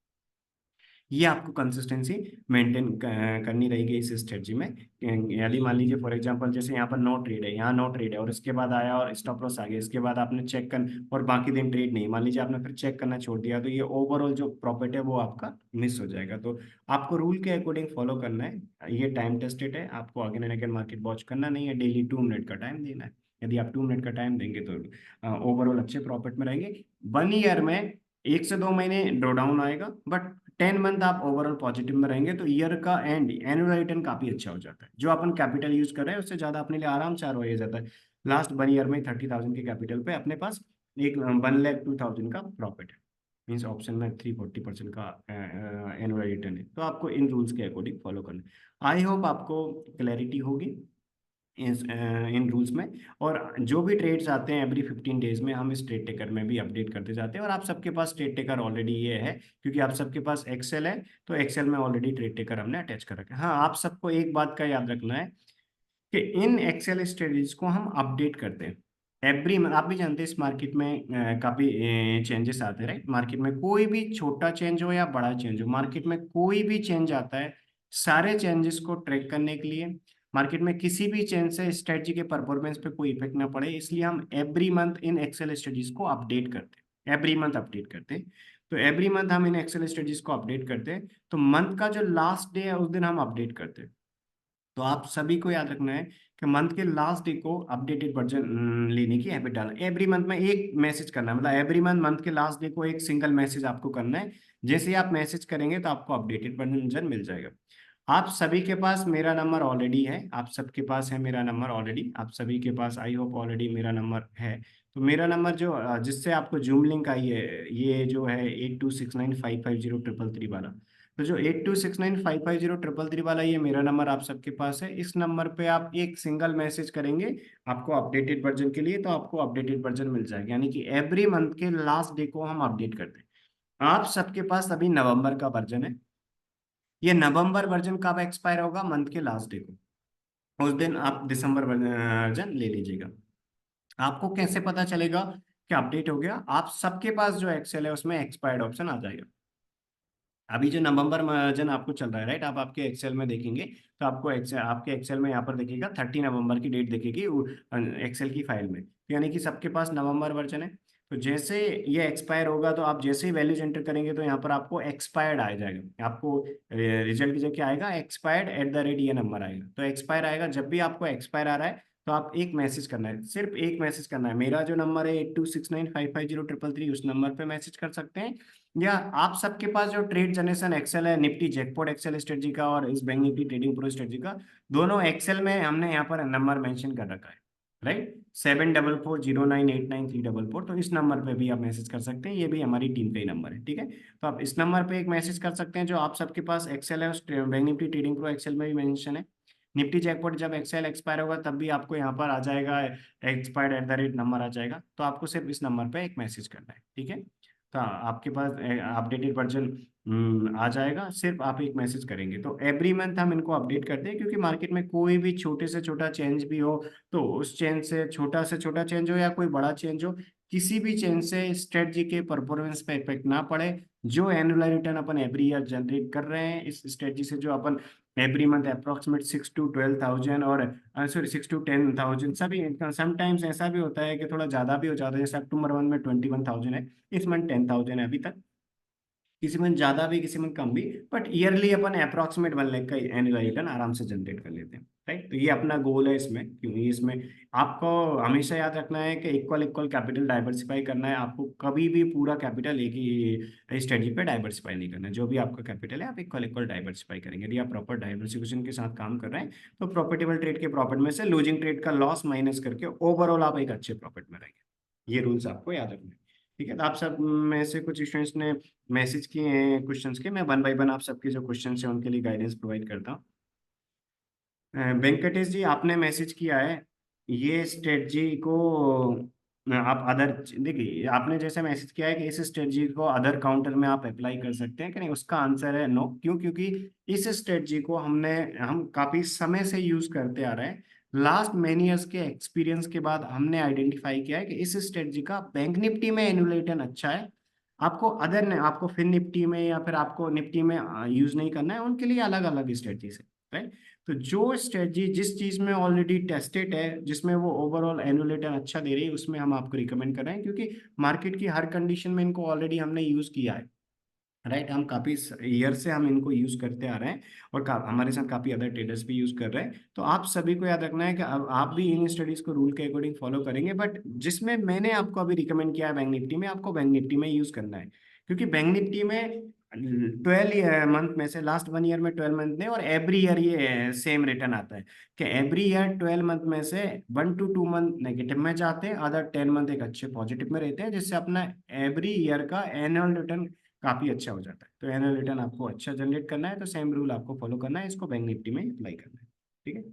ये आपको कंसिस्टेंसी मेंटेन करनी रहेगी इस स्ट्रेटजी में। यदि मान लीजिए फॉर एग्जांपल जैसे यहाँ पर 9 ट्रेड है, यहाँ 9 ट्रेड है, और इसके बाद आया और स्टॉप लॉस आ गया, इसके बाद आपने चेक कर, और बाकी दिन ट्रेड नहीं, मान लीजिए आपने फिर चेक करना छोड़ दिया, तो ये ओवरऑल जो प्रॉफिट है वो आपका मिस हो जाएगा। तो आपको रूल के अकॉर्डिंग फॉलो करना है। ये टाइम टेस्टेड है, आपको आगे एंड अगेन मार्केट वॉच करना नहीं है, डेली 2 मिनट का टाइम देना है। यदि आप 2 मिनट का टाइम देंगे तो ओवरऑल अच्छे प्रॉफिट में रहेंगे। 1 ईयर में 1 से 2 महीने ड्रॉ डाउन आएगा, बट 10 मंथ आप ओवरऑल पॉजिटिव में रहेंगे, तो ईयर का एंड एनुअल रिटर्न काफी अच्छा हो जाता है। जो अपन कैपिटल यूज कर रहे हैं उससे ज्यादा अपने लिए आराम से ROI आ जाता है। लास्ट 1 ईयर में 30,000 के कैपिटल पे अपने पास एक 1,02,000 का प्रॉफिट है, मीन्स ऑप्शन में 340% का एनुअल रिटर्न है। तो आपको इन रूल्स के अकॉर्डिंग फॉलो करना है। आई होप आपको क्लैरिटी होगी इन रूल्स में। और जो भी ट्रेड्स आते हैं एवरी 15 डेज में हम इस ट्रेड टेकर में भी अपडेट करते जाते हैं, और आप सबके पास ट्रेड टेकर ऑलरेडी ये है, क्योंकि आप सबके पास एक्सेल है, तो एक्सेल में ऑलरेडी ट्रेड टेकर हमने अटैच कर रखा है। हाँ, आप सबको एक बात का याद रखना है कि इन एक्सेल स्ट्रेटजीज को हम अपडेट करते हैं एवरी, आप भी जानते हैं इस मार्केट में काफी चेंजेस आते हैं, राइट। मार्केट में कोई भी छोटा चेंज हो या बड़ा चेंज हो, मार्केट में कोई भी चेंज आता है, सारे चेंजेस को ट्रैक करने के लिए, मार्केट में किसी भी चेंज से स्ट्रेटजी के परफॉर्मेंस पे कोई इफेक्ट ना पड़े, इसलिए हम every month in Excel strategies को अपडेट करते हैं, एवरी मंथ अपडेट करते हैं। तो एवरी मंथ हम इन एक्सेल स्ट्रेटजीज को अपडेट करते हैं, तो मंथ का जो लास्ट डे है उस दिन हम अपडेट करते हैं। तो आप सभी को याद रखना है कि मंथ के लास्ट डे को अपडेटेड वर्जन लेने की हैबिट डालना। एवरी मंथ में एक मैसेज करना है, मतलब एवरी मंथ मंथ के लास्ट डे को एक सिंगल मैसेज आपको करना है। जैसे ही आप मैसेज करेंगे तो आपको अपडेटेड वर्जन मिल जाएगा। आप सभी के पास मेरा नंबर ऑलरेडी है, आप सबके पास है मेरा नंबर ऑलरेडी, आप सभी के पास आई होप ऑलरेडी मेरा नंबर है। तो मेरा नंबर जो जिससे आपको जूम लिंक आई है, ये जो है 8269550333 वाला। तो जो 8269550333 वाला ये मेरा नंबर आप सबके पास है। इस नंबर पे आप एक सिंगल मैसेज करेंगे आपको अपडेटेड वर्जन के लिए, तो आपको अपडेटेड वर्जन मिल जाएगा। यानी कि एवरी मंथ के लास्ट डे को हम अपडेट करते हैं। आप सबके पास अभी नवंबर का वर्जन है। ये नवंबर वर्जन कब एक्सपायर होगा? मंथ के लास्ट डे को। उस दिन आप दिसंबर वर्जन ले लीजिएगा। आपको कैसे पता चलेगा कि अपडेट हो गया? आप सबके पास जो एक्सेल है उसमें एक्सपायर्ड ऑप्शन आ जाएगा। अभी जो नवंबर वर्जन आपको चल रहा है, राइट, आप आपके एक्सेल में देखेंगे तो आपको एक्सेल, आपके एक्सेल में यहाँ पर देखिएगा 30 नवंबर की डेट दिखेगी एक्सेल की फाइल में। यानी कि सबके पास नवंबर वर्जन है। तो जैसे ये एक्सपायर होगा तो आप जैसे ही वैल्यूज एंटर करेंगे तो यहाँ पर आपको एक्सपायर्ड आ जाएगा। आपको रिजल्ट की जगह आएगा एक्सपायर्ड @ ये नंबर आएगा। तो एक्सपायर आएगा, जब भी आपको एक्सपायर आ रहा है तो आप एक मैसेज करना है, सिर्फ एक मैसेज करना है। मेरा जो नंबर है 8269550333, उस नंबर पे मैसेज कर सकते हैं। या आप सबके पास जो ट्रेड जनरेशन एक्सेल है, निफ्टी जैकपॉट एक्सेल स्ट्रेटजी का और इस bank Nifty trading pro strategy का, दोनों एक्सेल में हमने यहाँ पर नंबर मेंशन कर रखा है, राइट, 7440989344। तो इस नंबर पे भी आप मैसेज कर सकते हैं, ये भी हमारी टीम का ही नंबर है, ठीक है। तो आप इस नंबर पे एक मैसेज कर सकते हैं जो आप सबके पास एक्सेल है, उस Bank Nifty trading pro Excel में भी मेंशन है। निफ्टी जैकपॉट जब एक्सेल एक्सपायर होगा तब भी आपको यहाँ पर आ जाएगा एक्सपायर्ड नंबर आ जाएगा। तो आपको सिर्फ इस नंबर पे एक मैसेज करना है, ठीक है। तो आपके पास अपडेटेड वर्जन आ जाएगा, सिर्फ आप एक मैसेज करेंगे। तो एवरी मंथ हम इनको अपडेट करते हैं, क्योंकि मार्केट में कोई भी छोटे से छोटा चेंज भी हो तो उस चेंज से छोटा चेंज हो या कोई बड़ा चेंज हो, किसी भी चेंज से स्ट्रेटजी के परफॉर्मेंस पे इफेक्ट ना पड़े। जो एनुअल रिटर्न अपन एवरी ईयर जनरेट कर रहे हैं इस स्ट्रेटजी से, जो अपन एवरी मंथ अप्रोक्सीमेट 6 to 12,000 और सॉरी 6 to 10,000 सभी, समटाइम्स ऐसा भी होता है कि थोड़ा ज्यादा भी हो जाता है। जैसे अक्टूबर मंथ में 21,000 है, इस मंथ 10,000 है अभी तक। किसी मंथ ज्यादा भी किसी मंथ कम भी, but yearly upon approximate 1 lakh का एनुअल रिटर्न आराम से जनरेट कर लेते हैं, राइट। तो ये अपना गोल है इसमें, क्योंकि इसमें आपको हमेशा याद रखना है कि इक्वल इक्वल कैपिटल डाइवर्सिफाई करना है। आपको कभी भी पूरा कैपिटल एक ही स्ट्रेटजी पे डाइवर्सिफाई नहीं करना है। जो भी आपका कैपिटल है आप इक्वल इक्वल डाइवर्सिफाई करेंगे। यदि आप प्रॉपर डाइवर्सिफिकेशन के साथ काम कर रहे हैं तो प्रॉफिटेबल ट्रेड के प्रॉफिट में से लूजिंग ट्रेड का लॉस माइनस करके ओवरऑल आप एक अच्छे प्रॉफिट में रहेंगे। ये रूल्स आपको याद रखना है, ठीक है। तो आप सब में से कुछ स्टूडेंट्स ने मैसेज किए हैं क्वेश्चंस के, मैं वन बाय वन आप सबके जो क्वेश्चंस हैं उनके लिए गाइडेंस प्रोवाइड करता हूँ। वेंकटेश जी, आपने मैसेज किया है ये स्ट्रेटजी को आप अदर, देखिए आपने जैसे मैसेज किया है कि इस स्ट्रेटजी को अदर काउंटर में आप अप्लाई कर सकते हैं कि नहीं, उसका आंसर है नो। क्यों? क्योंकि इस स्ट्रेटजी को हम काफी समय से यूज करते आ रहे हैं। लास्ट मैनी ईयर्स के एक्सपीरियंस के बाद हमने आइडेंटिफाई किया है कि इस स्ट्रेटजी का बैंक निफ्टी में एनुअल रिटर्न अच्छा है। आपको अदर ने आपको फिर निफ्टी में या फिर आपको निफ्टी में यूज नहीं करना है, उनके लिए अलग अलग स्ट्रेटजी है, राइट। तो जो स्ट्रेटजी जिस चीज में ऑलरेडी टेस्टेड है, जिसमें वो ओवरऑल एनुअल रिटर्न अच्छा दे रही है, उसमें हम आपको रिकमेंड कर रहे हैं, क्योंकि मार्केट की हर कंडीशन में इनको ऑलरेडी हमने यूज किया है, राइट। हम काफी ईयर से हम इनको यूज करते आ रहे हैं और हमारे साथ काफी अदर ट्रेडर्स भी यूज कर रहे हैं। तो आप सभी को याद रखना है कि अब आप भी इन स्टडीज को रूल के अकॉर्डिंग फॉलो करेंगे, बट जिसमें मैंने आपको अभी रिकमेंड किया है बैंक निफ्टी में, आपको बैंक निफ्टी में यूज करना है। क्योंकि बैंक निफ्टी में 12 मंथ में से लास्ट 1 ईयर में 12 मंथ ने, और एवरी ईयर ये सेम रिटर्न आता है कि एवरी ईयर 12 मंथ में से 1 to 2 मंथ नेगेटिव में जाते हैं, अदर 10 मंथ एक अच्छे पॉजिटिव में रहते हैं, जिससे अपना एवरी ईयर का एनुअल रिटर्न काफी अच्छा हो जाता है। तो एनुअल रिटर्न आपको अच्छा जनरेट करना है तो सेम रूल आपको फॉलो करना है, इसको बैंक निफ्टी में अप्लाई करना है, ठीक है।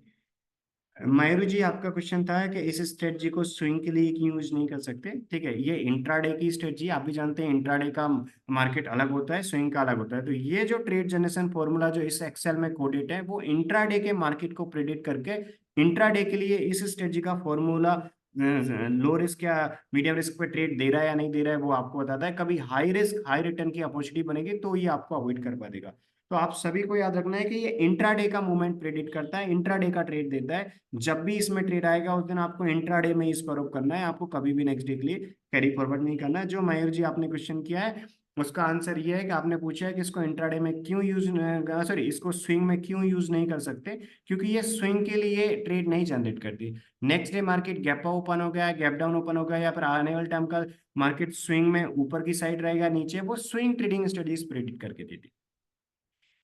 मायरू जी, आपका क्वेश्चन था कि इस स्ट्रेटजी को स्विंग के लिए क्यों यूज नहीं कर सकते? ठीक है, ये इंट्राडे की स्ट्रेटजी, आप भी जानते हैं इंट्राडे का मार्केट अलग होता है, स्विंग का अलग होता है। तो ये जो ट्रेड जनरेशन फॉर्मूला जो इस एक्सेल में कोडेड है, वो इंट्राडे के मार्केट को प्रिडिक्ट करके इंट्राडे के लिए इस स्ट्रेटजी का फॉर्मूला लो रिस्क या मीडियम रिस्क पे ट्रेड दे रहा है या नहीं दे रहा है वो आपको बताता है। कभी हाई रिस्क हाई रिटर्न की अपॉर्चुनिटी बनेगी तो ये आपको अवॉइड कर पाएगा। तो आप सभी को याद रखना है कि ये इंट्राडे का मूवमेंट प्रेडिक्ट करता है, इंट्राडे का ट्रेड देता है। जब भी इसमें ट्रेड आएगा उस दिन आपको इंट्राडे में ही इसको रोक करना है, आपको कभी भी नेक्स्ट डे के लिए कैरी फॉरवर्ड नहीं करना है। जो मयूर जी आपने क्वेश्चन किया है उसका आंसर ये है कि आपने पूछा है कि इसको इंट्राडे में क्यों यूज, सॉरी, इसको स्विंग में क्यों यूज नहीं कर सकते, क्योंकि ये स्विंग के लिए ट्रेड नहीं जनरेट करती। Next day market gap up open हो गया, गैप डाउन ओपन हो गया, या फिर आने वाले टाइम का मार्केट स्विंग में ऊपर की साइड रहेगा नीचे, वो स्विंग ट्रेडिंग स्टडीज प्रेडिक्ट करके देती।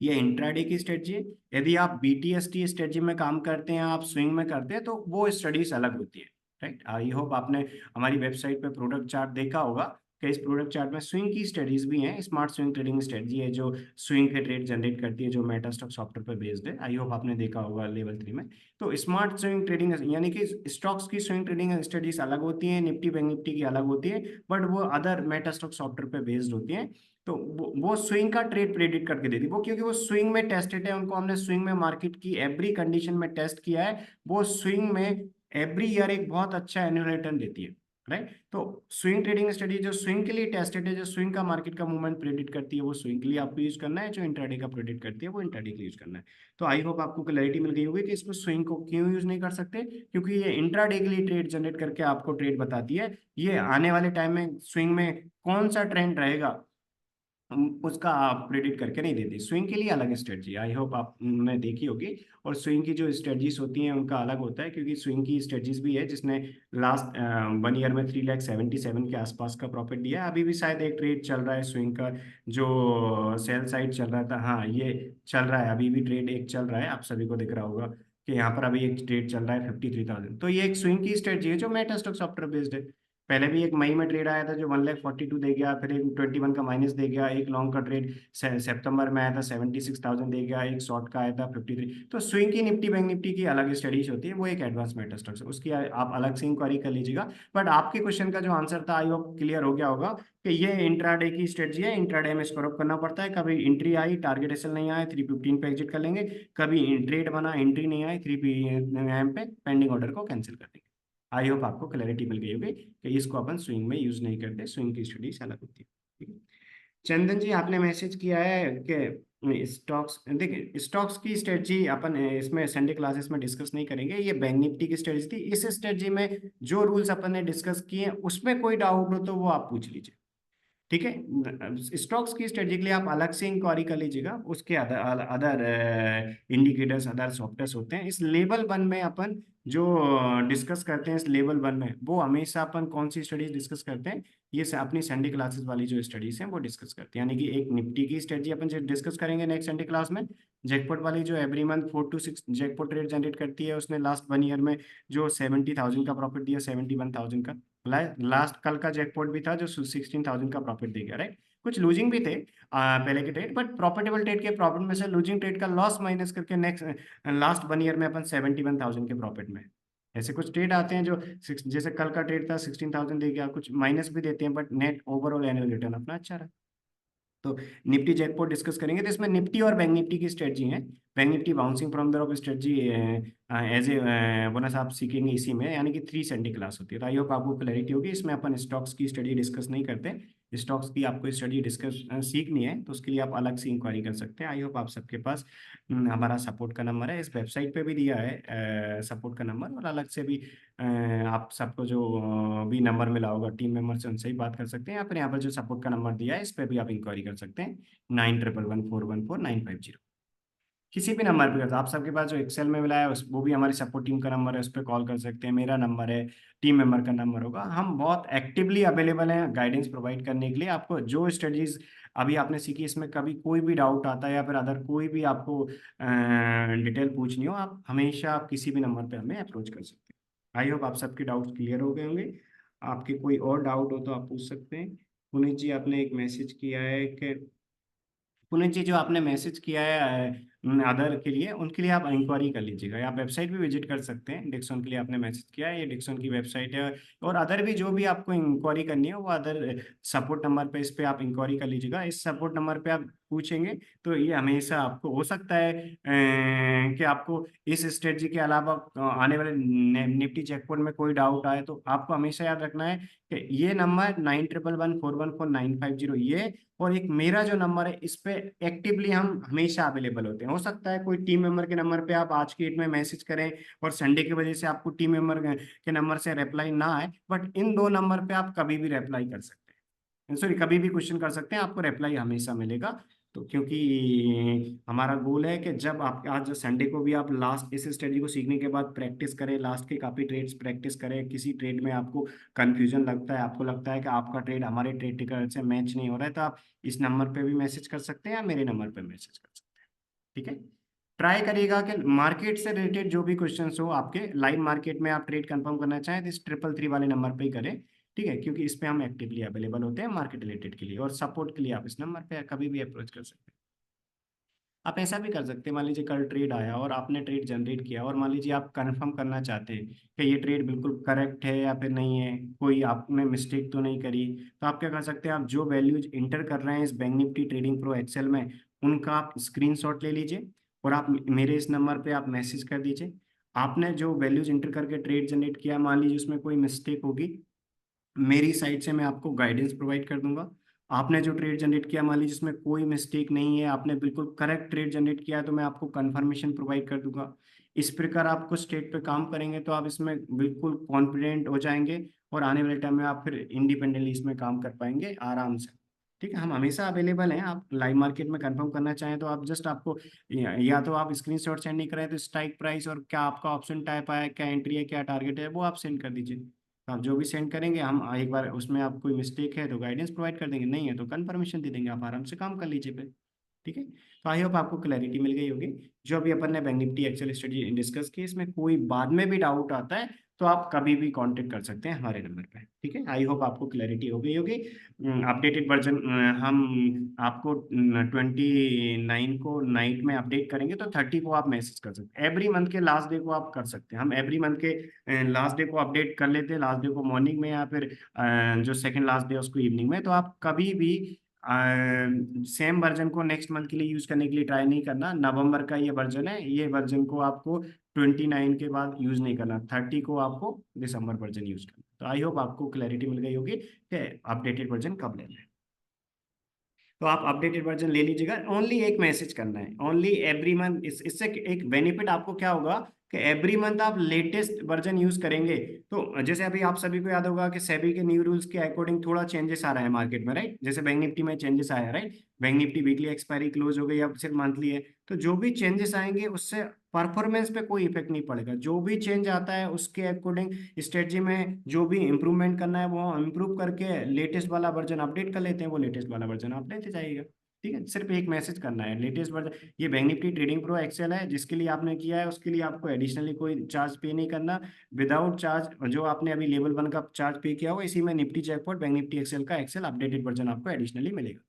ये इंट्राडे की स्ट्रेटजी है। यदि आप बीटीएसटी स्ट्रेटजी में काम करते हैं, आप स्विंग में करते हैं, तो वो स्टडीज अलग होती है। राइट, आई होप आपने हमारी वेबसाइट पे प्रोडक्ट चार्ट देखा होगा कि इस प्रोडक्ट चार्ट में स्विंग की स्टडीज भी हैं। स्मार्ट स्विंग ट्रेडिंग स्ट्रेटजी है जो स्विंग के ट्रेड जनरेट करती है, जो मेटास्टॉक सॉफ्टवेयर पर बेस्ड है। आई होप आपने देखा होगा लेवल 3 में। तो स्मार्ट स्विंग ट्रेडिंग यानी कि स्टॉक्स की स्विंग ट्रेडिंग स्टडीज अलग होती हैं, निफ्टी बैंक निफ्टी की अलग होती है, बट वो अदर मेटास्टॉक सॉफ्टवेयर पे बेस्ड होती हैं। तो वो स्विंग का ट्रेड प्रेडिक्ट करके देती है वो, क्योंकि वो स्विंग में टेस्टेड है, उनको हमने स्विंग में मार्केट की एवरी कंडीशन में टेस्ट किया है। वो स्विंग में एवरी ईयर एक बहुत अच्छा एनुअल रिटर्न देती है। राइट, तो स्विंग ट्रेडिंग स्टडी जो स्विंग के लिए टेस्टेड है, जो स्विंग का मार्केट का मूवमेंट प्रेडिक्ट करती है, वो स्विंग के लिए आपको यूज करना है। जो इंट्राडे का प्रेडिक्ट करती है, वो इंट्राडे के लिए यूज करना है। तो आई होप आपको क्लैरिटी मिल गई होगी कि इसको स्विंग को क्यों यूज नहीं कर सकते, क्योंकि ये इंट्राडे के लिए ट्रेड जनरेट करके आपको ट्रेड बताती है। ये आने वाले टाइम में स्विंग में कौन सा ट्रेंड रहेगा, उसका आप प्रेडिक्ट करके नहीं देती। स्विंग के लिए अलग स्ट्रेटजी, आई होप आपने देखी होगी। और स्विंग की जो स्ट्रेटजीज होती हैं उनका अलग होता है, क्योंकि स्विंग की स्ट्रेटजीज भी है जिसने लास्ट 1 ईयर में 3,77,000 के आसपास का प्रॉफिट दिया है। अभी भी शायद एक ट्रेड चल रहा है स्विंग का, जो सेल साइड चल रहा था, हाँ ये चल रहा है, अभी भी ट्रेड एक चल रहा है, आप सभी को दिख रहा होगा कि यहाँ पर अभी एक ट्रेड चल रहा है 53,000। तो ये एक स्विंग की स्ट्रेटजी है जो मेटास्टॉक सॉफ्टवेयर बेस्ड है। पहले भी एक मई में ट्रेड आया था जो 1,42,000 दे गया, फिर एक 21 का माइनस दे गया, एक लॉन्ग का ट्रेड सितंबर में आया था 76,000 दे गया, एक शॉर्ट का आया था 53। तो स्विंग की निफ्टी बैंक निफ्टी की अलग स्टडीज होती है, वो एक एडवांस मेटा स्टॉक्स है, उसकी आप अलग से इंक्वायरी कर लीजिएगा। बट आपके क्वेश्चन का जो आंसर था, आई होप क्लियर हो गया होगा कि ये इंट्राडे की स्ट्रेटजी है। इंट्राडे में इसको रब करना पड़ता है, कभी एंट्री आई टारगेट एसएल नहीं आया 315 पे एग्जिट कर लेंगे, कभी ट्रेड बना एंट्री नहीं आई 3 पे पेंडिंग ऑर्डर को कैंसिल कर देंगे। आई होप आपको क्लैरिटी मिल गई होगी कि इसको अपन स्विंग में यूज नहीं करते, स्विंग की स्टडीज अलग होती है। ठीक है, चंदन जी आपने मैसेज किया है कि स्टॉक्स, देखिए स्टॉक्स की स्ट्रेटजी अपन इसमें संडे क्लासेस में डिस्कस नहीं करेंगे। ये बैंक निफ्टी की स्ट्रेटजी थी, इस स्ट्रेटजी में जो रूल्स अपन ने डिस्कस किए हैं उसमें कोई डाउट हो तो वो आप पूछ लीजिए। ठीक है, स्टॉक्स की स्ट्रेटजी के लिए आप अलग से इंक्वायरी कर लीजिएगा, उसके other other indicators, other software होते हैं। इस लेवल 1 में अपन जो डिस्कस करते हैं, इस लेवल 1 में वो हमेशा अपन कौन सी स्टडीज डिस्कस करते हैं, ये अपनी संडे क्लासेस वाली जो स्टडीज हैं वो डिस्कस करते हैं। यानी कि एक निफ्टी की स्ट्रेटजी अपन जो डिस्कस करेंगे नेक्स्ट संडे क्लास में, जैकपॉट वाली जो every month 4 to 6 jackpot rate generate करती है, उसने लास्ट 1 ईयर में जो 70,000 का प्रॉफिट दिया, 71,000 का। लास्ट कल का जैकपॉट भी था जो 16,000 का प्रॉफिट दे गया। राइट, कुछ लूजिंग भी थे पहले के ट्रेड, बट प्रॉफिटेबल ट्रेड के प्रॉफिट में से लूजिंग ट्रेड का लॉस माइनस करके नेक्स्ट लास्ट 1 ईयर में अपन 71,000 के प्रॉफिट में। ऐसे कुछ ट्रेड आते हैं जो जैसे कल का ट्रेड था 16,000 दे गया, कुछ माइनस भी देते हैं, but net overall annual return अपना अच्छा रहा। तो निफ्टी जैकपॉट डिस्कस करेंगे, तो इसमें निफ्टी और बैंक निफ्टी की स्ट्रेटजी है। Bank Nifty bouncing from the off strategy as a bonus आप सीखेंगे इसी में, यानी कि 3 संडे क्लास होती है। तो आई होप आपको क्लैरिटी होगी। इसमें अपन स्टॉक्स की स्टडी डिस्कस नहीं करते, स्टॉक्स की आपको स्टडी डिस्कस सीखनी है तो उसके लिए आप अलग से इंक्वायरी कर सकते हैं। आई होप आप सबके पास हमारा सपोर्ट का नंबर है, इस वेबसाइट पे भी दिया है सपोर्ट का नंबर, और अलग से भी आप सबको जो भी नंबर मिला होगा टीम मेंबर से, उनसे ही बात कर सकते हैं, या फिर यहाँ पर जो सपोर्ट का नंबर दिया है इस पर भी आप इंक्वायरी कर सकते हैं, 9111414950। किसी भी नंबर पे कर, आप सबके पास जो एक्सेल में मिला है उस वो भी हमारी सपोर्ट टीम का नंबर है, उस पर कॉल कर सकते हैं। मेरा नंबर है, टीम मेंबर का नंबर होगा। हम बहुत एक्टिवली अवेलेबल हैं गाइडेंस प्रोवाइड करने के लिए। आपको जो स्टडीज अभी आपने सीखी, इसमें कभी कोई भी डाउट आता है या फिर अदर कोई भी आपको डिटेल पूछनी हो, आप हमेशा आप किसी भी नंबर पे हमें अप्रोच कर सकते हैं। आई होप आप सबके डाउट्स क्लियर हो गए होंगे। आपके कोई और डाउट हो तो आप पूछ सकते हैं। पुनीत जी आपने एक मैसेज किया है कि, पुनीत जी जो आपने मैसेज किया है अदर के लिए, उनके लिए आप इंक्वायरी कर लीजिएगा, या आप वेबसाइट भी विजिट कर सकते हैं। डिक्सन के लिए आपने मैसेज किया है, ये डिक्सन की वेबसाइट है। और अदर भी जो भी आपको इंक्वायरी करनी है वो अदर सपोर्ट नंबर पे, इस पे आप इंक्वायरी कर लीजिएगा। इस सपोर्ट नंबर पे आप पूछेंगे तो ये हमेशा आपको हो सकता है कि आपको इस स्ट्रेटजी के अलावा आने वाले निफ्टी चेकपॉइंट में कोई डाउट आए, तो आपको हमेशा याद रखना है कि ये नंबर 9111414950 ये, और एक मेरा जो नंबर है इस पे एक्टिवली हम हमेशा अवेलेबल होते हैं। हो सकता है कोई टीम मेंबर के नंबर पे आप आज की डेट में मैसेज करें और संडे की वजह से आपको टीम मेंबर के नंबर से रिप्लाई ना आए, बट इन 2 नंबर पे आप कभी भी रिप्लाई कर सकते हैं। सॉरी, कभी भी क्वेश्चन कर सकते हैं, आपको रिप्लाई हमेशा मिलेगा। तो क्योंकि हमारा गोल है कि जब आप आज संडे को भी आप लास्ट इस स्ट्रेटजी को सीखने के बाद प्रैक्टिस करें, लास्ट के काफी ट्रेड्स प्रैक्टिस करें, किसी ट्रेड में आपको कंफ्यूजन लगता है, आपको लगता है कि आपका ट्रेड हमारे ट्रेड टिकर से मैच नहीं हो रहा है, तो आप इस नंबर पे भी मैसेज कर सकते हैं या मेरे नंबर पे मैसेज कर सकते हैं। ठीक है। ट्राई करिएगा कि मार्केट से रिलेटेड जो भी क्वेश्चंस हो आपके, लाइव मार्केट में आप ट्रेड कंफर्म करना चाहें तो इस 333 वाले नंबर पे ही करें। ठीक है, क्योंकि इस पे हम एक्टिवली अवेलेबल होते हैं मार्केट रिलेटेड के लिए, और सपोर्ट के लिए आप इस नंबर पे कभी भी अप्रोच कर सकते हैं। आप ऐसा भी कर सकते हैं, मान लीजिए कल ट्रेड आया और आपने ट्रेड जनरेट किया, और मान लीजिए आप कंफर्म करना चाहते हैं कि ये ट्रेड बिल्कुल करेक्ट है या फिर नहीं है, कोई आपने मिस्टेक तो नहीं करी, तो आप क्या कर सकते हैं, आप जो वैल्यूज इंटर कर रहे हैं इस bank Nifty trading pro Excel में, उनका आप स्क्रीनशॉट ले लीजिए और आप मेरे इस नंबर पे आप मैसेज कर दीजिए। आपने जो वैल्यूज इंटर करके ट्रेड जनरेट किया, मान लीजिए उसमें कोई मिस्टेक होगी, मेरी साइड से मैं आपको गाइडेंस प्रोवाइड कर दूंगा। आपने जो ट्रेड जनरेट किया, मान लीजिए जिसमें कोई मिस्टेक नहीं है, आपने बिल्कुल करेक्ट ट्रेड जनरेट किया है, तो मैं आपको कंफर्मेशन प्रोवाइड कर दूंगा। इस प्रकार आपको स्टेट पे काम करेंगे तो आप इसमें बिल्कुल कॉन्फिडेंट हो जाएंगे, और आने वाले टाइम में आप फिर इंडिपेंडेंटली इसमें काम कर पाएंगे आराम से। ठीक है, हम हमेशा अवेलेबल हैं, आप लाइव मार्केट में कंफर्म करना चाहें तो आप जस्ट आपको या तो आप स्क्रीनशॉट सेंड नहीं करें तो स्ट्राइक प्राइस और क्या आपका ऑप्शन टाइप आया, क्या एंट्री है, क्या टारगेट है, वो आप सेंड कर दीजिए। तो आप जो भी सेंड करेंगे, हम एक बार उसमें आप कोई मिस्टेक है तो गाइडेंस प्रोवाइड कर देंगे, नहीं है तो कंफर्मेशन दे देंगे, आप आराम से काम कर लीजिए फिर। ठीक है, तो आई होप आपको क्लैरिटी मिल गई होगी। जो अभी अपन ने Bank Nifty Excel study discuss की, इसमें कोई बाद में भी डाउट आता है तो आप कभी भी कांटेक्ट कर सकते हैं हमारे नंबर पे। ठीक है, आई होप आपको क्लैरिटी हो गई होगी। अपडेटेड वर्जन हम आपको 29 को नाइट में अपडेट करेंगे, तो 30 को आप मैसेज कर सकते हैं, एवरी मंथ के लास्ट डे को आप कर सकते हैं। हम एवरी मंथ के लास्ट डे को अपडेट कर लेते हैं, लास्ट डे को मॉर्निंग में या फिर जो सेकंड लास्ट डे है उसको इवनिंग में। तो आप कभी भी सेम वर्जन को नेक्स्ट मंथ के लिए यूज करने के लिए ट्राई नहीं करना। नवंबर का ये वर्जन है, ये वर्जन को आपको 29 के बाद यूज नहीं करना, 30 को आपको दिसंबर वर्जन यूज करना। तो आई होप आपको क्लैरिटी मिल गई होगी कि अपडेटेड वर्जन कब लेना है। तो आप अपडेटेड वर्जन ले लीजिएगा, ओनली एक मैसेज करना है, ओनली एवरी मंथ। इससे एक बेनिफिट आपको क्या होगा कि एवरी मंथ आप लेटेस्ट वर्जन यूज करेंगे। तो जैसे अभी आप सभी को याद होगा कि सेबी के न्यू रूल्स के अकॉर्डिंग थोड़ा चेंजेस आ रहा है मार्केट में, राइट? जैसे बैंक निफ्टी में चेंजेस आया, right? Bank Nifty weekly expiry close हो गई, अब सिर्फ मंथली है। तो जो भी चेंजेस आएंगे उससे परफॉर्मेंस पे कोई इफेक्ट नहीं पड़ेगा, जो भी चेंज आता है उसके अकॉर्डिंग स्ट्रेटजी में जो भी इंप्रूवमेंट करना है वो इम्प्रूव करके लेटेस्ट वाला वर्जन अपडेट कर लेते हैं, वो लेटेस्ट वाला वर्जन आप लेते जाइएगा। ठीक है, सिर्फ एक मैसेज करना है, लेटेस्ट वर्जन। ये Bank Nifty trading pro Excel है, जिसके लिए आपने किया है उसके लिए आपको एडिशनली कोई चार्ज पे नहीं करना। विदाउट चार्ज जो आपने अभी लेवल 1 का चार्ज पे किया हो, इसी में Nifty jackpot Bank Nifty Excel का एक्सेल अपडेटेड वर्जन आपको एडिशनली मिलेगा।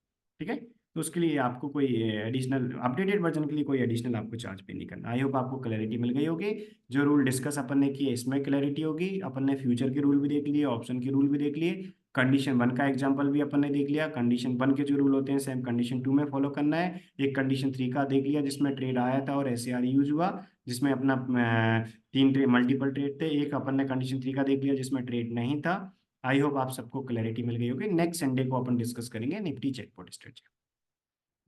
ठीक है, तो उसके लिए आपको कोई एडिशनल अपडेटेड वर्जन के लिए कोई एडिशनल आपको चार्ज पे नहीं करना। आई होप आपको क्लैरिटी मिल गई होगी। जो रूल डिस्कस अपन ने किए इसमें क्लैरिटी होगी। अपन ने फ्यूचर के रूल भी देख लिए, ऑप्शन के रूल भी देख लिए, कंडीशन 1 का एग्जांपल भी अपन ने देख लिया। कंडीशन 1 के जो रूल होते हैं सेम कंडीशन 2 में फॉलो करना है। एक कंडीशन 3 का देख लिया जिसमें ट्रेड आया था और एसएआर यूज हुआ, जिसमें अपना तीन ट्रेड मल्टीपल ट्रेड थे। एक अपन ने कंडीशन 3 का देख लिया जिसमें ट्रेड नहीं था। आई होप आप सबको क्लैरिटी मिल गई होगी। नेक्स्ट संडे को अपन डिस्कस करेंगे निफ्टी जैकपॉट स्ट्रेटजी।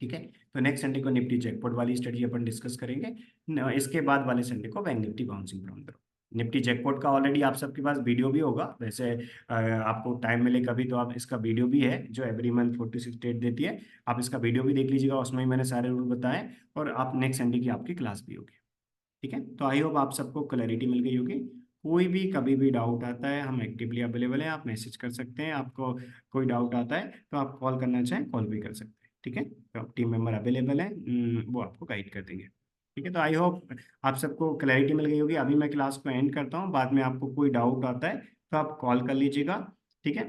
ठीक है, तो नेक्स्ट संडे को निफ्टी जैकपॉट वाली स्ट्रेटजी अपन डिस्कस करेंगे। इसके बाद वाले संडे को बैंक निफ्टी बाउंसिंग ब्राउन करो। निफ्टी जैकपॉट का ऑलरेडी आप सबके पास वीडियो भी होगा, वैसे आपको टाइम मिले कभी तो आप इसका वीडियो भी है जो एवरी मंथ 46 डेट देती है, आप इसका वीडियो भी देख लीजिएगा, उसमें ही मैंने सारे रूल बताए, और आप नेक्स्ट संडे की आपकी क्लास भी होगी। ठीक है, तो आई होप आप सबको क्लैरिटी मिल गई होगी। कोई भी कभी भी डाउट आता है, हम एक्टिवली अवेलेबल हैं, आप मैसेज कर सकते हैं। आपको कोई डाउट आता है तो आप कॉल करना चाहें कॉल भी कर सकते हैं। ठीक है, तो टीम मेंबर अवेलेबल है, वो आपको गाइड कर देंगे। ठीक है, तो आई होप आप सबको क्लैरिटी मिल गई होगी। अभी मैं क्लास को एंड करता हूँ, बाद में आपको कोई डाउट आता है तो आप कॉल कर लीजिएगा। ठीक है,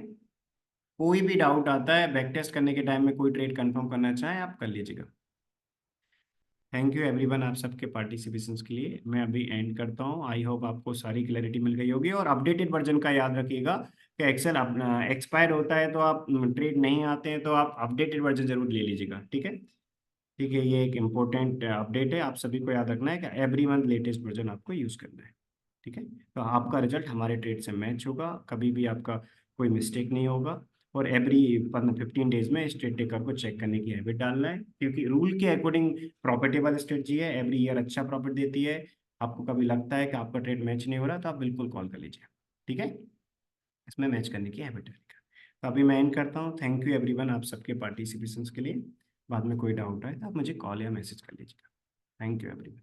कोई भी डाउट आता है बैक टेस्ट करने के टाइम में, कोई ट्रेड कंफर्म करना चाहें आप कर लीजिएगा। थैंक यू एवरीवन आप सबके पार्टिसिपेशन के लिए। मैं अभी एंड करता हूँ। आई होप आपको सारी क्लैरिटी मिल गई होगी, और अपडेटेड वर्जन का याद रखिएगा कि एक्सेल अपना एक्सपायर होता है तो आप ट्रेड नहीं आते हैं तो आप अपडेटेड वर्जन जरूर ले लीजिएगा। ठीक है, ठीक है, ये एक इम्पोर्टेंट अपडेट है, आप सभी को याद रखना है कि एवरी मंथ लेटेस्ट वर्जन आपको यूज़ करना है। ठीक है, तो आपका रिजल्ट हमारे ट्रेड से मैच होगा, कभी भी आपका कोई मिस्टेक नहीं होगा। और एवरी 15 डेज में इस ट्रेड टेकर को चेक करने की हैबिट डालना है, क्योंकि रूल के अकॉर्डिंग प्रॉफिटेबल स्ट्रेटजी है, एवरी ईयर अच्छा प्रॉफिट देती है। आपको कभी लगता है कि आपका ट्रेड मैच नहीं हो रहा तो आप बिल्कुल कॉल कर लीजिए। ठीक है, इसमें मैच करने की हैबिट है। तो अभी मैं एंड करता हूँ। थैंक यू एवरीवन आप सबके पार्टिसिपेशंस के लिए। बाद में कोई डाउट आए तो आप मुझे कॉल या मैसेज कर लीजिएगा। Thank you everyone.